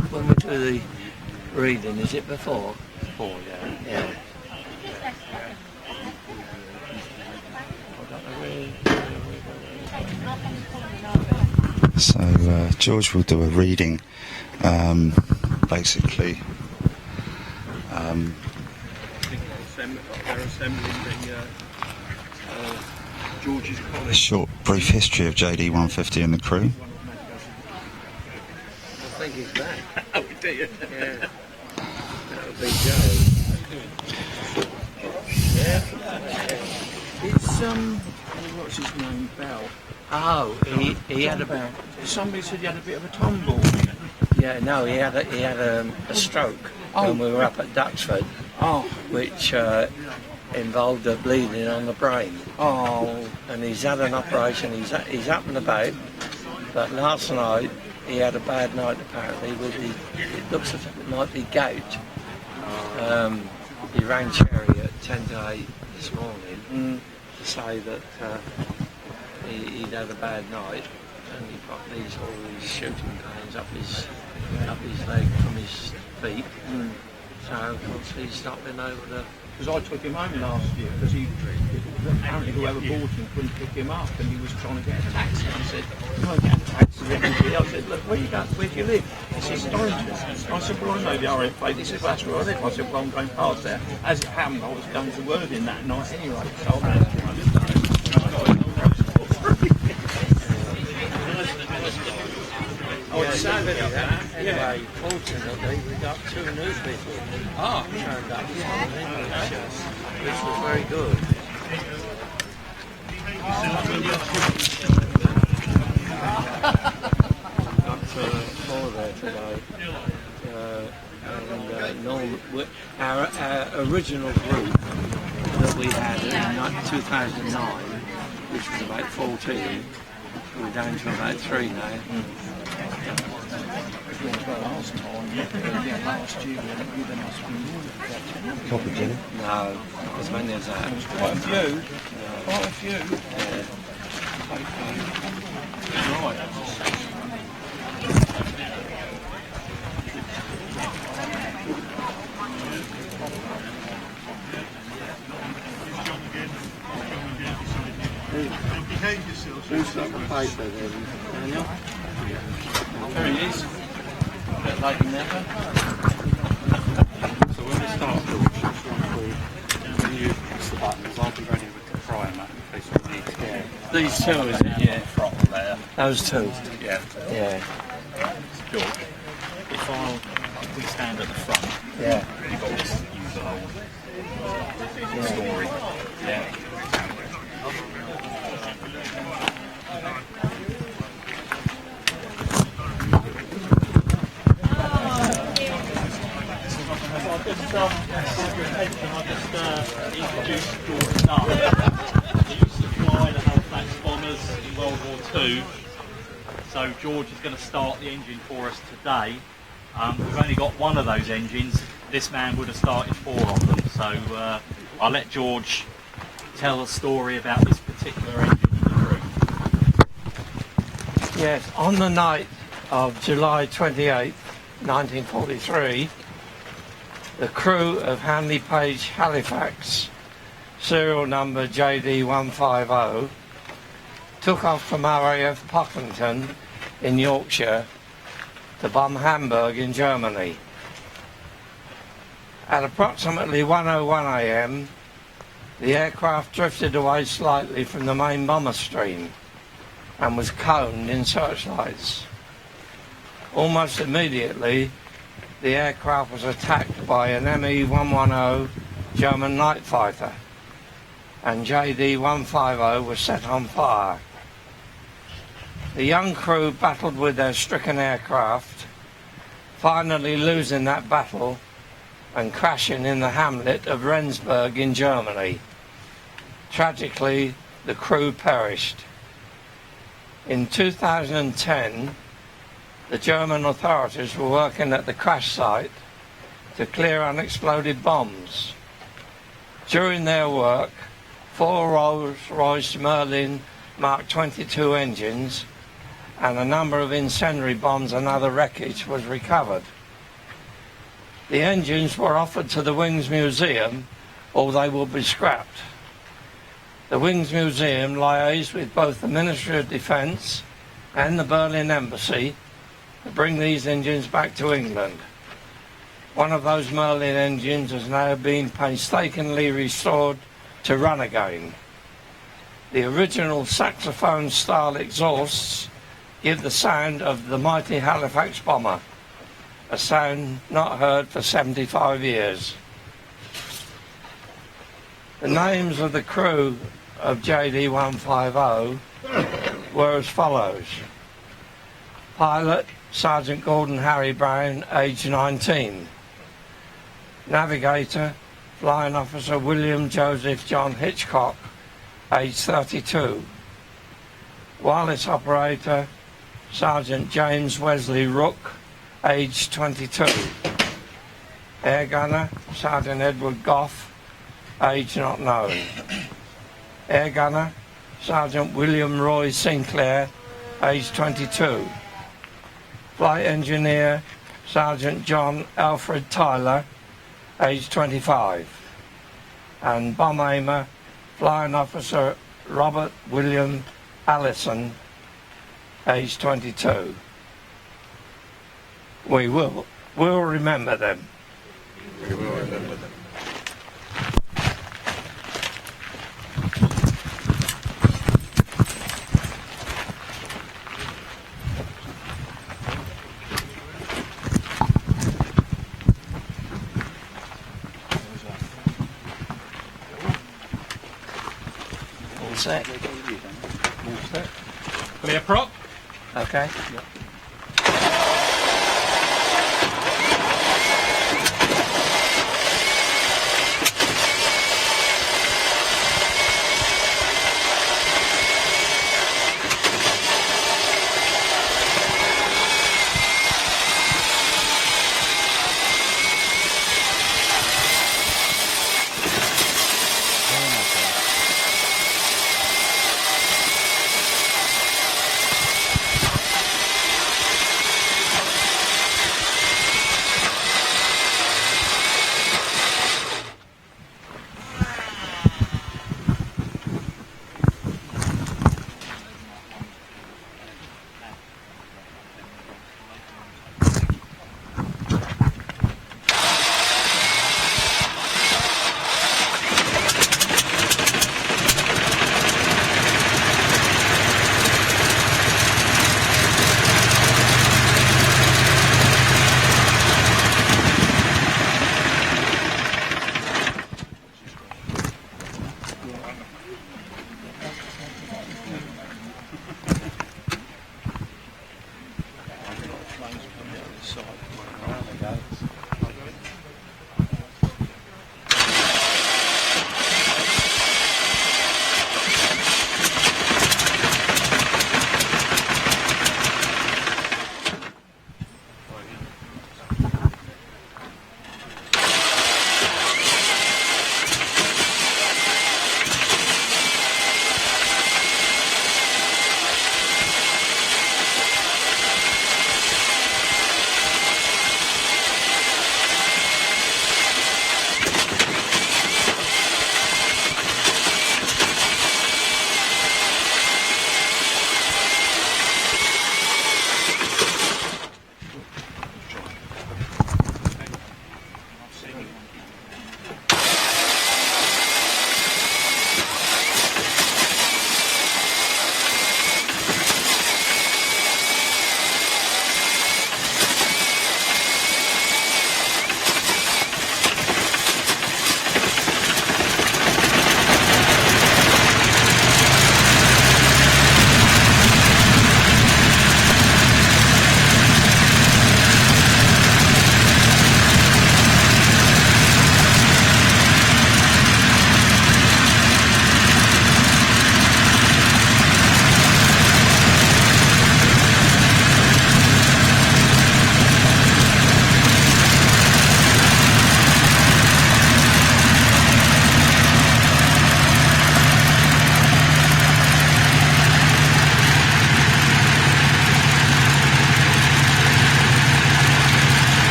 the reading, is it before? Before, yeah. Yeah. So George will do a reading, basically. They're assembling the George's A College. short, brief history of JD 150 and the crew. I think he's back. Oh, do you? Yeah. That would be Joe. It's what's his name? Bell. Oh, he had a Somebody said he had a bit of a tumble. yeah. No, he had a stroke when we were up at Duxford, Oh, which involved a bleeding on the brain. oh, And he's had an operation. He's up and about, but last night he had a bad night apparently. It looks as if it might be gout. He rang Cherry at 10 to 8 this morning to say that he'd had a bad night, and he got all these shooting pains up his leg from his feet. So of course he's not been able to. because I took him home last year because apparently whoever bought him couldn't pick him up and he was trying to get a taxi. I said, "You won't get a taxi." I said, "Look, where do you live?" He says, "Dorrington." I said, "Well, I know the RAAF plate." He said, "Well, that's where I live." I said, "Well, I'm going past there." As it happened, I was going to Worthing that night anyway. So I would say that. Anyway, fortunately we got 2 new people turned up this morning, which was very good. Got 4 there today. Our original group that we had in 2009, which was about 14, we're down to about 3 now. Cockpit, No, not as many as that. Quite a few. Quite a few. paper there, Daniel. There he is. A bit late in there. So when we start, when you press the buttons, I'll be ready with the primer in case we need to get These two, is it? the throttle there. Those two. Yeah. Yeah. George, if we stand at the front, Yeah. you've got to use the whole story. Yeah. Introduced George Dunn. He used to fly the Halifax Bombers in World War II. So George is going to start the engine for us today. We've only got one of those engines. This man would have started 4 of them. So I'll let George tell a story about this particular engine and the crew. Yes, on the night of July 28, 1943, the crew of Hanley Page Halifax, serial number JD150, took off from RAAF Pocklington in Yorkshire to bomb Hamburg in Germany. At approximately 1:01 a.m, the aircraft drifted away slightly from the main bomber stream and was coned in searchlights. Almost immediately, the aircraft was attacked by an Me-110 German night fighter, and JD-150 was set on fire. The young crew battled with their stricken aircraft, finally losing that battle and crashing in the hamlet of Rendsburg in Germany. Tragically, the crew perished. In 2010, the German authorities were working at the crash site to clear unexploded bombs. During their work, 4 Rolls Royce Merlin Mark 22 engines and a number of incendiary bombs and other wreckage was recovered. The engines were offered to the Wings Museum, or they will be scrapped. The Wings Museum liaised with both the Ministry of Defence and the Berlin Embassy to bring these engines back to England. One of those Merlin engines has now been painstakingly restored to run again. The original saxophone style exhausts give the sound of the mighty Halifax Bomber, a sound not heard for 75 years. The names of the crew of JD-150 were as follows: pilot Sergeant Gordon Harry Brown, age 19. Navigator Flying Officer William Joseph John Hitchcock, age 32. Wireless Operator Sergeant James Wesley Rook, age 22. Air Gunner Sergeant Edward Goff, age not known. Air Gunner Sergeant William Roy Sinclair, age 22. Flight Engineer Sergeant John Alfred Tyler, age 25. And Bomb Aimer Flying Officer Robert William Allison, age 22. We'll remember them. We will remember them. All set. Clear prop. Okay.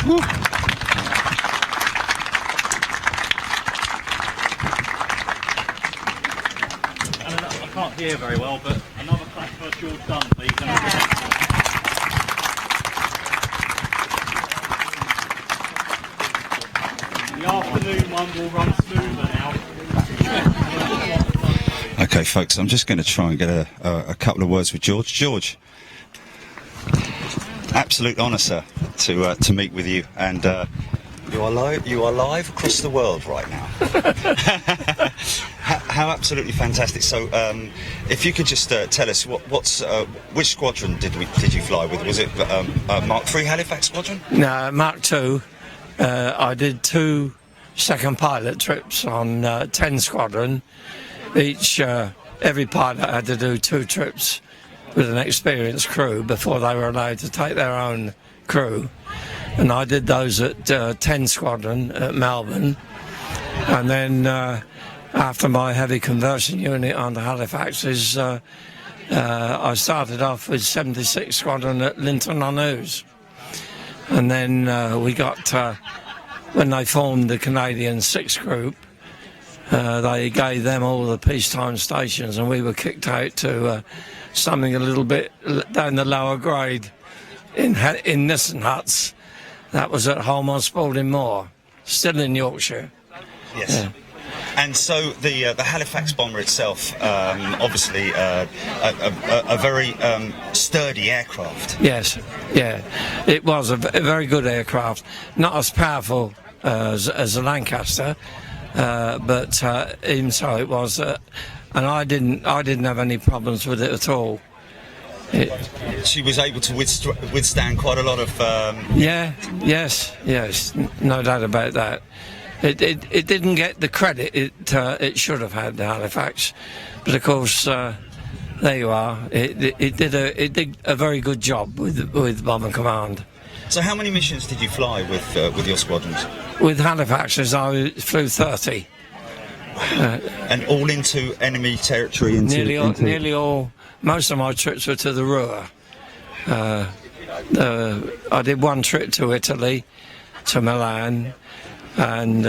Woo. And I can't hear very well, but another clap for George Dunn, please. The afternoon one will run smoother now. Okay, folks, I'm just going to try and get a couple of words with George. George, absolute honour, sir, to meet with you, and you are live across the world right now. How absolutely fantastic! So, if you could just tell us which squadron did you fly with? Was it Mark III Halifax Squadron? No, Mark II. I did 2 second pilot trips on 10 Squadron. Every pilot had to do 2 trips with an experienced crew before they were allowed to take their own crew. And I did those at 10 Squadron at Melbourne. And then after my heavy conversion unit on the Halifaxes, I started off with 76 Squadron at Linton on Ouse. And then we got, when they formed the Canadian 6 group, they gave them all the peacetime stations, and we were kicked out to something a little bit down the lower grade in Nissen Huts. That was at Holme on Spalding Moor, still in Yorkshire. Yes. Yeah. And so the Halifax Bomber itself, obviously a very sturdy aircraft. Yes, yeah. It was a very good aircraft. Not as powerful as a Lancaster, but even so it was. And I didn't have any problems with it at all. She was able to withstand quite a lot of... Yes, no doubt about that. It didn't get the credit it should have had, the Halifax, but of course there you are. It did a very good job with Bomber Command. So how many missions did you fly with your squadrons? With Halifaxes I flew 30. And all into enemy territory? Nearly all. Most of my trips were to the RAAF. I did 1 trip to Italy, to Milan, and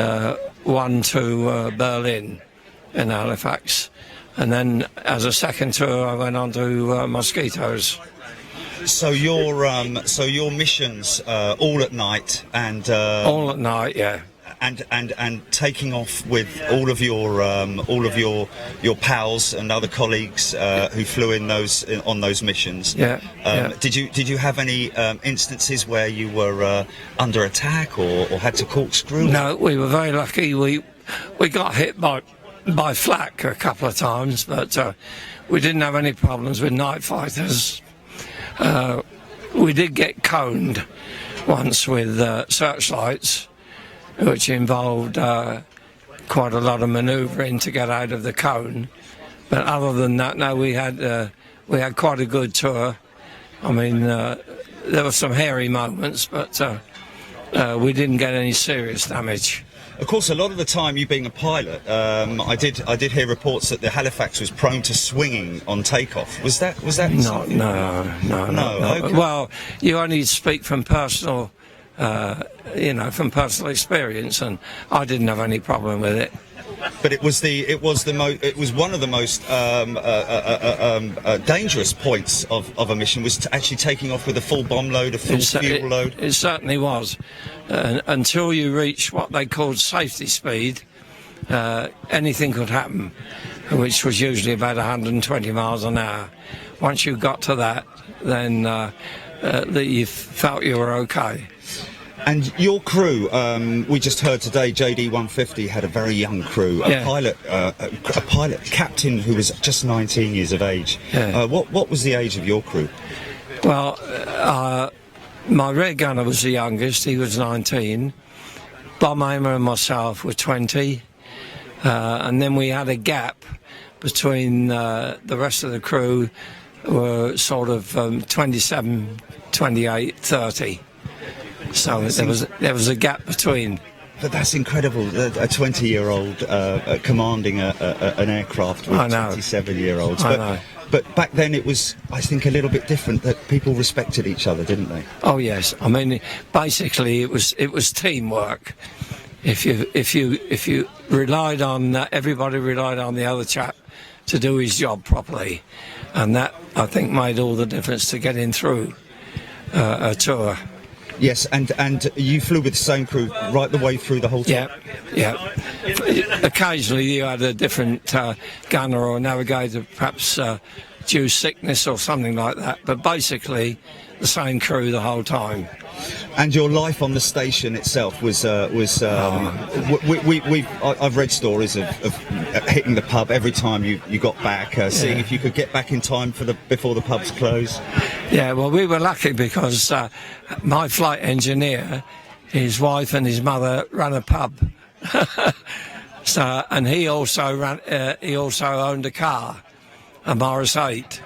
1 to Berlin in Halifax. And then as a second tour I went on to Mosquitoes. So your missions all at night, and all at night, yeah. And taking off with all of your pals and other colleagues who flew on those missions. Yeah, Did you have any instances where you were under attack or had to corkscrew? No, we were very lucky. We got hit by flak a couple of times, but we didn't have any problems with night fighters. We did get coned once with searchlights, which involved quite a lot of manoeuvring to get out of the cone. But other than that, no, we had quite a good tour. I mean, there were some hairy moments, but we didn't get any serious damage. Of course, a lot of the time, you being a pilot, I did hear reports that the Halifax was prone to swinging on takeoff. Was that? No. Okay. Well, you only speak from personal, from personal experience, and I didn't have any problem with it. But it was one of the most dangerous points of a mission, was actually taking off with a full bomb load, a full fuel load. It certainly was. Until you reach what they called safety speed, anything could happen, which was usually about 120 miles an hour. Once you got to that, then you felt you were okay. And your crew, we just heard today, JD 150 had a very young crew, a pilot captain who was just 19 years of age. Yeah. What was the age of your crew? Well, my rear gunner was the youngest, he was 19. Bomb aimer and myself were 20. And then we had a gap between the rest of the crew, were sort of 27, 28, 30. So there was a gap between. But that's incredible, a 20-year-old commanding an aircraft with 27-year-olds. but back then it was, I think, a little bit different, that people respected each other, didn't they? Oh yes, I mean, basically it was teamwork. If you relied on everybody relied on the other chap to do his job properly, and that, I think, made all the difference to getting through a tour. Yes, and you flew with the same crew right the way through the whole tour? Yeah. Occasionally you had a different gunner or navigator, perhaps due sickness or something like that, but basically the same crew the whole time. And your life on the station itself was I've read stories of hitting the pub every time you got back, seeing if you could get back in time before the pubs close. Yeah, well, we were lucky because my flight engineer, his wife and his mother ran a pub. So, and he also owned a car, a Morris 8.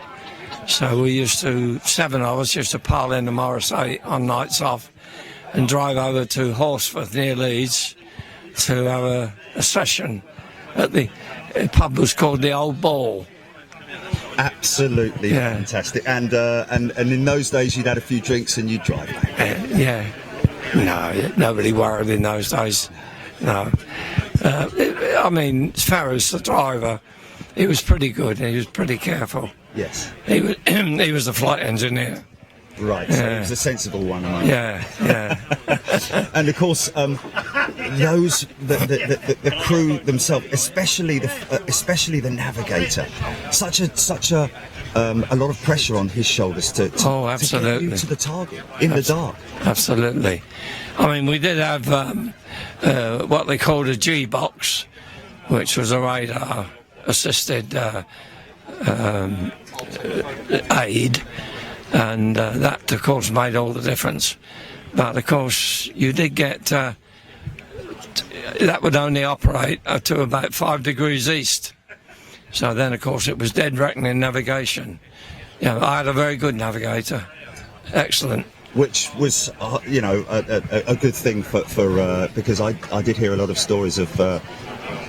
So we seven of us used to pile in the Morris 8 on nights off and drive over to Horsforth near Leeds to have a session at the pub was called the Old Ball. Absolutely fantastic. And in those days you'd had a few drinks and you'd drive back. No, nobody worried in those days. No. I mean, Farrow's the driver. He was pretty good. He was pretty careful. Yes. He was the flight engineer. Right, so he was a sensible one. Yeah. And of course, those the crew themselves, especially the navigator, such a lot of pressure on his shoulders to absolutely, get you to the target in the dark. Absolutely. I mean, we did have what they called a G box, which was a radar assisted aid, and that of course made all the difference. But of course you did get that would only operate to about 5 degrees east, so then of course it was dead reckoning navigation. I had a very good navigator, excellent. Which was, a good thing for because I did hear a lot of stories of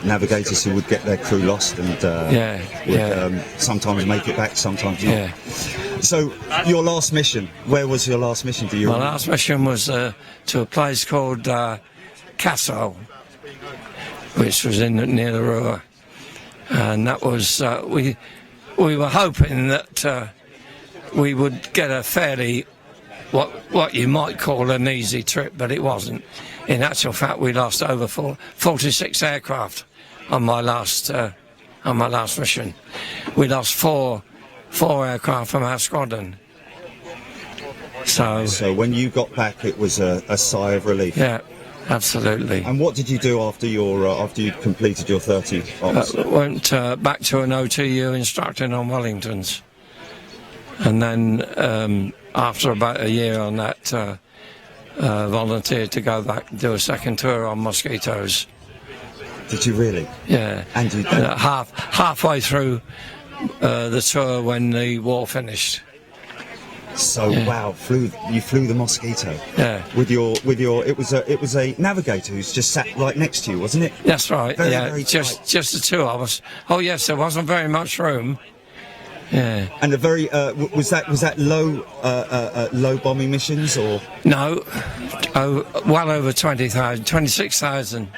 navigators who would get their crew lost and would sometimes make it back, sometimes not. Yeah. So your last mission, where was your last mission? Do you remember? My last mission was to a place called Cassel, which was near the Ruhr, and that was we were hoping that we would get a fairly what you might call an easy trip, but it wasn't. In actual fact, we lost over 46 aircraft on my last mission. We lost four aircraft from our squadron. So when you got back, it was a sigh of relief. Yeah, absolutely. And what did you do after you completed your 30 ops? Went back to an OTU instructing on Wellingtons, and then after about a year on that, volunteered to go back and do a second tour on Mosquitoes. Did you really? Yeah. And you halfway through the tour when the war finished. So wow, you flew the Mosquito. Yeah. With your it was a navigator who's just sat right next to you, wasn't it? That's right. Very just the two of us. Oh yes, there wasn't very much room. Yeah. And a very was that low bombing missions or? No, well over 20,000, 26,000.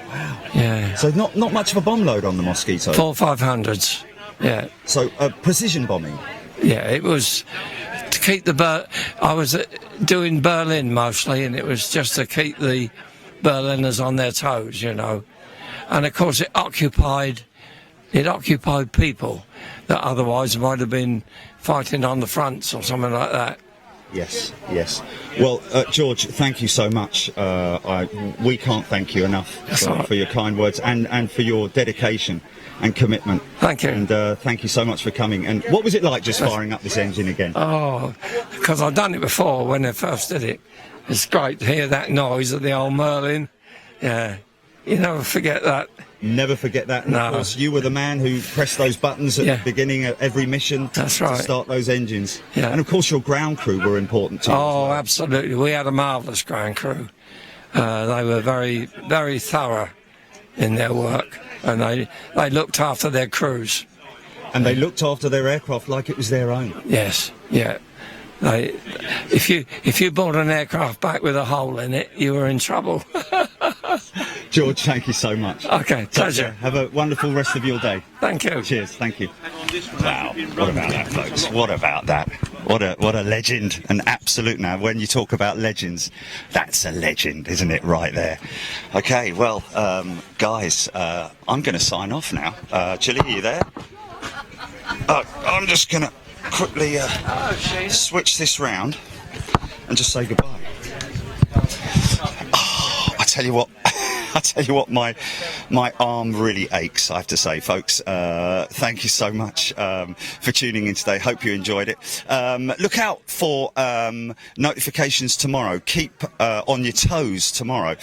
Wow. Yeah. So not much of a bomb load on the Mosquito. 400-500s. Yeah. So precision bombing. Yeah, it was to keep I was doing Berlin mostly, and it was just to keep the Berliners on their toes, And of course it occupied people that otherwise might have been fighting on the fronts or something like that. Yes. Well, George, thank you so much. We can't thank you enough for your kind words and for your dedication and commitment. Thank you. And thank you so much for coming. And what was it like just firing up this engine again? Oh, because I've done it before when I first did it. It's great to hear that noise of the old Merlin. Yeah, you never forget that. Never forget that. And of course, you were the man who pressed those buttons at the beginning of every mission to start those engines. Yeah. And of course, your ground crew were important too. Oh, well. Absolutely. We had a marvellous ground crew. They were very, very thorough in their work, and they looked after their crews. And they looked after their aircraft like it was their own. Yes, yeah. If you brought an aircraft back with a hole in it, you were in trouble. George, thank you so much. Okay, pleasure. Have a wonderful rest of your day. Thank you. Cheers, thank you. Wow, what about that, folks? What about that? What a legend, an absolute. Now, when you talk about legends, that's a legend, isn't it, right there? Okay, well, guys, I'm going to sign off now. Chilly, are you there? I'm just going to quickly switch this round and just say goodbye. Oh, I tell you what, my arm really aches, I have to say, folks. Thank you so much for tuning in today. Hope you enjoyed it. Look out for notifications tomorrow. Keep on your toes tomorrow.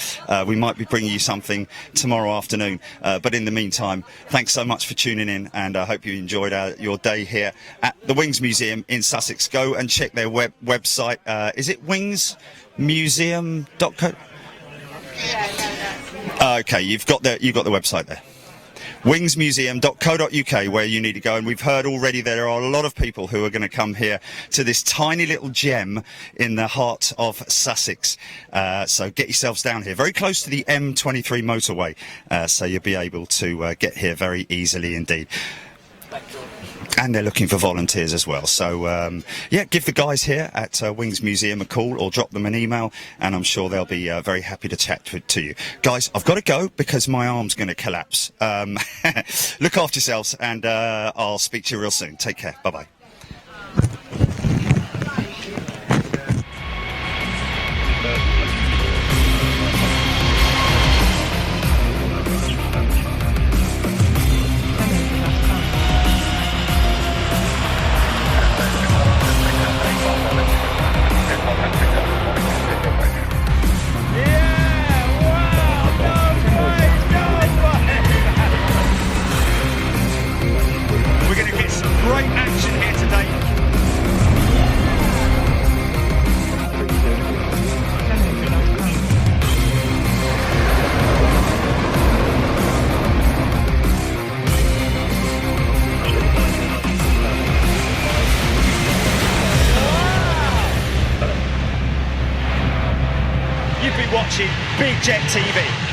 We might be bringing you something tomorrow afternoon. But in the meantime, thanks so much for tuning in, and I hope you enjoyed your day here at the Wings Museum in Sussex. Go and check their website. Is it wingsmuseum.co? Okay, you've got the website there. wingsmuseum.co.uk, where you need to go. And we've heard already there are a lot of people who are going to come here to this tiny little gem in the heart of Sussex. So get yourselves down here, very close to the M23 motorway. So you'll be able to get here very easily indeed. And they're looking for volunteers as well. So, yeah, give the guys here at Wings Museum a call or drop them an email, and I'm sure they'll be very happy to chat to you. Guys, I've got to go because my arm's going to collapse. Look after yourselves, and I'll speak to you real soon. Take care. Bye-bye. Great action here today. You've been watching Big Jet TV.